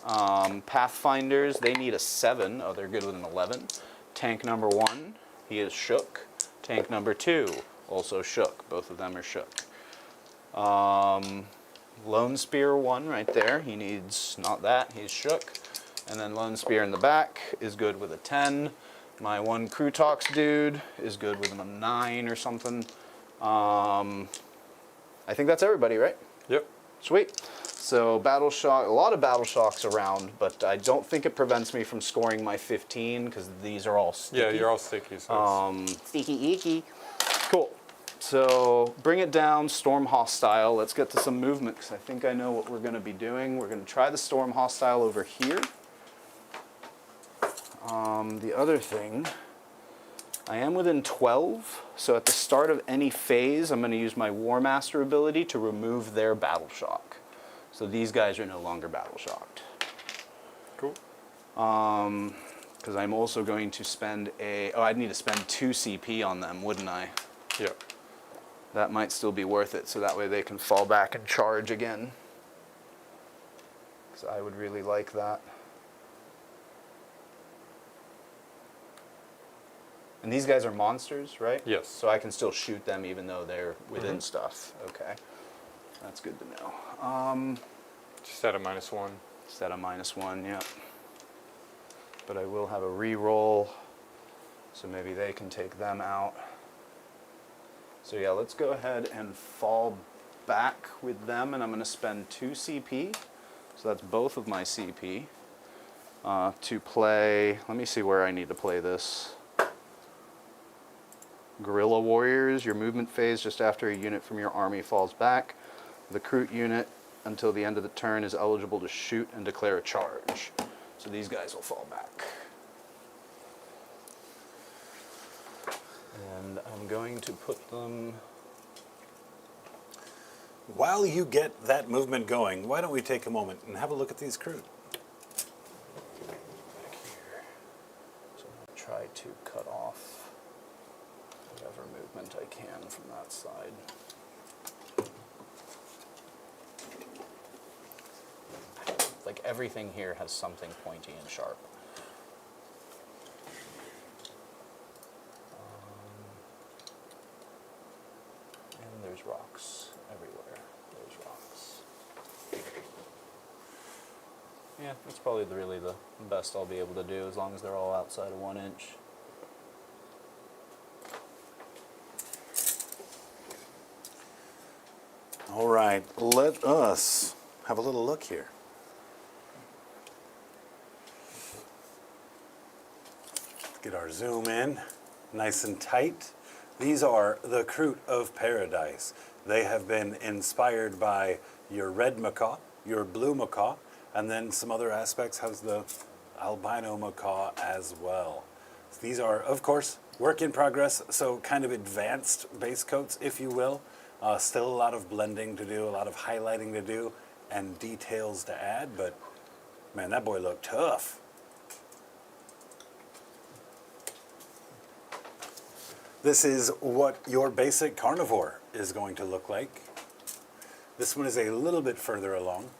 Pathfinders, they need a 7. Oh, they're good with an 11. Tank number 1, he is shook. Tank number 2, also shook. Both of them are shook. Lone Spear 1 right there, he needs not that, he's shook. And then Lone Spear in the back is good with a 10. My one Kroot dude is good with a 9 or something. I think that's everybody, right? Yep. Sweet. So Battle Shock, a lot of Battle Shocks around, but I don't think it prevents me from scoring my 15 because these are all sticky. Yeah, you're all sticky. So Sticky icky. Cool. So bring it down, Storm Hostile. Let's get to some movement because I think I know what we're going to be doing. We're going to try the Storm Hostile over here. The other thing, I am within 12, so at the start of any phase, I'm going to use my War Master ability to remove their Battle Shock. So these guys are no longer Battle Shocked. cool. Because I'm also going to spend I'd need to spend 2 CP on them, wouldn't I? Yep. That might still be worth it, so that way they can fall back and charge again. Because I would really like that. And these guys are monsters, right? Yes. So I can still shoot them even though they're within stuff. Okay. That's good to know. Just at a -1. Set a -1, yeah. But I will have a re-roll, so maybe they can take them out. So yeah, let's go ahead and fall back with them, and I'm going to spend 2 CP. So that's both of my CP to play. Let me see where I need to play this. Guerrilla Warriors, your movement phase just after a unit from your army falls back. The Kroot unit until the end of the turn is eligible to shoot and declare a charge. So these guys will fall back. And I'm going to put them... While you get that movement going, why don't we take a moment and have a look at these Kroot? back here. So I'm going to try to cut off whatever movement I can from that side. Like everything here has something pointy and sharp. And there's rocks everywhere. There's rocks. Yeah, that's probably really the best I'll be able to do as long as they're all outside of 1 inch. All right, let us have a little look here. Get our zoom in, nice and tight. These are the Kroot of Paradise. They have been inspired by your red macaw, your blue macaw, and then some other aspects has the albino macaw as well. These are, of course, work in progress, so kind of advanced base coats, if you will. Still a lot of blending to do, a lot of highlighting to do, and details to add, but man, that boy looked tough. This is what your basic carnivore is going to look like. This one is a little bit further along.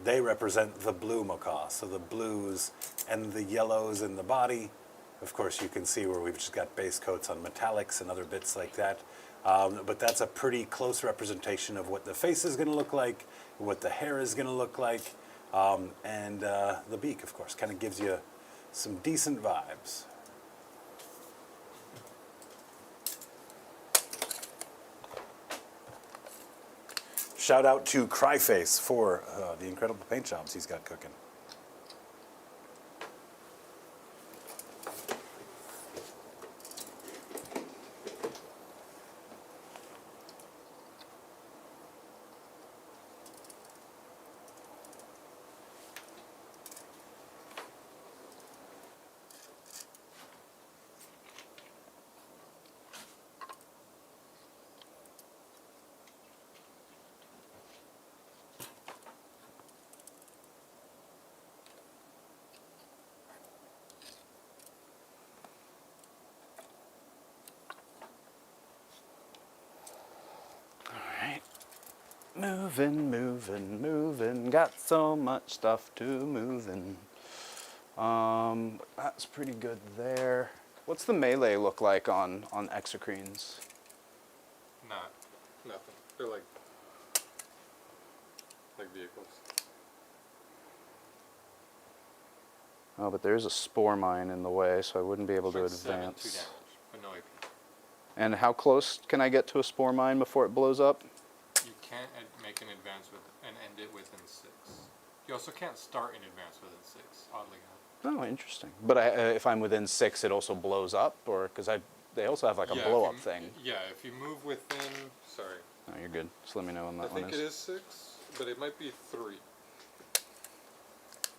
They represent the blue macaw, so the blues and the yellows in the body. Of course, you can see where we've just got base coats on metallics and other bits like that. But that's a pretty close representation of what the face is going to look like, what the hair is going to look like, and the beak, of course, kind of gives you some decent vibes. Shout out to Cryface for the incredible paint jobs he's got cooking. Moving, moving, moving. Got so much stuff to moving. That's pretty good there. What's the melee look like on exocrines? Nothing. They're like vehicles. Oh, but there's a spore mine in the way, so I wouldn't be able to advance. 2 damage, but no AP. And how close can I get to a spore mine before it blows up? You can't make an advance with and end it within 6. You also can't start an advance within 6, oddly enough. Oh, interesting. But if I'm within 6, it also blows up, or because they also have like a blow up thing. Yeah, if you move within. Sorry. No, you're good. Just let me know when that I one think is. it is 6, but it might be 3.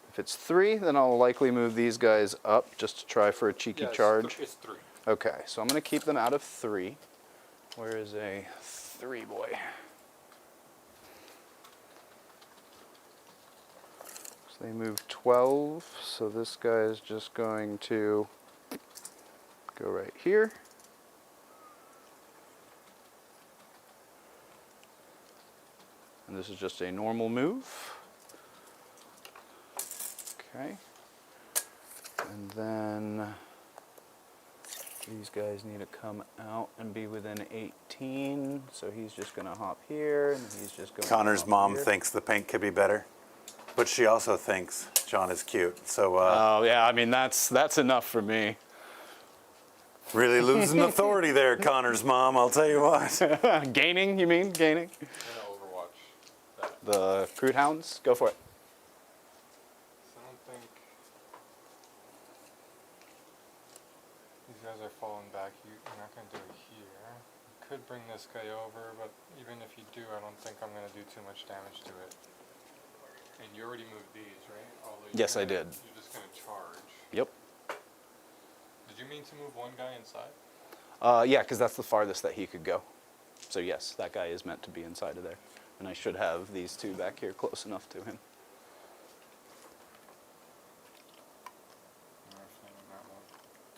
If it's 3, then I'll likely move these guys up just to try for a cheeky charge. It's 3. Okay, so I'm going to keep them out of 3. Where is a 3 boy? So they move 12, so this guy is just going to go right here. And this is just a normal move. Okay. And then these guys need to come out and be within 18. So he's just going to hop here, and he's just going Connor's mom thinks the paint could be better, but she also thinks John is cute. So oh yeah, I mean that's enough for me. really losing authority there, Connor's mom. I'll tell you what. Gaining, you mean? Gaining? I'm gonna overwatch that. The Kroot Hounds? Go for it. I don't think these guys are falling back. You're not gonna do it here. You could bring this guy over, but even if you do, I don't think I'm gonna do too much damage to it. And you already moved these, right? Yes, I did. You're just gonna charge. Yep. Did you mean to move one guy inside? Yeah, because that's the farthest that he could go. So yes, that guy is meant to be inside of there. And I should have these two back here close enough to him. That won't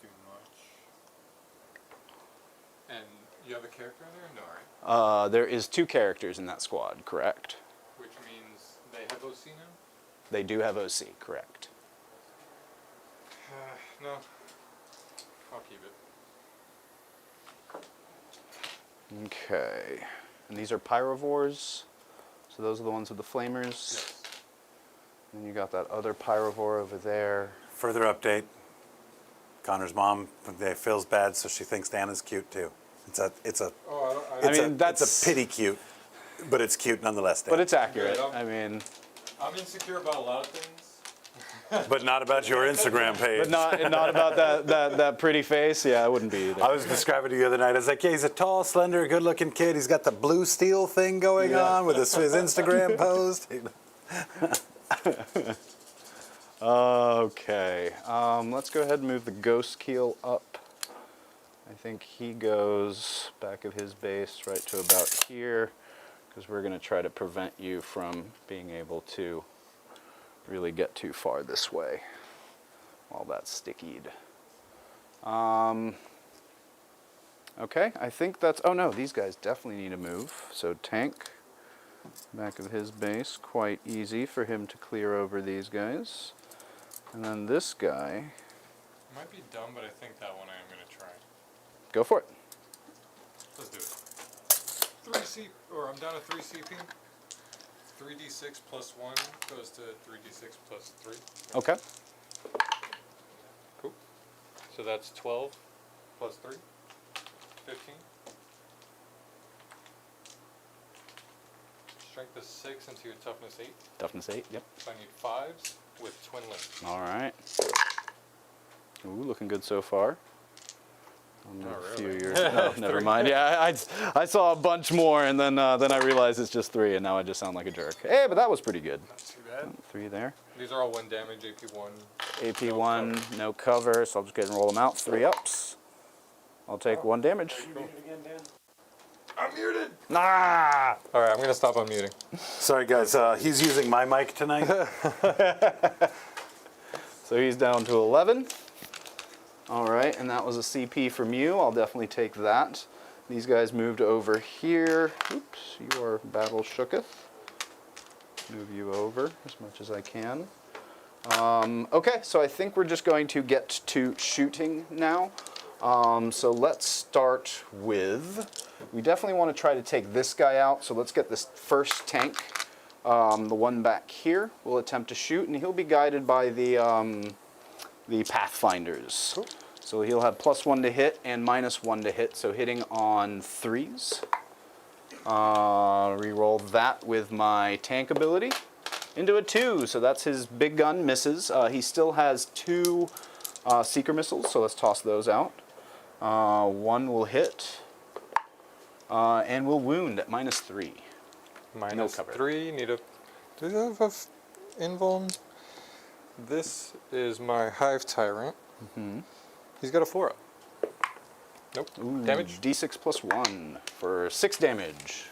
do much. And you have a character in there? No, right? There is 2 characters in that squad, correct? Which means they have OC now? They do have OC, correct. No. I'll keep it. Okay. And these are pyrovores. So those are the ones with the flamers. Yes. And you got that other pyrovore over there. Further update. Connor's mom feels bad, so she thinks Dana's cute too. It's a it's a pity cute, but it's cute nonetheless. Dan. But it's accurate. Good, I mean, I'm insecure about a lot of things. But not about your Instagram page. but not about that pretty face. Yeah, I wouldn't be either. I was describing it the other night. I was like, yeah, he's a tall, slender, good-looking kid. He's got the blue steel thing going on with his Instagram post. Okay. Let's go ahead and move the ghost keel up. I think he goes back of his base right to about here, because we're going to try to prevent you from being able to really get too far this way while that's stickied. Okay, I think that's, oh no, these guys definitely need to move. So tank, back of his base, quite easy for him to clear over these guys. And then this guy, It might be dumb, but I think that one I am going to try. go for it. Let's do it. 3C, or I'm down to 3 CP. 3d6 plus 1 goes to 3d6 plus 3. Okay. Cool. So that's 12 plus 3. 15. strength is 6 into your toughness 8. Toughness 8, yep. So I need 5s with twin links. All right. Ooh, looking good so far. Not A few really. years. No, never mind. Yeah, I saw a bunch more, and then I realized it's just 3, and now I just sound like a jerk. Hey, but that was pretty good. Not too bad. 3 there. These are all 1 damage, AP 1. AP1, no cover, so I'll just go ahead and roll them out. 3 ups. I'll take 1 damage. I'm muted! Ah! All right, I'm going to stop unmuting. Sorry, guys. He's using my mic tonight. So he's down to 11. All right, and that was a CP from you. I'll definitely take that. These guys moved over here. Oops, you are battle shooketh. Move you over as much as I can. Okay, so I think we're just going to get to shooting now. So let's start with, we definitely want to try to take this guy out. So let's get this first tank, the one back here. We'll attempt to shoot, and he'll be guided by the Pathfinders. Cool. So he'll have +1 to hit and -1 to hit, so hitting on 3s. Reroll that with my tank ability into a 2, so that's his big gun, misses. He still has 2 seeker missiles, so let's toss those out. 1 will hit and will wound at -3. No cover. -3, need a... Do you have a invuln? This is my Hive Tyrant. He's got a 4-up. Nope. Ooh, Damage? D6 +1 for 6 damage.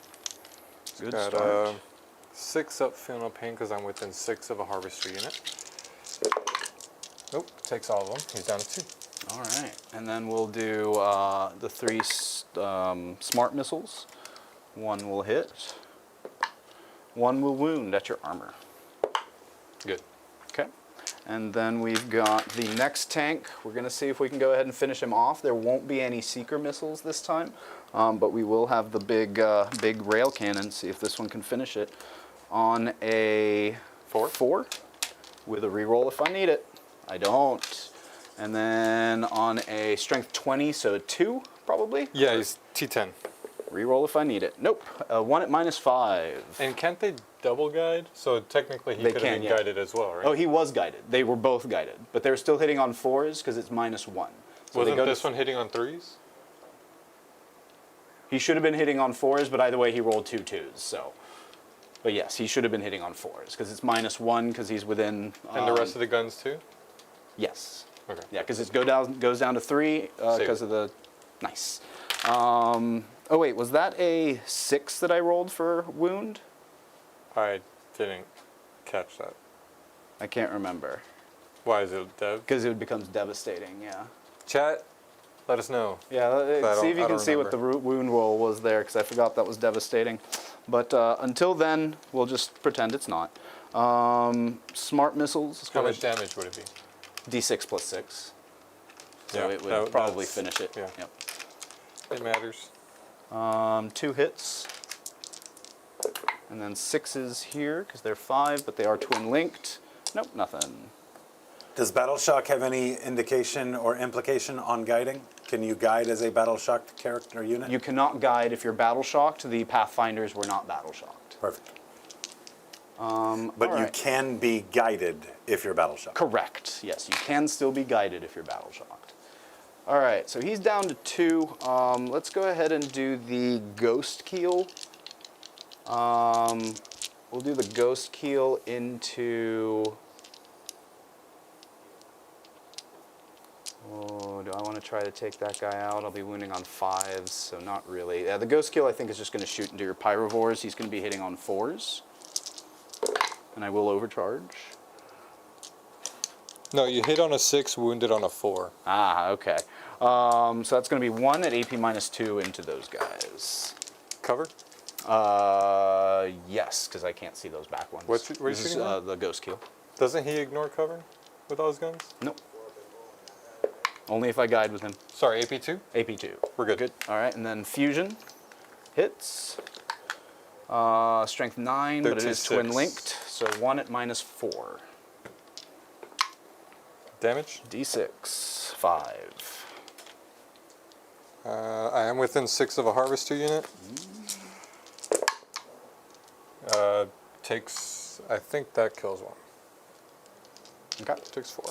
Good Got start. 6 up, feel no pain because I'm within 6 of a harvester unit. Nope, takes all of them. He's down to 2. All right, and then we'll do the 3 smart missiles. 1 will hit. 1 will wound at your armor. Good. Okay. And then we've got the next tank. We're going to see if we can go ahead and finish him off. There won't be any seeker missiles this time, but we will have the big rail cannon. See if this one can finish it on a 4 with a reroll if I need it. I don't. And then on a strength 20, so a 2 probably. Yeah, he's T10. Reroll if I need it. Nope. 1 at -5. And can't they double guide? So technically he They could can, have been yeah. guided as well, right? Oh, he was guided. They were both guided, but they're still hitting on 4s because it's -1. So they Wasn't go to this one hitting on 3s? He should have been hitting on 4s, but either way, he rolled 2 2s. So, but yes, he should have been hitting on 4s because it's -1 because he's within. And the rest of the guns too? Yes. Okay. Yeah, because it goes down to 3 because of the. Nice. Oh wait, was that a 6 that I rolled for wound? I didn't catch that. I can't remember. Why is it dev? Because it becomes devastating. Yeah. Chat, let us know. Yeah, see if you I can don't see what the wound roll was there, because I forgot that was devastating. But until then, we'll just pretend it's not. Smart missiles. How much damage would it be? D6 +6. So Yeah, it would probably that's- finish it. yeah. Yep. It matters. 2 hits. And then 6s here, because they're 5, but they are twin linked. Nope, nothing. Does Battle Shock have any indication or implication on guiding? Can you guide as a Battle Shocked character or unit? You cannot guide if you're battle shocked. The Pathfinders were not battle shocked. Perfect. But all you right. can be guided if you're Battle Shocked. Correct. Yes, you can still be guided if you're battle shocked. All right, so he's down to 2. Let's go ahead and do the Ghost Keel. We'll do the Ghost Keel into... Oh, do I want to try to take that guy out? I'll be wounding on 5s, so not really. Yeah, the Ghost Keel I think is just going to shoot into your Pyrovores. He's going to be hitting on 4s. And I will overcharge. No, you hit on a 6, wounded on a 4. Ah, okay. So that's going to be 1 at AP -2 into those guys. Cover? Yes, because I can't see those back ones. What's- what are you This is, shooting at? the Ghost Keel. Doesn't he ignore cover with all his guns? Nope. Only if I guide with him. Sorry, AP2? AP2. We're good. All right, and then Fusion hits. Strength 9, but it is 13-6. twin linked, so 1 at -4. Damage? D6, 5. I am within 6 of a harvester unit. Takes, I think that kills one. Okay. Takes 4.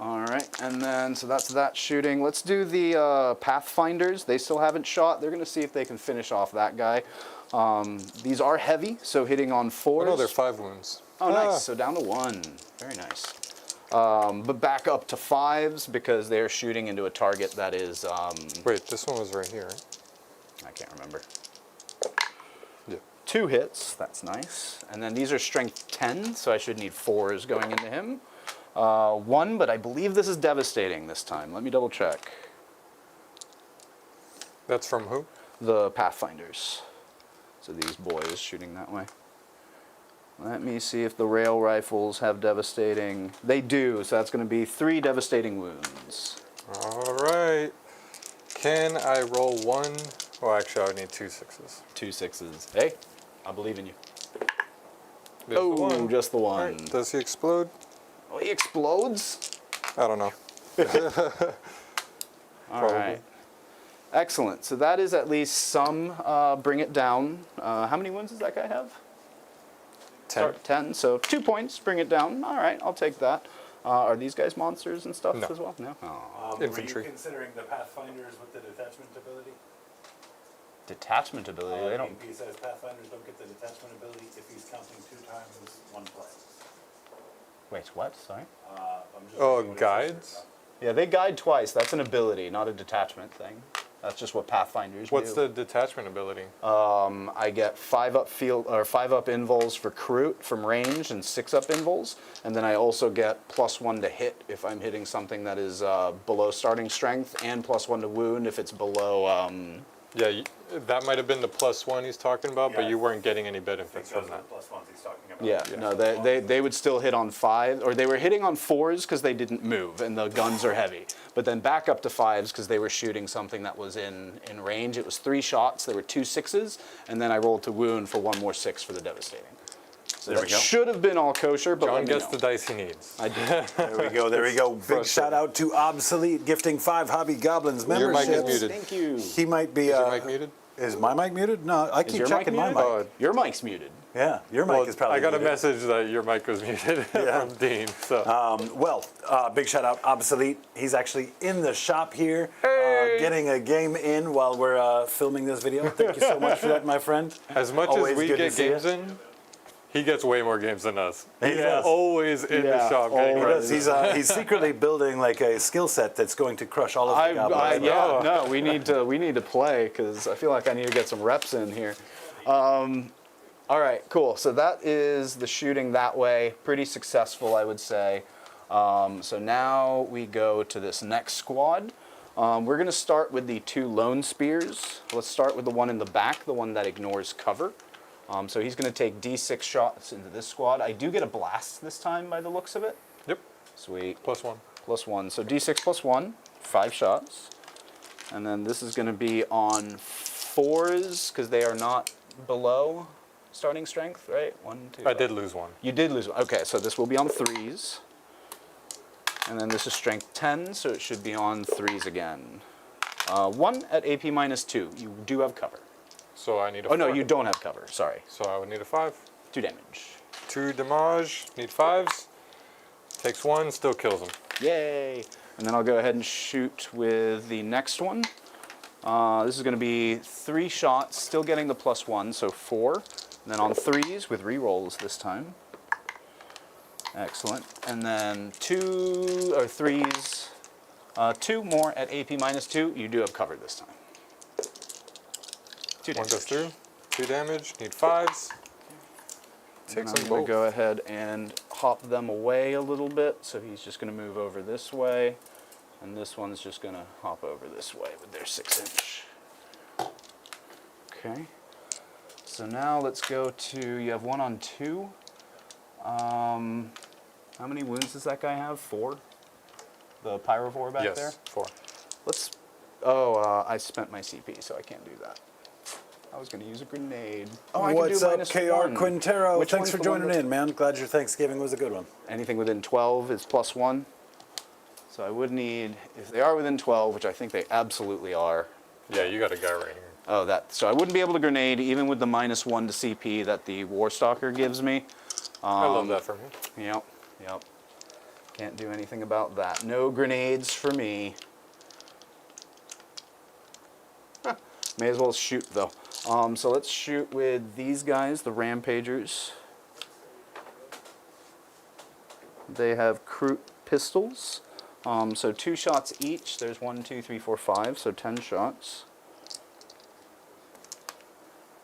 All right, and then, so that's that shooting. Let's do the Pathfinders. They still haven't shot. They're going to see if they can finish off that guy. These are heavy, so hitting on 4s. Oh, no, they're 5 wounds. Oh, nice. So down to 1. Very nice. But back up to 5s because they're shooting into a target that is... Wait, this one was right here, right? I can't remember. Yeah. 2 hits. That's nice. And then these are strength 10, so I should need 4s going into him. 1, but I believe this is devastating this time. Let me double check. That's from who? The Pathfinders. So these boys shooting that way. Let me see if the rail rifles have devastating. They do, so that's going to be 3 devastating wounds. All right. Can I roll 1? Oh, actually, I would need 2 6s. 2 6s. Hey, I believe in you. There's the one. Just the one. Right. Does he explode? Oh, he explodes? I don't know. All right. Excellent. So that is at least some bring it down. How many wounds does that guy have? 10. 10. So 2 points, bring it down. All right, I'll take that. Are these guys monsters and stuff No. as well? No. Oh. Infantry. Were you considering the Pathfinders with the detachment ability? Detachment ability. They don't. He says Pathfinders don't get the detachment ability if he's counting 2 times 1 play. Wait, what? Sorry. I'm just Oh, reading what it says guides? here. Yeah, they guide twice. That's an ability, not a detachment thing. That's just what Pathfinders What's do. the detachment ability? I get 5 up field or 5 up invols for Kroot from range and 6 up invols, and then I also get +1 to hit if I'm hitting something that is below starting strength, and +1 to wound if it's below. Yeah, that might have been the +1 he's talking about, but Yeah. you weren't getting any I think benefits those from are that. the +1s he's talking about. Yeah, no, they would still hit on 5, or they were hitting on 4s because they didn't move, and the guns are heavy. But then back up to 5s because they were shooting something that was in range. It was 3 shots. There were 2 6s, and then I rolled to wound for 1 more 6 for the devastating. So There we that go. should have been all kosher, but John let me gets know. the dice he needs. I did. There we go, there we go. Big Frustrating. shout out to Obsolete gifting 5 Hobby Goblins Your mic is memberships. muted. Thank you. He might be. Is your mic muted? Is my mic muted? No, I Is keep your checking mic my muted? mic. Your mic's muted. Yeah, your mic is probably I got a muted. message that your mic was muted Yeah. from Dean. So Big shout out Obsolete. He's actually in the shop here, Hey! getting a game in while we're filming this video. Thank you so much for that, my friend. as much Always as we good to get see games you. in, he gets way more games than us. He He's does. always in the Yeah, shop getting He always. does. He's secretly building like a skill set that's going to crush all of the goblins. Yeah, no, we need to play because I feel like I need to get some reps in here. All right, cool. So that is the shooting that way. Pretty successful, I would say. So now we go to this next squad. We're going to start with the 2 lone spears. Let's start with the one in the back, the one that ignores cover. So he's going to take D6 shots into this squad. I do get a blast this time by the looks of it. Yep, Sweet. +1. +1. So D6 +1, 5 shots. And then this is going to be on 4s because they are not below starting strength, right? 1, 2. I did lose 1. You did lose one. Okay, so this will be on 3s. And then this is strength 10, so it should be on 3s again. 1 at AP -2. You do have cover. So I need a Oh, no, 4. you don't have cover. Sorry. So I would need a 5. 2 damage. 2 damage, need 5s. Takes 1, still kills him. Yay! And then I'll go ahead and shoot with the next one. This is going to be 3 shots, still getting the +1, so 4. And then on 3s with rerolls this time. Excellent. And then 2 or 3s, 2 more at AP -2. You do have cover this time. 2 1 damage. goes through, 2 damage, need 5s. And Takes I'm them going both. to go ahead and hop them away a little bit. So he's just going to move over this way. And this one's just going to hop over this way with their 6-inch. Okay. So now let's go to, you have 1 on 2. How many wounds does that guy have? 4? The pyrovore back there? Yes, 4. Let's, I spent my CP, so I can't do that. I was going to use a grenade. Oh, I What's can do up, KR -1. Quintero? Which Thanks one's for the one joining that's- in, man. Glad your Thanksgiving was a good one. Anything within 12 is +1. So I would need, if they are within 12, which I think they absolutely are. Yeah, you got a guy right here. Oh, so I wouldn't be able to grenade even with the -1 to CP that the Warstalker gives me. I love that for me. Yep. Can't do anything about that. No grenades for me. Huh. May as well shoot though. So let's shoot with these guys, the Rampagers. They have Kroot pistols. So 2 shots each. There's 1, 2, 3, 4, 5. So 10 shots.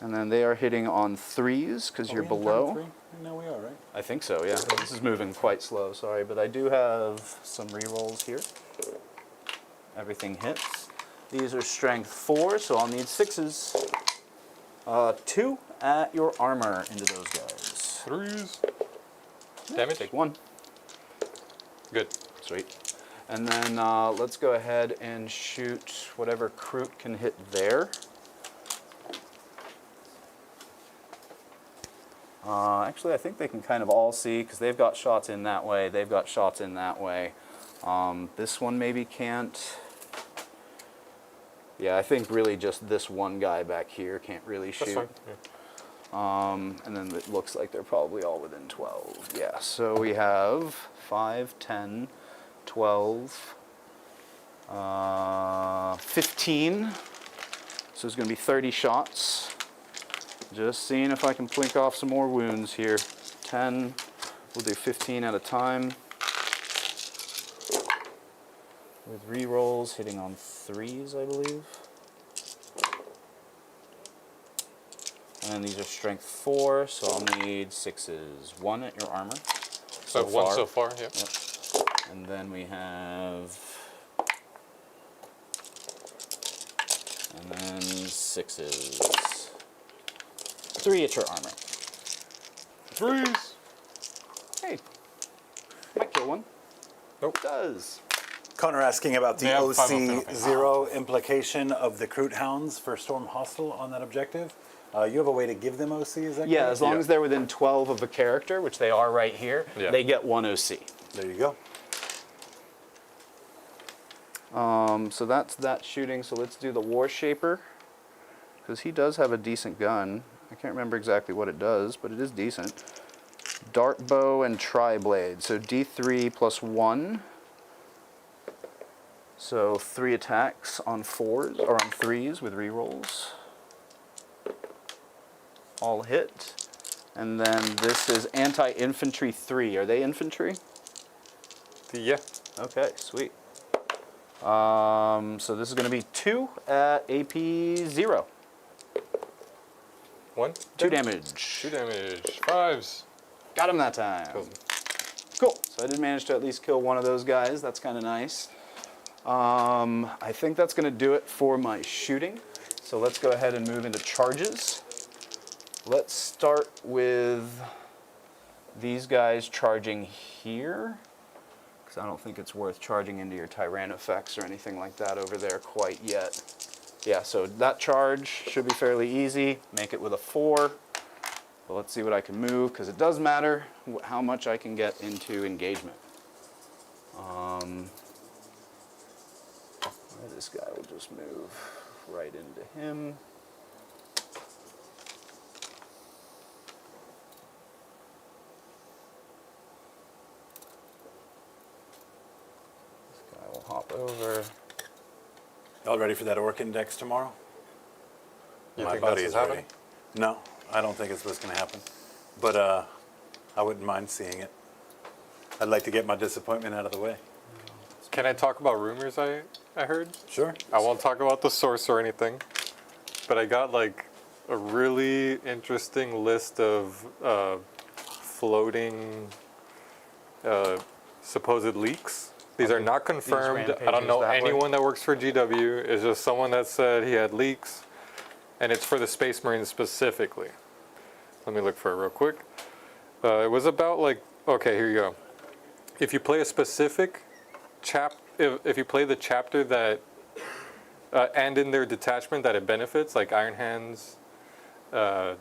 And then they are hitting on 3s because you're below. No, we are, right? I think so, yeah. This is moving quite slow, sorry, but I do have some rerolls here. Everything hits. These are strength 4, so I'll need 6s. 2 at your armor into those guys. 3s. Damage. Take 1. Good. Sweet. And then let's go ahead and shoot whatever Kroot can hit there. Actually, I think they can kind of all see because they've got shots in that way. They've got shots in that way. This one maybe can't. Yeah, I think really just this one guy back here can't really shoot. That's fine. And then it looks like they're probably all within 12. Yeah, so we have 5, 10, 12, 15. So it's going to be 30 shots. Just seeing if I can plink off some more wounds here. 10, we'll do 15 at a time. With rerolls hitting on 3s, I believe. And then these are strength 4, so I'll need 6s. 1 at your armor. So 1 so far, yeah. Yep. And then we have... And then 6s. 3 at your armor. 3s. Hey, might kill one. Nope. Does. Connor asking about the Yeah, OC0 implication of the Kroot Hounds for Storm Hostile on that objective. You have a way to give them OC, is that Yeah, correct? as long as they're within 12 of the character, which they are right here, Yeah. they get 1 OC. There you go. So that's that shooting. So let's do the War Shaper, because he does have a decent gun. I can't remember exactly what it does, but it is decent. Dart Bow and Tri-Blade. So D3 plus 1. So 3 attacks on 4s, or on 3s with rerolls. All hit. And then this is Anti-Infantry 3. Are they infantry? Yeah. Okay, sweet. So this is going to be 2 at AP 0. 1. 2 damage. 2 damage. 5s. Got him that time. Cool. So I did manage to at least kill one of those guys. That's kind of nice. I think that's going to do it for my shooting. So let's go ahead and move into charges. Let's start with these guys charging here, because I don't think it's worth charging into your Tyrant effects or anything like that over there quite yet. Yeah, so that charge should be fairly easy. Make it with a 4. But let's see what I can move, because it does matter how much I can get into engagement. This guy will just move right into him. This guy will hop over. Y'all ready for that Orc Index tomorrow? You My think buddy that's is what's ready. happening? No, I don't think it's what's going to happen. But I wouldn't mind seeing it. I'd like to get my disappointment out of the way. Can I talk about rumors I heard? Sure. I won't talk about the source or anything, but I got like a really interesting list of floating supposed leaks. These are not confirmed. I don't know anyone that works for GW. It's just someone that said he had leaks, and it's for the Space Marines specifically. Let me look for it real quick. It was about like, okay, here you go. If you play a specific if you play the chapter that and in their detachment that it benefits, like Iron Hands. Well,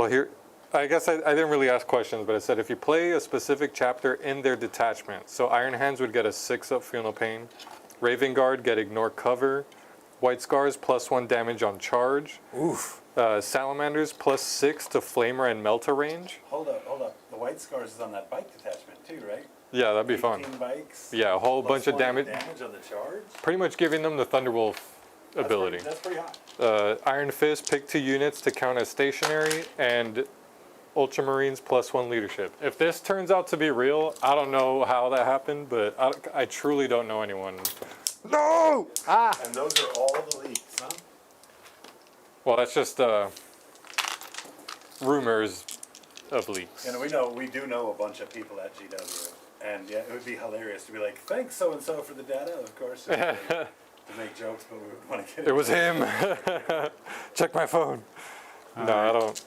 here, I guess I didn't really ask questions, but it said if you play a specific chapter in their detachment, so Iron Hands would get a 6 up Feel No Pain, Raven Guard get Ignore Cover, White Scars, +1 damage on charge. Oof. Salamanders, +6 to Flamer and Melta range. Hold up. The White Scars is on that bike detachment too, right? Yeah, that'd be fun. 18 bikes. Yeah, a whole bunch of +1 damage. Damage on the charge. Pretty much giving them the Thunderwolf ability. That's pretty hot. Iron Fist, pick 2 units to count as stationary, and Ultramarines +1 leadership. If this turns out to be real, I don't know how that happened, but I truly don't know anyone. No! And those are all the leaks, huh? Well, that's just rumors of leaks. And we do know a bunch of people at GW, and yeah, it would be hilarious to be like, thanks so and so for the data, of course, to make jokes, but we would want to get It was him. Check my phone. No, I don't.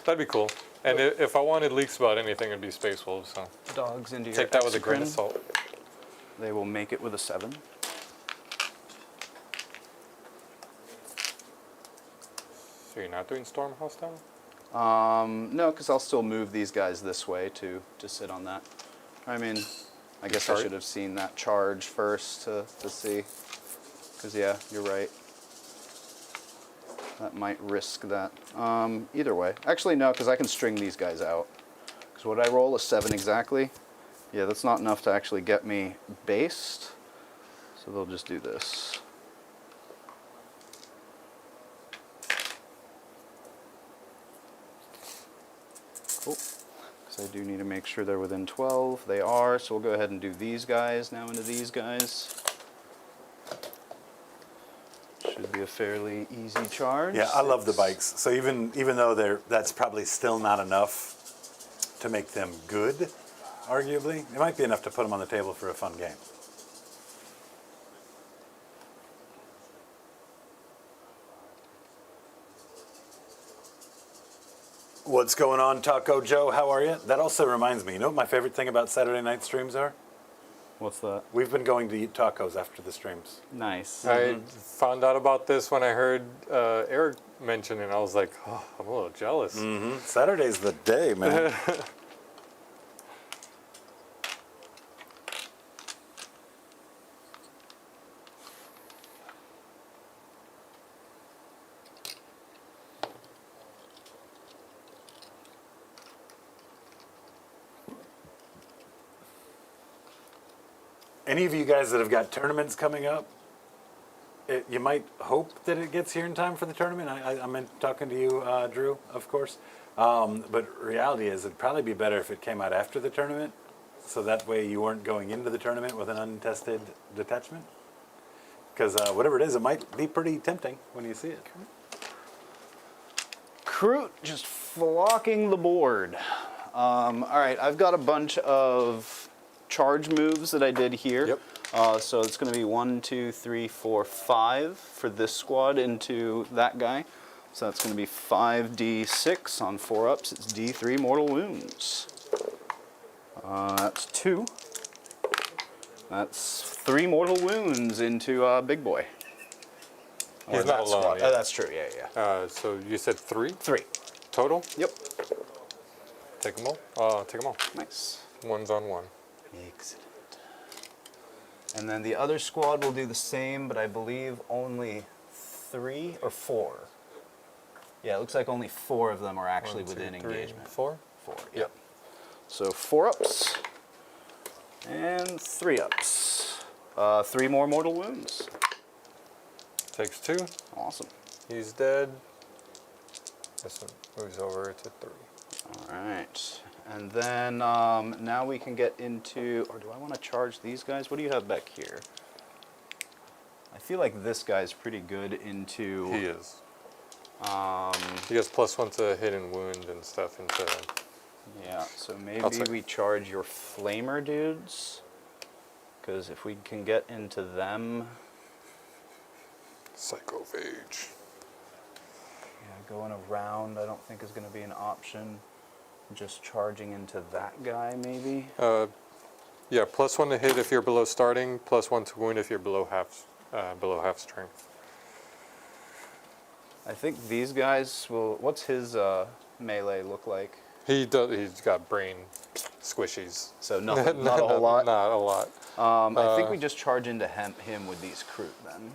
That'd be cool. And if I wanted leaks about anything, it'd be Space Wolves. So Dogs into your take that with a grain of Exocrine. salt. They will make it with a 7. So you're not doing Storm Hostile? No, because I'll still move these guys this way to sit on that. I mean, I guess I Charge? should have seen that charge first to see. Because, yeah, you're right. That might risk that. Either way. Actually, no, because I can string these guys out. Because would I roll a 7 exactly? Yeah, that's not enough to actually get me based. So they'll just do this. Cool. Because I do need to make sure they're within 12. They are, so we'll go ahead and do these guys now into these guys. Should be a fairly easy charge. Yeah, I love the bikes. So even though that's probably still not enough to make them good, arguably, it might be enough to put them on the table for a fun game. What's going on, Taco Joe? How are you? That also reminds me, you know what my favorite thing about Saturday night streams are? What's that? We've been going to eat tacos after the streams. Nice. I found out about this when I heard Eric mention it. I was like, oh, I'm a little jealous. Saturday's the day, man. Any of you guys that have got tournaments coming up, you might hope that it gets here in time for the tournament. I meant talking to you, Drew, of course. But reality is it'd probably be better if it came out after the tournament, so that way you weren't going into the tournament with an untested detachment. Because whatever it is, it might be pretty tempting when you see it. Kroot just flocking the board. All right, I've got a bunch of charge moves that I did here. Yep. So it's going to be 1, 2, 3, 4, 5 for this squad into that guy. So that's going to be 5d6 on 4 ups. It's d3 mortal wounds. That's 2. That's 3 mortal wounds into Big Boy. He's not alone. Squad. Yeah. That's true. Yeah. So you said 3 3. total? Yep. Take them all. Take them all. Nice. One's on one. Excellent. And then the other squad will do the same, but I believe only 3 or 4. Yeah, it looks like only 4 of them are actually 1, 2, within 3, engagement. 4? 4. Yep. So 4 ups and 3 ups. 3 more mortal wounds. Takes 2. Awesome. He's dead. This one moves over to 3. All right. And then now we can get into, or do I want to charge these guys? What do you have back here? I feel like this guy's pretty good into... He is. He has +1 to hit and wound and stuff into... Yeah, so maybe we charge your flamer dudes. Because if we can get into them... Psychophage. Yeah, going around I don't think is going to be an option. Just charging into that guy, maybe? Yeah, +1 to hit if you're below starting, +1 to wound if you're below half strength. I think these guys will... What's his melee look like? He's got brain squishies. So nothing, not a whole lot? Not a lot. I think we just charge into him with these Kroot then.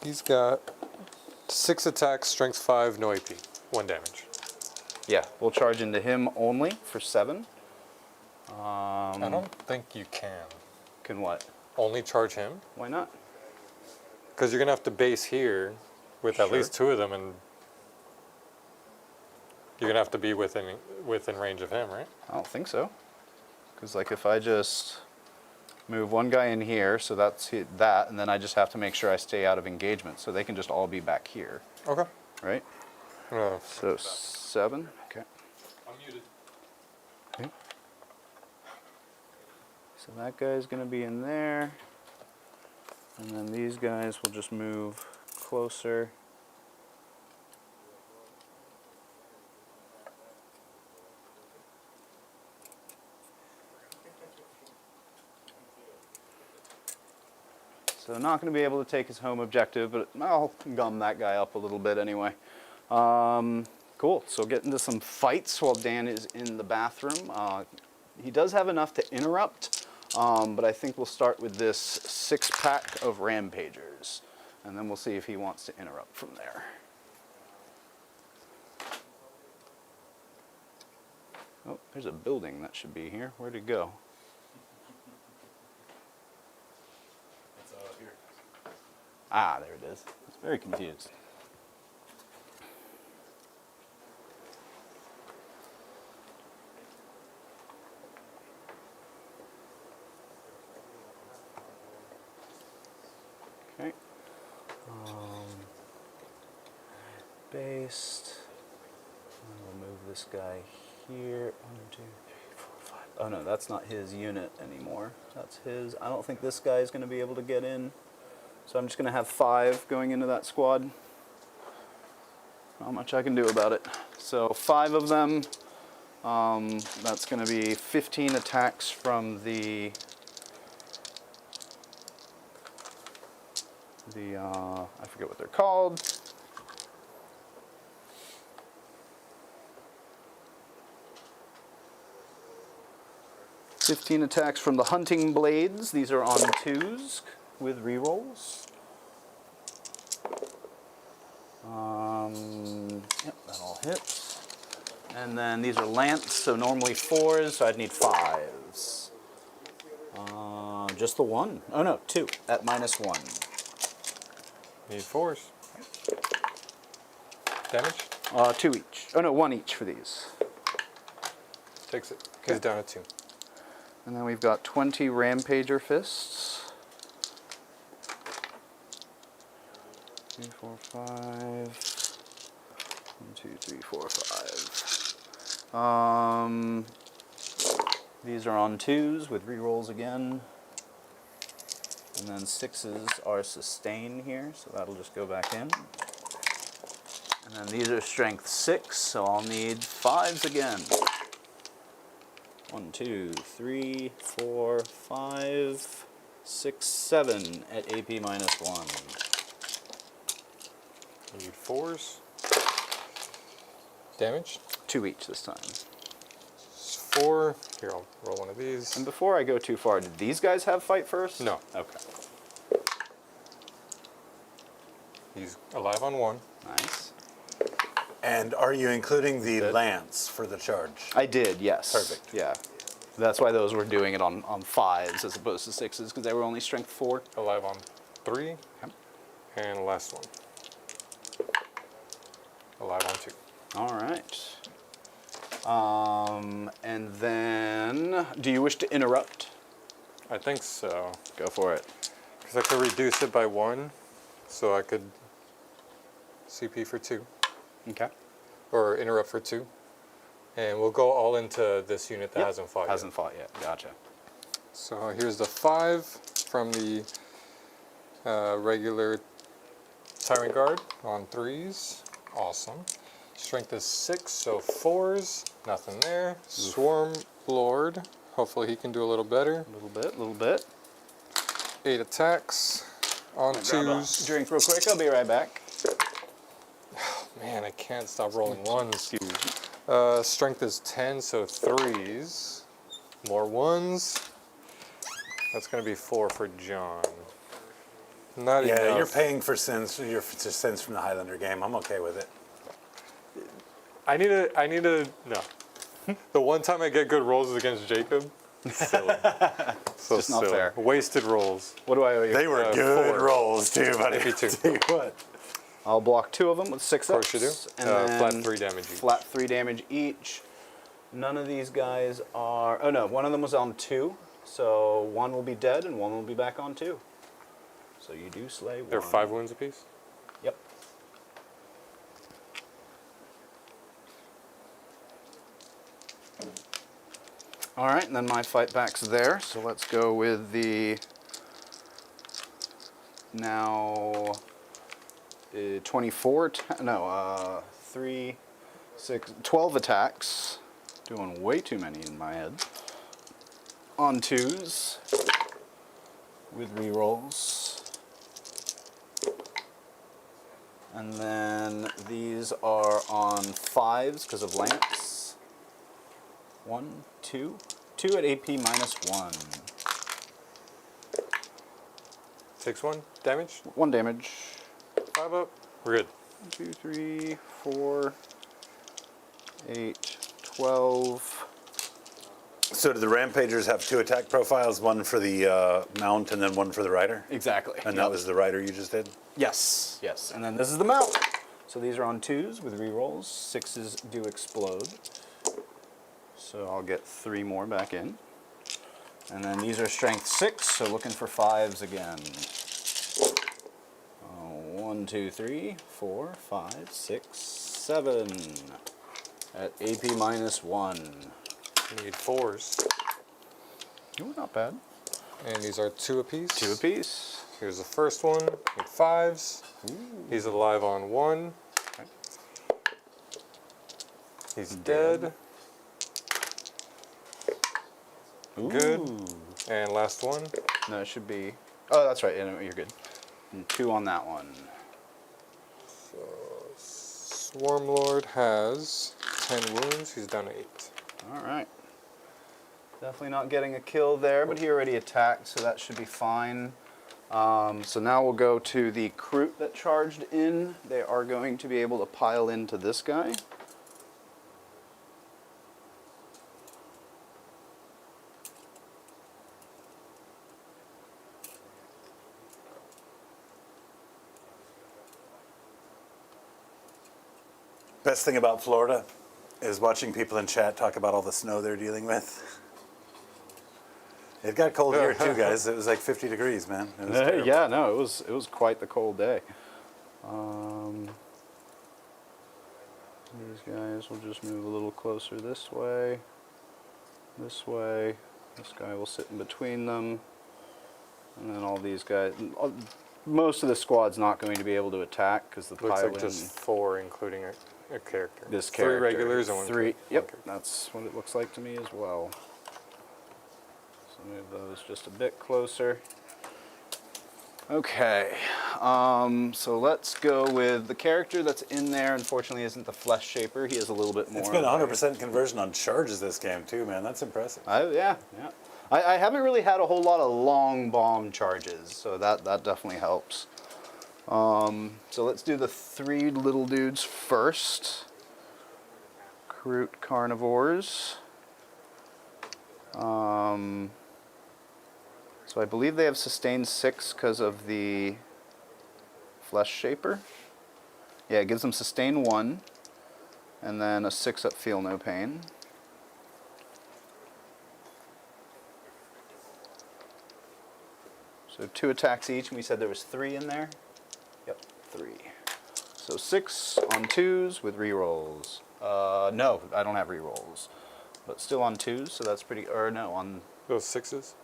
He's got 6 attacks, strength 5, no AP, 1 damage. Yeah, we'll charge into him only for 7. I don't think you can. Can what? Only charge him? Why not? Because you're going to have to base here with at Sure. least 2 of them, and you're going to have to be within range of him, right? I don't think so. Because like if I just move one guy in here, so that's that, and then I just have to make sure I stay out of engagement, so they can just all be back here, Okay. right? So 7. Okay. I'm muted. Okay. So that guy's going to be in there, and then these guys will just move closer. So not going to be able to take his home objective, but I'll gum that guy up a little bit anyway. Cool, so get into some fights while Dan is in the bathroom. He does have enough to interrupt, but I think we'll start with this 6-pack of Rampagers, and then we'll see if he wants to interrupt from there. Oh, there's a building that should be here. Where'd it go? Here. Ah, there it is. I was very confused. Okay. Based. We'll move this guy here. 1, 2, 3, 4, 5. Oh no, that's not his unit anymore. That's his. I don't think this guy is going to be able to get in. So I'm just going to have 5 going into that squad. Not much I can do about it. So 5 of them. That's going to be 15 attacks from the I forget what they're called. "15 attacks from the hunting blades." These are on 2s with rerolls. Yep, that all hits. And then these are lance, so normally 4s, so I'd need 5s. Just the 1. Oh no, 2 at -1. Need 4s. Damage? 2 each. Oh no, 1 each for these. Takes it. He's down at 2. And then we've got 20 Rampager fists. 3, 4, 5. 1, 2, 3, 4, 5. These are on 2s with rerolls again. And then 6s are sustain here, so that'll just go back in. And then these are strength 6, so I'll need 5s again. 1, 2, 3, 4, 5, 6, 7 at AP -1. Need 4s. Damage? 2 each this time. 4. Here, I'll roll one of these. And before I go too far, did these guys have fight first? No. Okay. He's alive on 1. Nice. And are you including the lance for the charge? I did, yes. Perfect. Yeah. That's why those were doing it on 5s as opposed to 6s, because they were only strength 4. Alive on 3. Okay. And last one. Alive on 2. All right. And then, do you wish to interrupt? I think so. Go for it. Because I could reduce it by 1, so I could CP for 2. Okay. Or interrupt for 2. And we'll go all into this unit that hasn't fought Hasn't fought yet. Gotcha. yet. So here's the 5 from the regular Tyrant Guard on 3s. Awesome. Strength is 6, so 4s. Nothing there. Swarm Lord. Hopefully he can do a little better. A little bit. 8 attacks on Grab a 2s. drink real quick. I'll be right back. Man, I can't stop rolling 1s. Strength is 10, so 3s. More 1s. That's going to be 4 for John. Not enough. Yeah, you're paying for sins. Your sins from the Highlander game. I'm okay with it. I need a no. The one time I get good rolls is against Jacob. Silly. So Just not silly. fair. Wasted rolls. What do I owe you? They were good 4. rolls too, buddy. Maybe 2. Tell you what. I'll block 2 of them with 6 Of course you do. ups, and then Flat 3 damage each. Flat 3 damage each. None of these guys are... Oh no, one of them was on 2. So one will be dead and one will be back on 2. So you do slay one. They're 5 wounds apiece. Yep. All right, and then my fight back's there. So let's go with the now 24. 3, 6, 12 attacks. Doing way too many in my head. On 2s with rerolls. And then these are on 5s because of Lance. 1, 2. 2 at AP -1. Takes 1 damage. 1 damage. 5 up. We're good. 1, 2, 3, 4, 8, 12. So do the Rampagers have 2 attack profiles, one for the mount and then one for the rider? Exactly. And that was the rider you just did? Yes, yes. And then this is the mount. So these are on 2s with rerolls. 6s do explode. So I'll get 3 more back in. And then these are strength 6, so looking for 5s again. 1, 2, 3, 4, 5, 6, 7. At AP -1. Need 4s. Ooh, not bad. And these are 2 apiece. 2 apiece. Here's the first one with 5s. He's alive on 1. Okay. He's dead. Ooh. Good. And last one. No, it should be... Oh, that's right. Yeah, no, you're good. And 2 on that one. Swarm Lord has 10 wounds. He's down to 8. All right. Definitely not getting a kill there, but he already attacked, so that should be fine. So now we'll go to the Kroot that charged in. They are going to be able to pile into this guy. Best thing about Florida is watching people in chat talk about all the snow they're dealing with. It got cold here too, guys. It was like 50 degrees, man. It was terrible. Yeah, no, it was quite the cold day. These guys will just move a little closer this way. This way. This guy will sit in between them. And then all these guys... Most of the squad's not going to be able to attack because the Looks pile like just 4, including a character. this 3 character. regulars and 1 3. character. Yep, that's what it looks like to me as well. So move those just a bit closer. Okay, so let's go with the character that's in there. Unfortunately, isn't the Flesh Shaper. He is a little bit more. It's been 100% conversion on charges this game too, man. That's impressive. Yeah. I haven't really had a whole lot of long bomb charges, so that definitely helps. So let's do the 3 little dudes first. Kroot Carnivores. So I believe they have sustained 6 because of the Flesh Shaper. Yeah, it gives them sustain 1, and then a 6 up Feel No Pain. So 2 attacks each, and we said there was 3 in there? Yep, 3. So 6 on 2s with rerolls. No, I don't have rerolls. But still on 2s, so that's pretty, or no, on... Those 6s?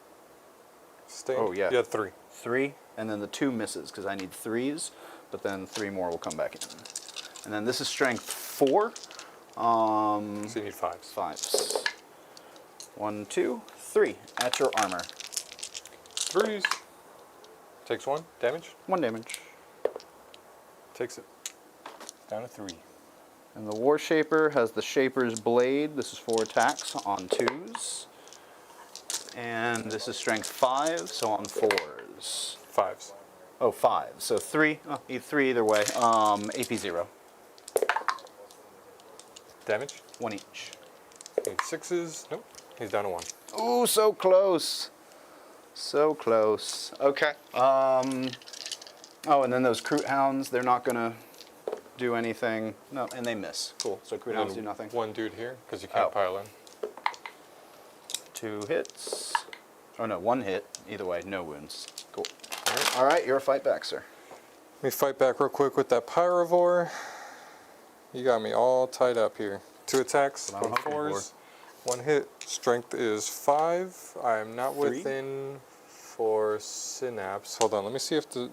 Sustained? Oh, yeah. Yeah, 3. 3, and then the 2 misses, because I need 3s, but then 3 more will come back in. And then this is strength 4. So you need 5s. 5s. 1, 2, 3, at your armor. 3s. Takes 1 damage. 1 damage. Takes it down to 3. And the War Shaper has the Shaper's Blade. This is 4 attacks on 2s. And this is strength 5, so on 4s. 5s. Oh, 5. So 3. Oh, 3 either way. AP 0. Damage. 1 each. 8 6s. Nope. He's down to 1. Ooh, so close. So close. Okay. Oh, and then those Kroot Hounds, they're not going to do anything. No, and they miss. Cool. So Kroot Hounds do nothing. One dude here, because you can't pile in. 2 hits. Oh, no, 1 hit. Either way, no wounds. Cool. All right, you're a fight back, sir. Let me fight back real quick with that Pyrovore. You got me all tied up here. 2 attacks, 1 4s, 1 hit. Strength is 5. I'm not 3? within 4 synapse. Hold on, let me see if the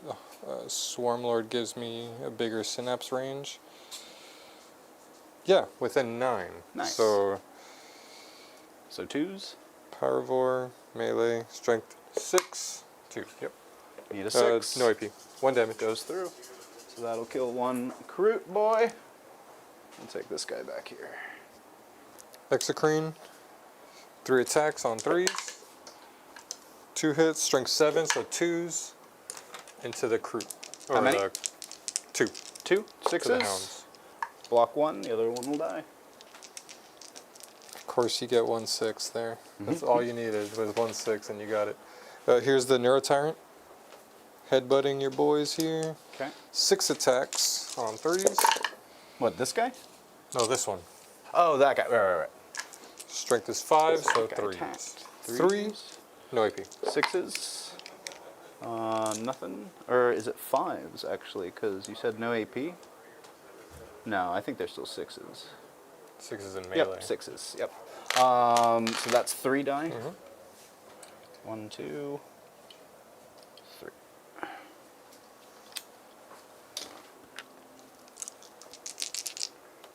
Swarm Lord gives me a bigger synapse range. Yeah, within 9. Nice. So 2s. Pyrovore, melee, strength 6, 2. Yep. Need a 6. No AP. 1 damage. Goes through. So that'll kill 1 Kroot boy. I'll take this guy back here. Exocrine, 3 attacks on 3s. 2 hits, strength 7, so 2s into the Kroot. How many? 2. 2 To the 6s. hounds. Block 1, the other one will die. Of course, you get 1 6 there. That's all you needed was 1 6, and you got it. Here's the Neurotyrant. Headbutting your boys here. Okay. 6 attacks on 3s. What, this guy? No, this one. Oh, that guy. Right. Strength is 5, so Guy 3s. attacked. 3, no AP. 6s. Nothing. Or is it 5s, actually? Because you said no AP? No, I think they're still 6s. 6s in melee. Yep, 6s. Yep. So that's 3 die. 1, 2, 3.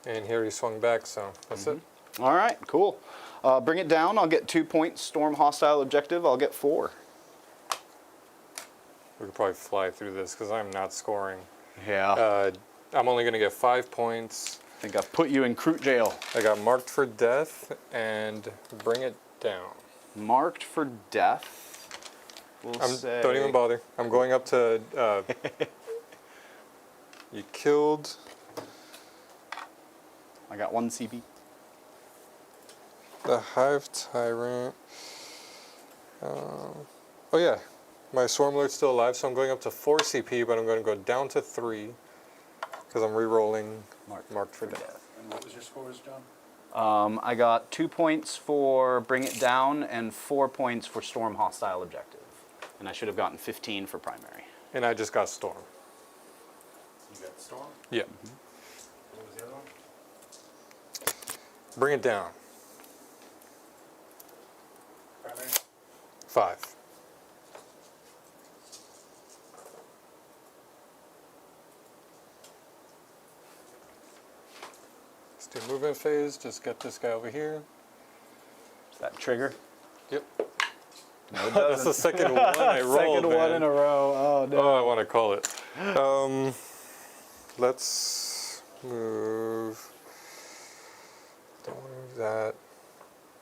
And here he swung back, so that's it. All right, cool. Bring it down. I'll get 2 points. Storm hostile objective. I'll get 4. We could probably fly through this because I'm not scoring. Yeah. I'm only going to get 5 points. I think I've put you in Kroot jail. I got marked for death and bring it down. Marked for death. We'll say. Don't even bother. I'm going up to. You killed. I got 1 CP. The Hive Tyrant. Oh yeah, my Swarm Lord's still alive, so I'm going up to 4 CP, but I'm going to go down to 3 because I'm re-rolling marked for death. And what was your scores, John? I got 2 points for Bring It Down and 4 points for Storm Hostile Objective. And I should have gotten 15 for primary. And I just got Storm. You got Storm? Yeah. What was the other one? Bring it down. Primary? 5. Let's do movement phase. Just get this guy over here. Is that trigger? Yep. No, it That's the second one I rolled, Second one man. in a row. Oh, no. Oh, I want to call it. Let's move. Don't want to move that.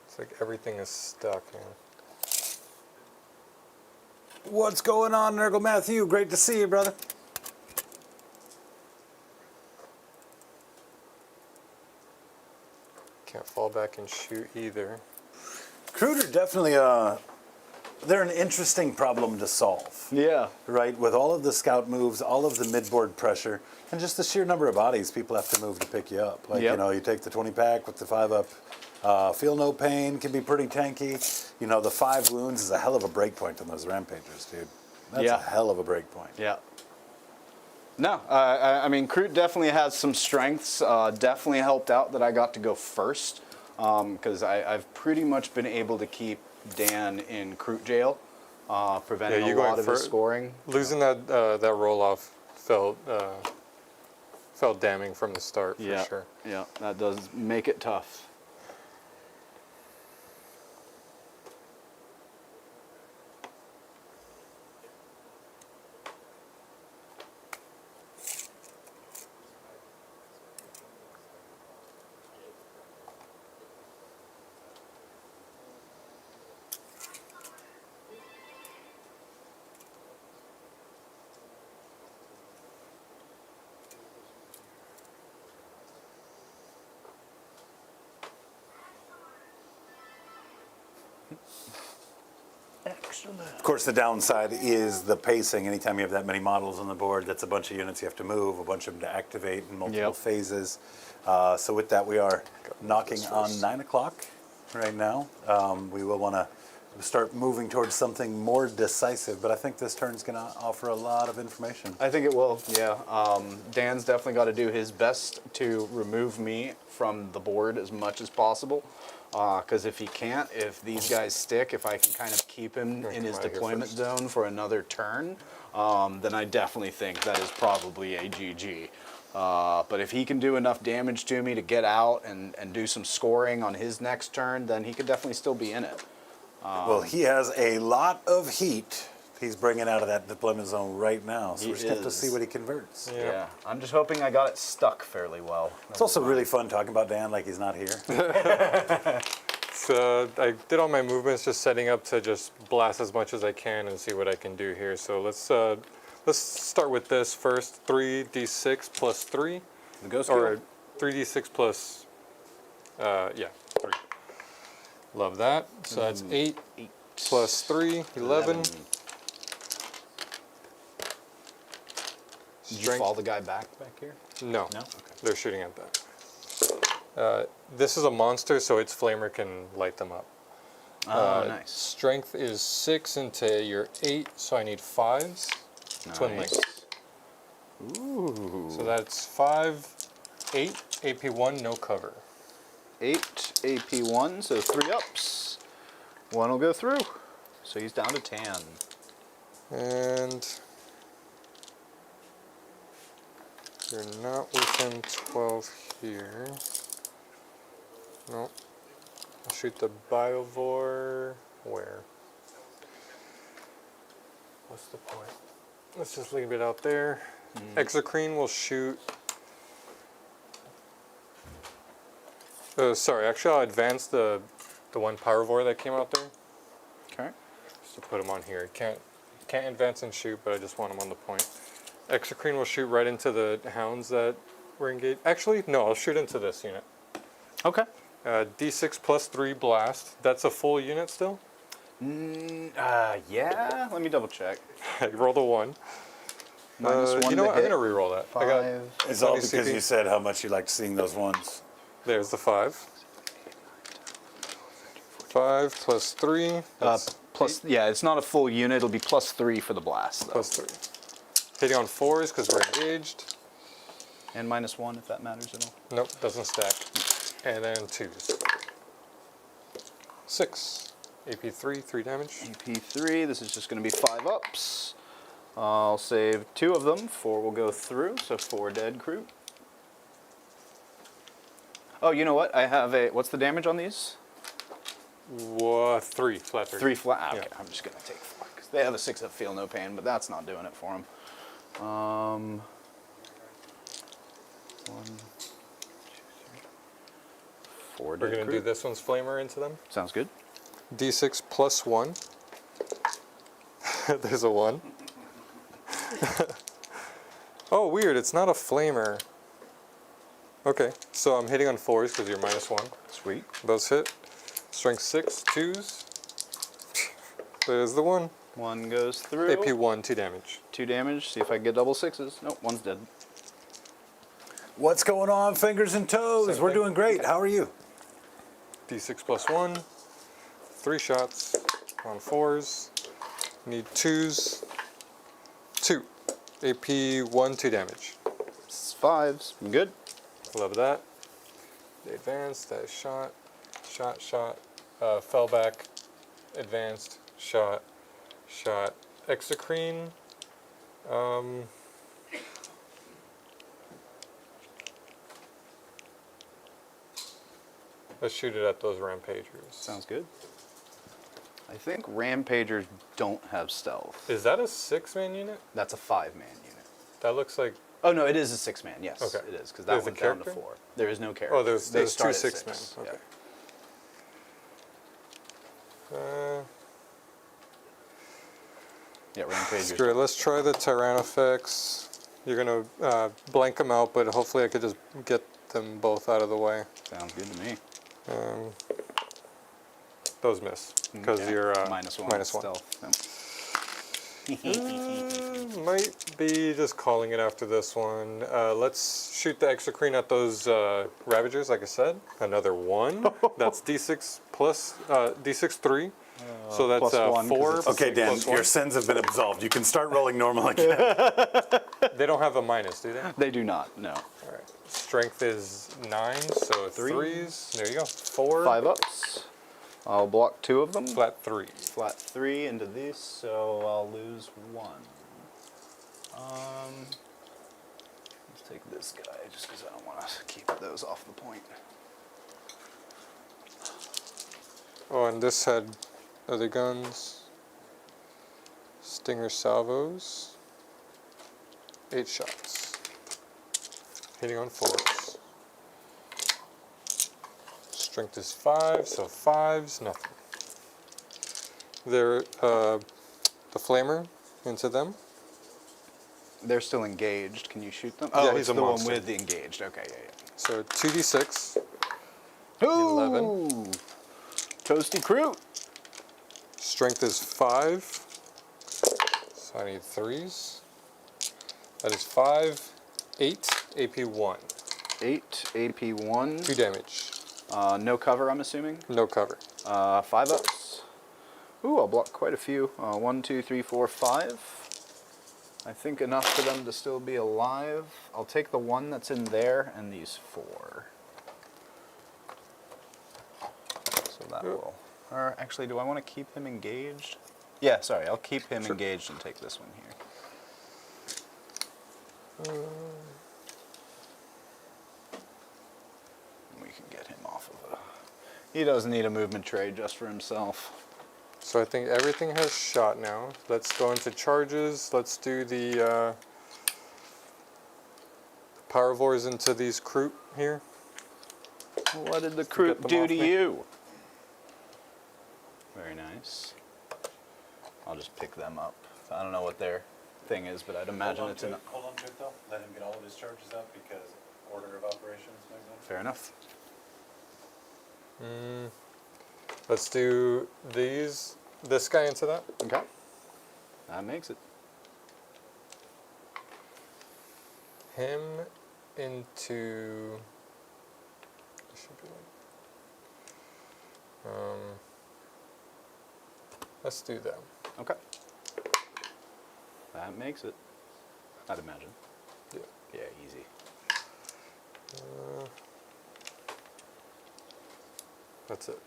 It's like everything is stuck, man. What's going on, Nurgle Matthew? Great to see you, brother. Can't fall back and shoot either. Kroot are definitely they're an interesting problem to solve. Yeah. Right, with all of the scout moves, all of the midboard pressure, and just the sheer number of bodies people have to move to pick you up. Like, Yep. you know, you take the 20 pack with the 5 up, feel no pain, can be pretty tanky. You know, the 5 wounds is a hell of a break point on those rampagers, dude. That's Yeah. a hell of a break point. Yeah. No, I mean, Kroot definitely has some strengths. Definitely helped out that I got to go first, because I've pretty much been able to keep Dan in Kroot jail, preventing you a lot going of his first? scoring. Losing that roll off felt damning from the start for Yeah, sure. yeah, that does make it tough. Excellent. Of course, the downside is the pacing. Anytime you have that many models on the board, that's a bunch of units you have to move, a bunch of them to activate in multiple phases. So with that, we are knocking on 9 o'clock right now. We will want to start moving towards something more decisive, but I think this turn's going to offer a lot of information. I think it will, yeah. Dan's definitely got to do his best to remove me from the board as much as possible. Because if he can't, if these guys stick, if I can kind of keep him in his deployment zone for another turn, then I definitely think that is probably a GG. But if he can do enough damage to me to get out and do some scoring on his next turn, then he could definitely still be in it. Well, he has a lot of heat he's bringing out of that deployment zone right now, so we're just going to have to see what he converts. Yeah. I'm just hoping I got it stuck fairly well. It's also really fun talking about Dan like he's not here. So I did all my movements just setting up to just blast as much as I can and see what I can do here. So let's start with this first. 3d6 plus 3. The ghost Or kill? 3d6 plus, 3. Love that. So that's 8 plus 3, 11. Did you fall the guy back here? No, No? Okay. they're shooting at that. This is a monster, so its flamer can light them up. Oh, nice. Strength is 6 into your 8, so I need 5s. Twin Nice. links. Ooh. So that's 5, 8, AP1, no cover. 8 AP1, so 3 ups. 1 will go through. So he's down to 10. And you're not within 12 here. Nope. I'll shoot the Biovore. Where? What's the point? Let's just leave it out there. Exocrine will shoot. Sorry, actually I'll advance the one Pyrovore that came out there. Okay. Just to put him on here. Can't advance and shoot, but I just want him on the point. Exocrine will shoot right into the hounds that were engaged. Actually, no, I'll shoot into this unit. Okay. D6 plus 3 blast. That's a full unit still? Yeah. Let me double check. Roll the 1. -1 you know to what? I'm hit. going to reroll that. I got It's all 20 because CP. you said how much you liked seeing those ones. There's the 5. 5 plus 3. That's Plus, yeah, it's not a full unit. It'll be +3 for the blast, though. plus 3. Hitting on 4s because we're engaged. And -1 if that matters at all. Nope, doesn't stack. And then 2s. 6. AP3, 3 damage. AP3, this is just going to be 5 ups. I'll save 2 of them. 4 will go through, so 4 dead Kroot. Oh, you know what? I have a, what's the damage on these? 3, flat 3. 3 flat. Okay, Yeah. I'm just going to take 4. Because they have a 6 up feel no pain, but that's not doing it for them. 1, 2, 3, 4 We're dead going to do Kroot. this one's flamer into them. Sounds good. D6 plus 1. There's a 1. Oh, weird. It's not a flamer. Okay, so I'm hitting on 4s because you're -1. Sweet. Those hit. Strength 6, 2s. There's the 1. 1 goes through. AP1, 2 damage. 2 damage. See if I can get double 6s. Nope, 1's dead. What's going on, fingers and toes? Same We're thing. doing great. How are you? D6 plus 1. 3 shots on 4s. Need 2s. 2. AP1, 2 damage. 5s. Good. Love that. They advanced, that shot, shot, fell back, advanced, shot. Exocrine. Let's shoot it at those rampagers. Sounds good. I think Rampagers don't have stealth. Is that a 6-man unit? That's a 5-man unit. That looks like. Oh, no, it is a 6-man. Yes, Okay. it is. Because that There's a went down to character? 4. There is no character. Oh, there's They 2 start at 6-men. 6. Okay. Yeah, Rampagers. Screw it. Let's try the Tyrannifex. You're gonna blank them out, but hopefully I could just get them both out of the way. Sounds good to me. those miss because you're minus one. minus one. Stealth. Might be just calling it after this one. Let's shoot the exocrine at those Ravagers, like I said. Another one. That's D6 plus D6 3. So that's plus one, 4. Okay, Dan, plus one. your sins have been absolved. You can start rolling normal again. They don't have a minus, do they? They do not. No. All right. Strength is 9, so 3s. There you go. 4. 5 ups. I'll block 2 of them. Flat 3. Flat 3 into these, so I'll lose 1. Let's take this guy just because I don't want to keep those off the point. Oh, and this had other guns. Stinger salvos. 8 shots. Hitting on 4s. Strength is 5, so 5s, nothing. They're the flamer into them. They're still engaged. Can you shoot them? Yeah, Oh, he's it's a the monster. one with the engaged. Okay, yeah. So 2d6. Ooh! 11. Toasty Kroot. Strength is 5. So I need 3s. That is 5, 8, AP 1. 8 AP 1. 2 damage. No cover, I'm assuming. No cover. 5 ups. Ooh, I'll block quite a few. 1, 2, 3, 4, 5. I think enough for them to still be alive. I'll take the one that's in there and these 4. So that will. Or actually, do I want to keep him engaged? Yeah, sorry, I'll keep him engaged and take this one here. We can get him off of a. He doesn't need a movement trade just for himself. So I think everything has shot now. Let's go into charges. Let's do the Paravors into these Kroot here. What did the Get Kroot them do off to me. you? Very nice. I'll just pick them up. I don't know what their thing is, but I'd imagine it's in. Hold on to it, though. Let him get all of his charges up because order of operations. Fair enough. Let's do this guy into that. Okay. That makes it. Him into. This should be like. Let's do them. Okay. That makes it. I'd imagine. Yeah. Yeah, easy. That's it.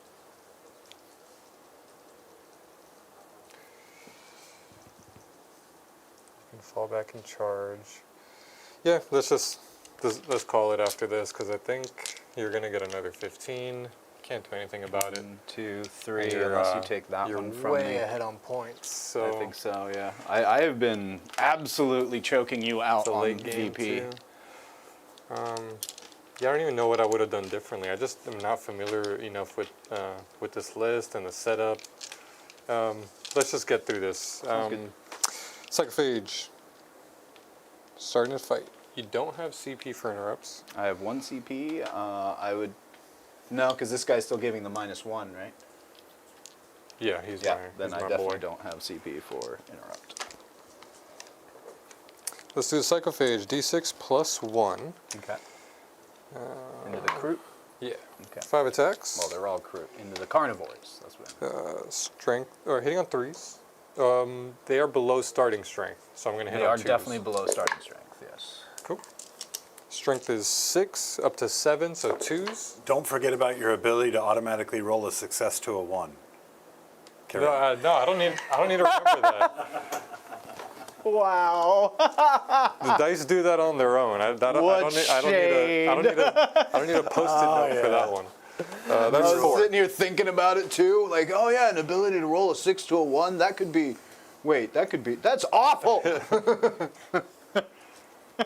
You can fall back and charge. Yeah, let's call it after this because I think you're gonna get another 15. Can't do anything about it. 1, 2, 3, And you're, unless you take that you're one from way me. ahead on points. So I think so, yeah. I have been absolutely choking you out it's a on late game VP. too. Yeah, I don't even know what I would have done differently. I just am not familiar enough with this list and the setup. Let's just get through this. good. Psychophage. Starting a fight. You don't have CP for interrupts. I have 1 CP. I would. No, because this guy's still giving the -1, right? Yeah, he's Yeah, my, then he's I my definitely boy. don't have CP for interrupt. Let's do the Psychophage. D6 plus 1. Okay. Into the Kroot. Yeah. Okay. 5 attacks. Well, they're all Kroot. Into the carnivores. That's what I mean. Strength, or hitting on 3s. They are below starting strength, so I'm going to hit They on are 2s. definitely below starting strength, yes. Cool. Strength is 6 up to 7, so 2s. Don't forget about your ability to automatically roll a success to a 1. Carry on. No, I don't need to remember that. Wow. The dice do that on their own. I don't need a post-it note for that one. I That's was 4. sitting here thinking about it too. Like, oh yeah, an ability to roll a 6 to a 1. That could be. Wait, that could be. That's awful.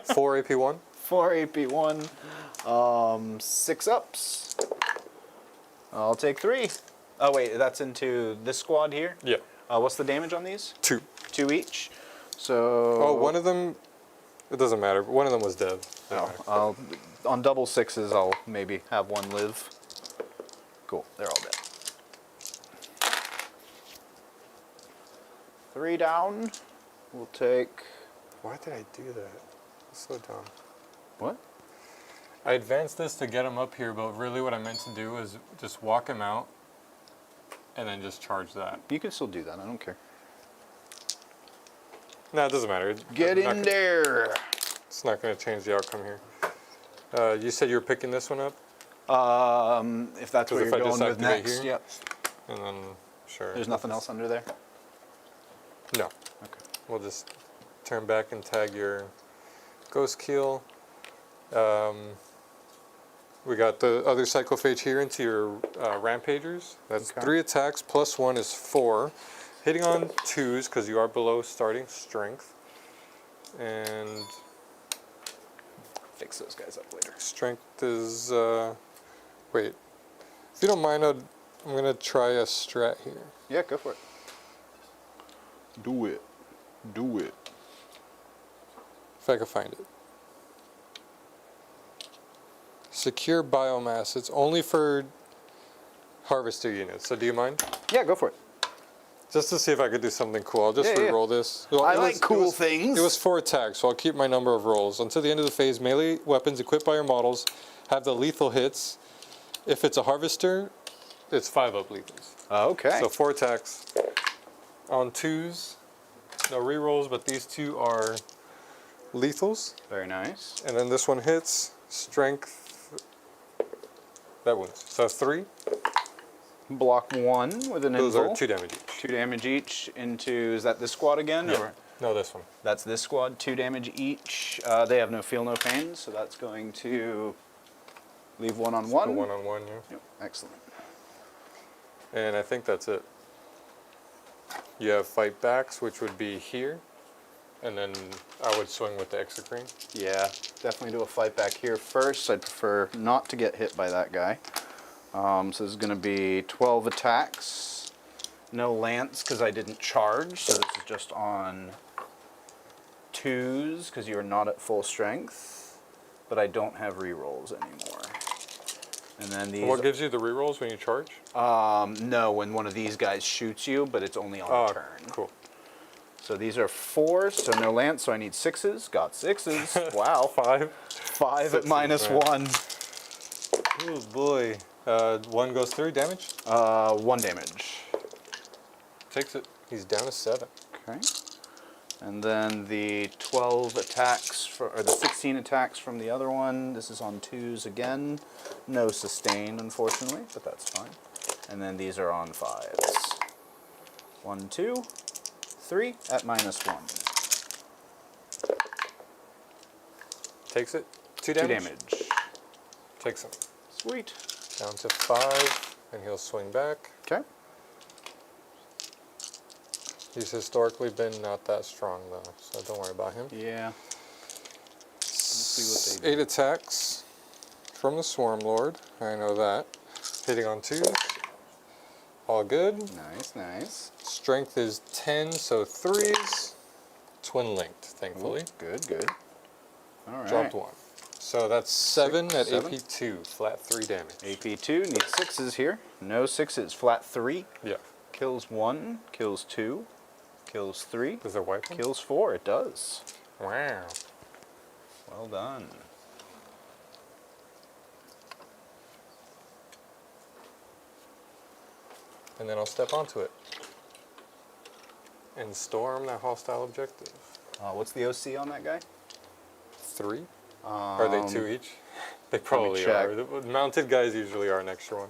4 AP1. 4 AP1. 6 ups. I'll take 3. Oh wait, that's into this squad here. Yeah. What's the damage on these? 2. 2 each. So. Oh, one of them. It doesn't matter. One of them was dead. Oh, on double 6s, I'll maybe have one live. Cool. They're all dead. 3 down. We'll take... Why did I do that? It's so dumb. What? I advanced this to get him up here, but really what I meant to do is just walk him out and then just charge that. You can still do that. I don't care. No, it doesn't matter. Get in there. It's not going to change the outcome here. You said you were picking this one up? If that's what you're going with next, here, yep. And then, sure. There's nothing else under there? No. Okay. We'll just turn back and tag your Ghost Keel. We got the other Cyclophage here into your Rampagers. That's 3 attacks, plus 1 is 4. Hitting on 2s, because you are below starting strength. And Fix those guys up later. strength is, wait. If you don't mind, I'm going to try a strat here. Yeah, go for it. Do it. Do it. If I can find it. Secure biomass. It's only for harvester units. So do you mind? Yeah, go for it. Just to see if I could do something cool. I'll just re-roll this. Well, I like cool things. It was 4 attacks, so I'll keep my number of rolls. Until the end of the phase, melee weapons equipped by your models have the lethal hits. If it's a harvester, it's 5 up lethals. Okay. So 4 attacks. On 2s, no re-rolls, but these 2 are lethals. Very nice. And then this one hits. Strength. That wounds. So 3. Block 1 with an Those invul. are 2 damage each. 2 damage each into, is that this squad again? Yeah. Or? No, this one. That's this squad, 2 damage each. They have no feel, no pain, so that's going to leave 1 on 1. 1 on 1, yeah. Yep, excellent. And I think that's it. You have fight backs, which would be here. And then I would swing with the Exocrine. Yeah, definitely do a fight back here first. I'd prefer not to get hit by that guy. So this is going to be 12 attacks. No lance because I didn't charge, so this is just on 2s because you're not at full strength. But I don't have rerolls anymore. And then these. What gives you the rerolls when you charge? No, when one of these guys shoots you, but it's only on turn. Cool. So these are 4s, so no lance, so I need 6s. Got 6s. Wow. 5. 5 at minus man. 1. Oh boy. 1 goes through damage. 1 damage. Takes it. He's down to 7. Okay. And then the 12 attacks, or the 16 attacks from the other one. This is on 2s again. No sustain, unfortunately, but that's fine. And then these are on 5s. 1, 2, 3 at minus 1. Takes it. 2 2 damage. damage. Takes him. Sweet. Down to 5, and he'll swing back. Okay. He's historically been not that strong though, so don't worry about him. Yeah. See what they 8 attacks from the Swarm Lord. I know that. Hitting on 2s. All good. Nice, nice. Strength is 10, so 3s. Twin linked, thankfully. Ooh, good, good. All right. Dropped 1. So that's 7 at 7. AP 2, flat 3 damage. AP 2, need 6s here. No 6s, flat 3. Yeah. Kills 1, kills 2, kills 3, Does it wipe him? kills 4. It does. Wow. Well done. And then I'll step onto it. And storm that hostile objective. What's the OC on that guy? 3? Are they 2 each? They probably check. are. The mounted guys usually are an extra one.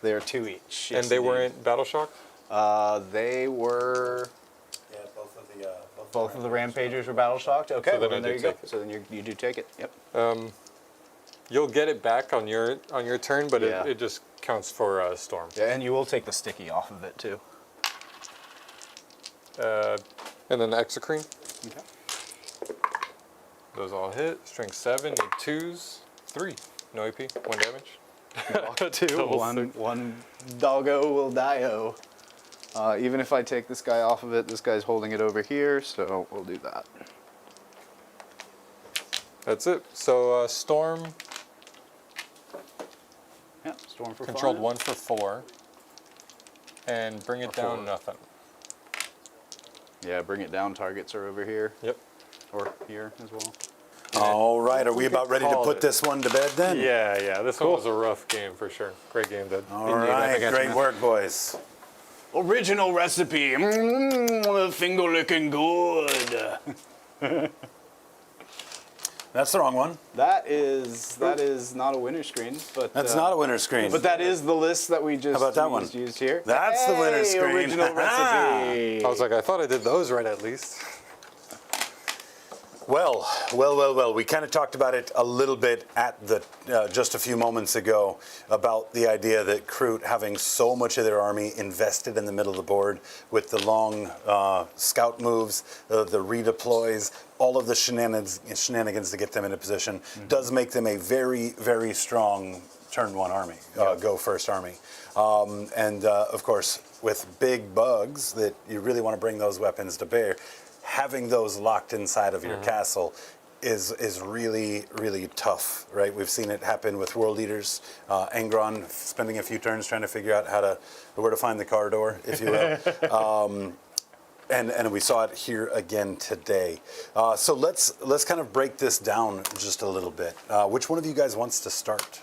They are 2 each. And yes, they indeed. weren't Battle Shock? They were. Yeah, both of the Both of the Rampagers were battle shocked. Okay, So then well, I there do you go. take it. So then you do take it. Yep. You'll get it back on your turn, but Yeah. it just counts for storm. Yeah, and you will take the sticky off of it too. And then the Exocrine. Okay. Those all hit. Strength 7, need 2s. 3. No AP, 1 damage. Two. Double One, six. one doggo will die-o. Even if I take this guy off of it, this guy's holding it over here, so we'll do that. That's it. So Storm Yeah, storm for controlled 5. 1 for 4. And bring it For down 4. nothing. Yeah, bring it down. Targets are over here. Yep. Or here as well. All right, are we about ready to call put it. this one to bed then? Yeah. This one was a rough game for sure. Great game, Dad. All right, great work, boys. Original recipe. Finger looking good. That's the wrong one. That is not a winner screen, but That's not a winner screen. But that is the list that we just How about that one? used here. That's the winner screen. Original recipe. I was like, I thought I did those right at least. Well. We kind of talked about it a little bit at the just a few moments ago about the idea that Kroot, having so much of their army invested in the middle of the board with the long scout moves, the redeploys, all of the shenanigans to get them into position, does make them a very, very strong turn one army, go first army. Of course, with big bugs that you really want to bring those weapons to bear, having those locked inside of your castle is really, really tough, right? We've seen it happen with world leaders. Angron spending a few turns trying to figure out where to find the corridor, if you will. And we saw it here again today. So let's kind of break this down just a little bit. Which one of you guys wants to start?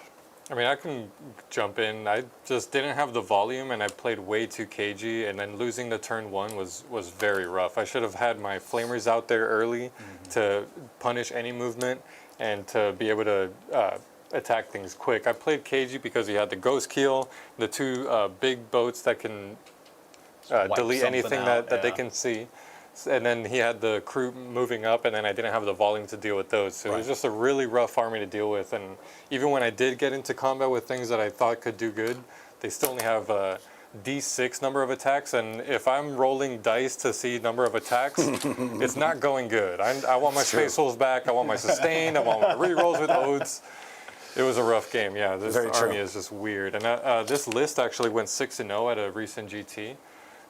I mean, I can jump in. I just didn't have the volume, and I played way too cagey, and then losing the turn one was very rough. I should have had my flamers out there early to punish any movement and to be able to attack things quick. I played cagey because he had the ghost keel, the two big boats that can delete anything that they can see. And then he had the Kroot moving up, and then I didn't have the volume to deal with those. So it was just a really rough army to deal with. And even when I did get into combat with things that I thought could do good, they still only have a D6 number of attacks. And if I'm rolling dice to see number of attacks, it's not going good. I want my Space Souls back. I want my sustain. I want my rerolls with odes. It was a rough game. Yeah, this army is just weird. And this list actually went 6-0 at a recent GT.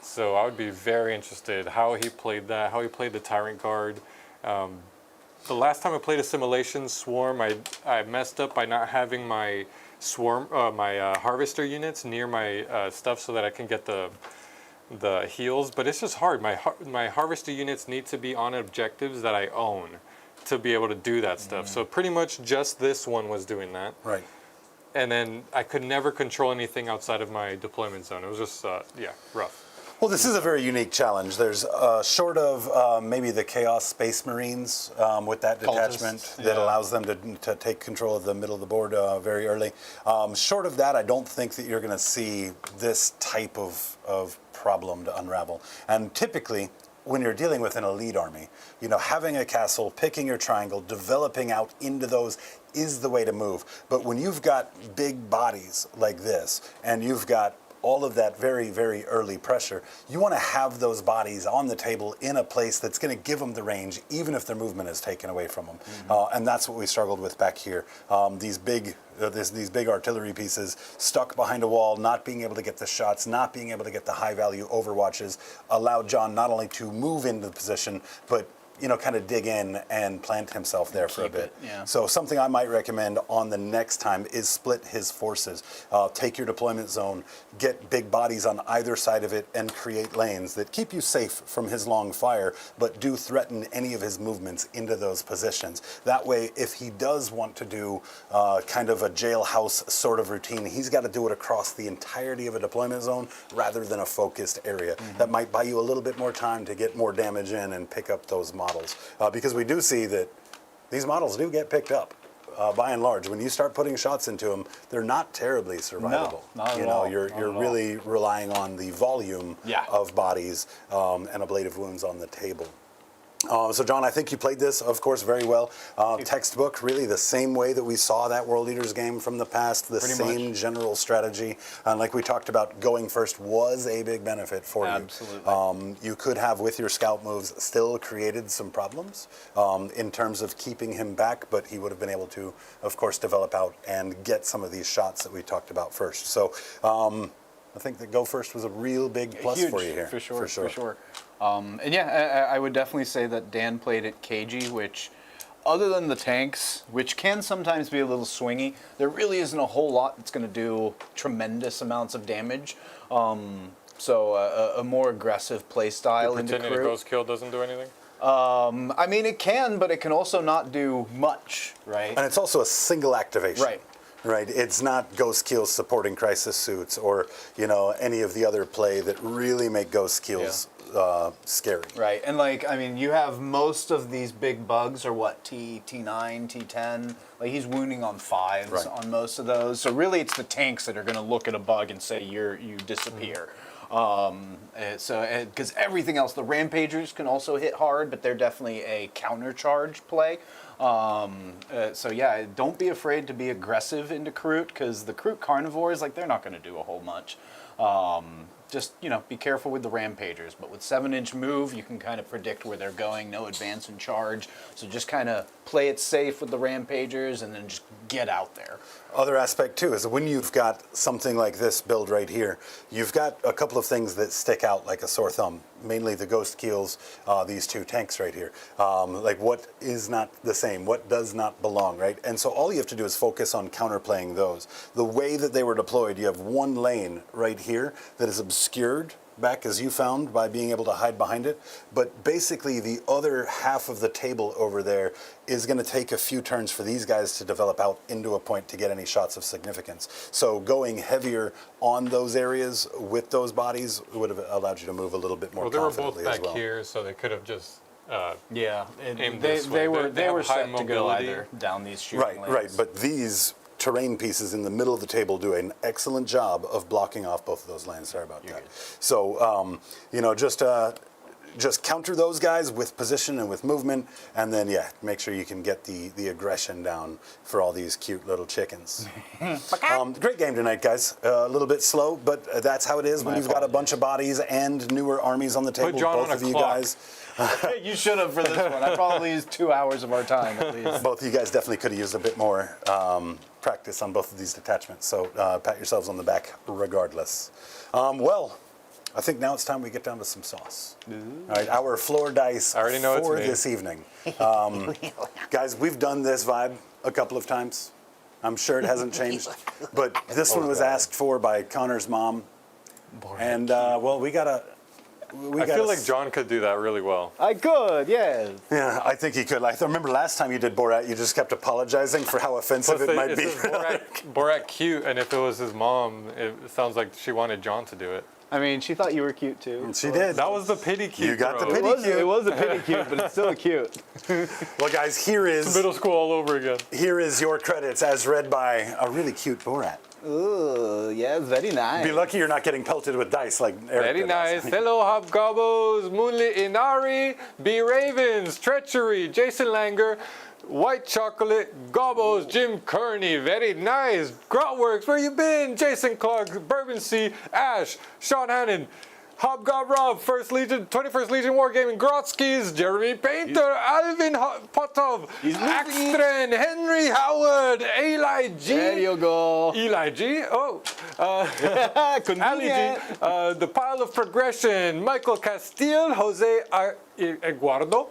So I would be very interested how he played that, how he played the Tyrant Guard. The last time I played Assimilation Swarm, I messed up by not having my swarm, my harvester units near my stuff so that I can get the heals. But it's just hard. My harvester units need to be on objectives that I own to be able to do that stuff. So pretty much just this one was doing that. Right. And then I could never control anything outside of my deployment zone. It was just, rough. Well, this is a very unique challenge. There's short of maybe the Chaos Space Marines with that detachment that allows them to take control of the middle of the board very early. Short of that, I don't think that you're going to see this type of problem to unravel. And typically, when you're dealing with an elite army, having a castle, picking your triangle, developing out into those is the way to move. But when you've got big bodies like this, and you've got all of that very, very early pressure, you want to have those bodies on the table in a place that's going to give them the range, even if their movement is taken away from them. And that's what we struggled with back here. These big artillery pieces stuck behind a wall, not being able to get the shots, not being able to get the high-value overwatches, allowed John not only to move into the position, but kind of dig in and plant himself there for a bit. So something I might recommend on the next time is split his forces. Take your deployment zone, get big bodies on either side of it, and create lanes that keep you safe from his long fire, but do threaten any of his movements into those positions. That way, if he does want to do kind of a jailhouse sort of routine, he's got to do it across the entirety of a deployment zone rather than a focused area. That might buy you a little bit more time to get more damage in and pick up those models. Because we do see that these models do get picked up by and large. When you start putting shots into them, they're not terribly survivable. No, not at all. You're really relying on the volume of bodies and ablative wounds on the table. So, John, I think you played this, of course, very well. Textbook, really the same way that we saw that World Leaders game from the past, the same general strategy. And like we talked about, going first was a big benefit for you. Absolutely. You could have, with your scout moves, still created some problems in terms of keeping him back, but he would have been able to, of course, develop out and get some of these shots that we talked about first. So, I think that go first was a real big plus for you here. For sure. And yeah, I would definitely say that Dan played it cagey, which, other than the tanks, which can sometimes be a little swingy, there really isn't a whole lot that's going to do tremendous amounts of damage. So a more aggressive play style into Pretending a Kroot. ghost kill doesn't do anything? I mean, it can, but it can also not do much, right? And it's also a single activation. Right. Right. It's not Ghost Keels supporting Crisis Suits or, any of the other play that really make Ghost Keels scary. Right, and like, I mean, you have most of these big bugs are what, T9, T10? Like, he's wounding on 5s on most of those. So really, it's the tanks that are going to look at a bug and say, you disappear. Because everything else, the Rampagers can also hit hard, but they're definitely a counter-charge play. So yeah, don't be afraid to be aggressive into Kroot, because the Kroot Carnivores, like, they're not going to do a whole much. Just, be careful with the Rampagers. But with 7-inch move, you can kind of predict where they're going, no advance and charge. So just kind of play it safe with the Rampagers and then just get out there. Other aspect, too, is when you've got something like this build right here, you've got a couple of things that stick out like a sore thumb, mainly the Ghost Keels, these 2 tanks right here. Like, what is not the same? What does not belong, right? And so all you have to do is focus on counterplaying those. The way that they were deployed, you have one lane right here that is obscured back, as you found, by being able to hide behind it. But basically, the other half of the table over there is going to take a few turns for these guys to develop out into a point to get any shots of significance. So going heavier on those areas with those bodies would have allowed you to move a little bit more confidently as well. Well, they were both back here, so they could have just aimed they this way. they were high set to go either down these shooting lanes. Right. But these terrain pieces in the middle of the table do an excellent job of blocking off both of those lanes. Sorry about that. So, just counter those guys with position and with movement, and then, make sure you can get the aggression down for all these cute little chickens. Great game tonight, guys. A little bit slow, but that's how it is when you've got a bunch of bodies and newer armies on the table. Put John both on a of you clock. guys. You should have for this one. I probably used 2 hours of our time at least. Both of you guys definitely could have used a bit more practice on both of these detachments, so pat yourselves on the back regardless. Well, I think now it's time we get down to some sauce. All right, our floor dice I already know for it's me. this evening. Guys, we've done this vibe a couple of times. I'm sure it hasn't changed, but this one was asked for by Connor's mom, and we gotta. I feel like John could do that really well. I could, yes. Yeah, I think he could. I remember last time you did Borat, you just kept apologizing for how offensive it might be. Borat cute, and if it was his mom, it sounds like she wanted John to do it. I mean, she thought you were cute too. She did. That was the pity cute. You got bro. the pity cute. It was a pity cute, but it's still cute. Well, guys, here is Middle school all over again. Here is your credits as read by a really cute Borat. Ooh, yeah, very nice. Be lucky you're not getting pelted with dice like Eric Very did last nice. night. Hello, Hobgobos, Moonlit Inari, B Ravens, Treachery, Jason Langer, White Chocolate, Gobos, Jim Kearney. Very nice. Grotworks, where you been? Jason Clark, Bourbon Sea, Ash, Sean Hannon, Hobgob Rob, 1st Legion, 21st Legion Wargaming, Grotskis, Jeremy Painter, Alvin Potov, Axtren, Henry Howard, Eli G. There you go. Eli G. Oh. Ali G. The Pile of Progression, Michael Castile, Jose Eduardo.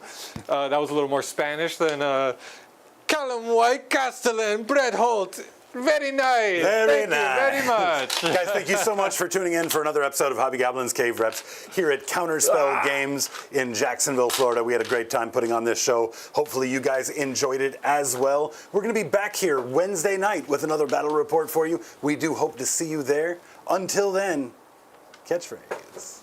That was a little more Spanish than Callum White, Castellan, Brett Holt. Very nice. Very Thank nice. you very much. Guys, thank you so much for tuning in for another episode of Hobby Goblin's Cave Reps here at Counterspell Games in Jacksonville, Florida. We had a great time putting on this show. Hopefully you guys enjoyed it as well. We're going to be back here Wednesday night with another battle report for you. We do hope to see you there. Until then, catchphrase.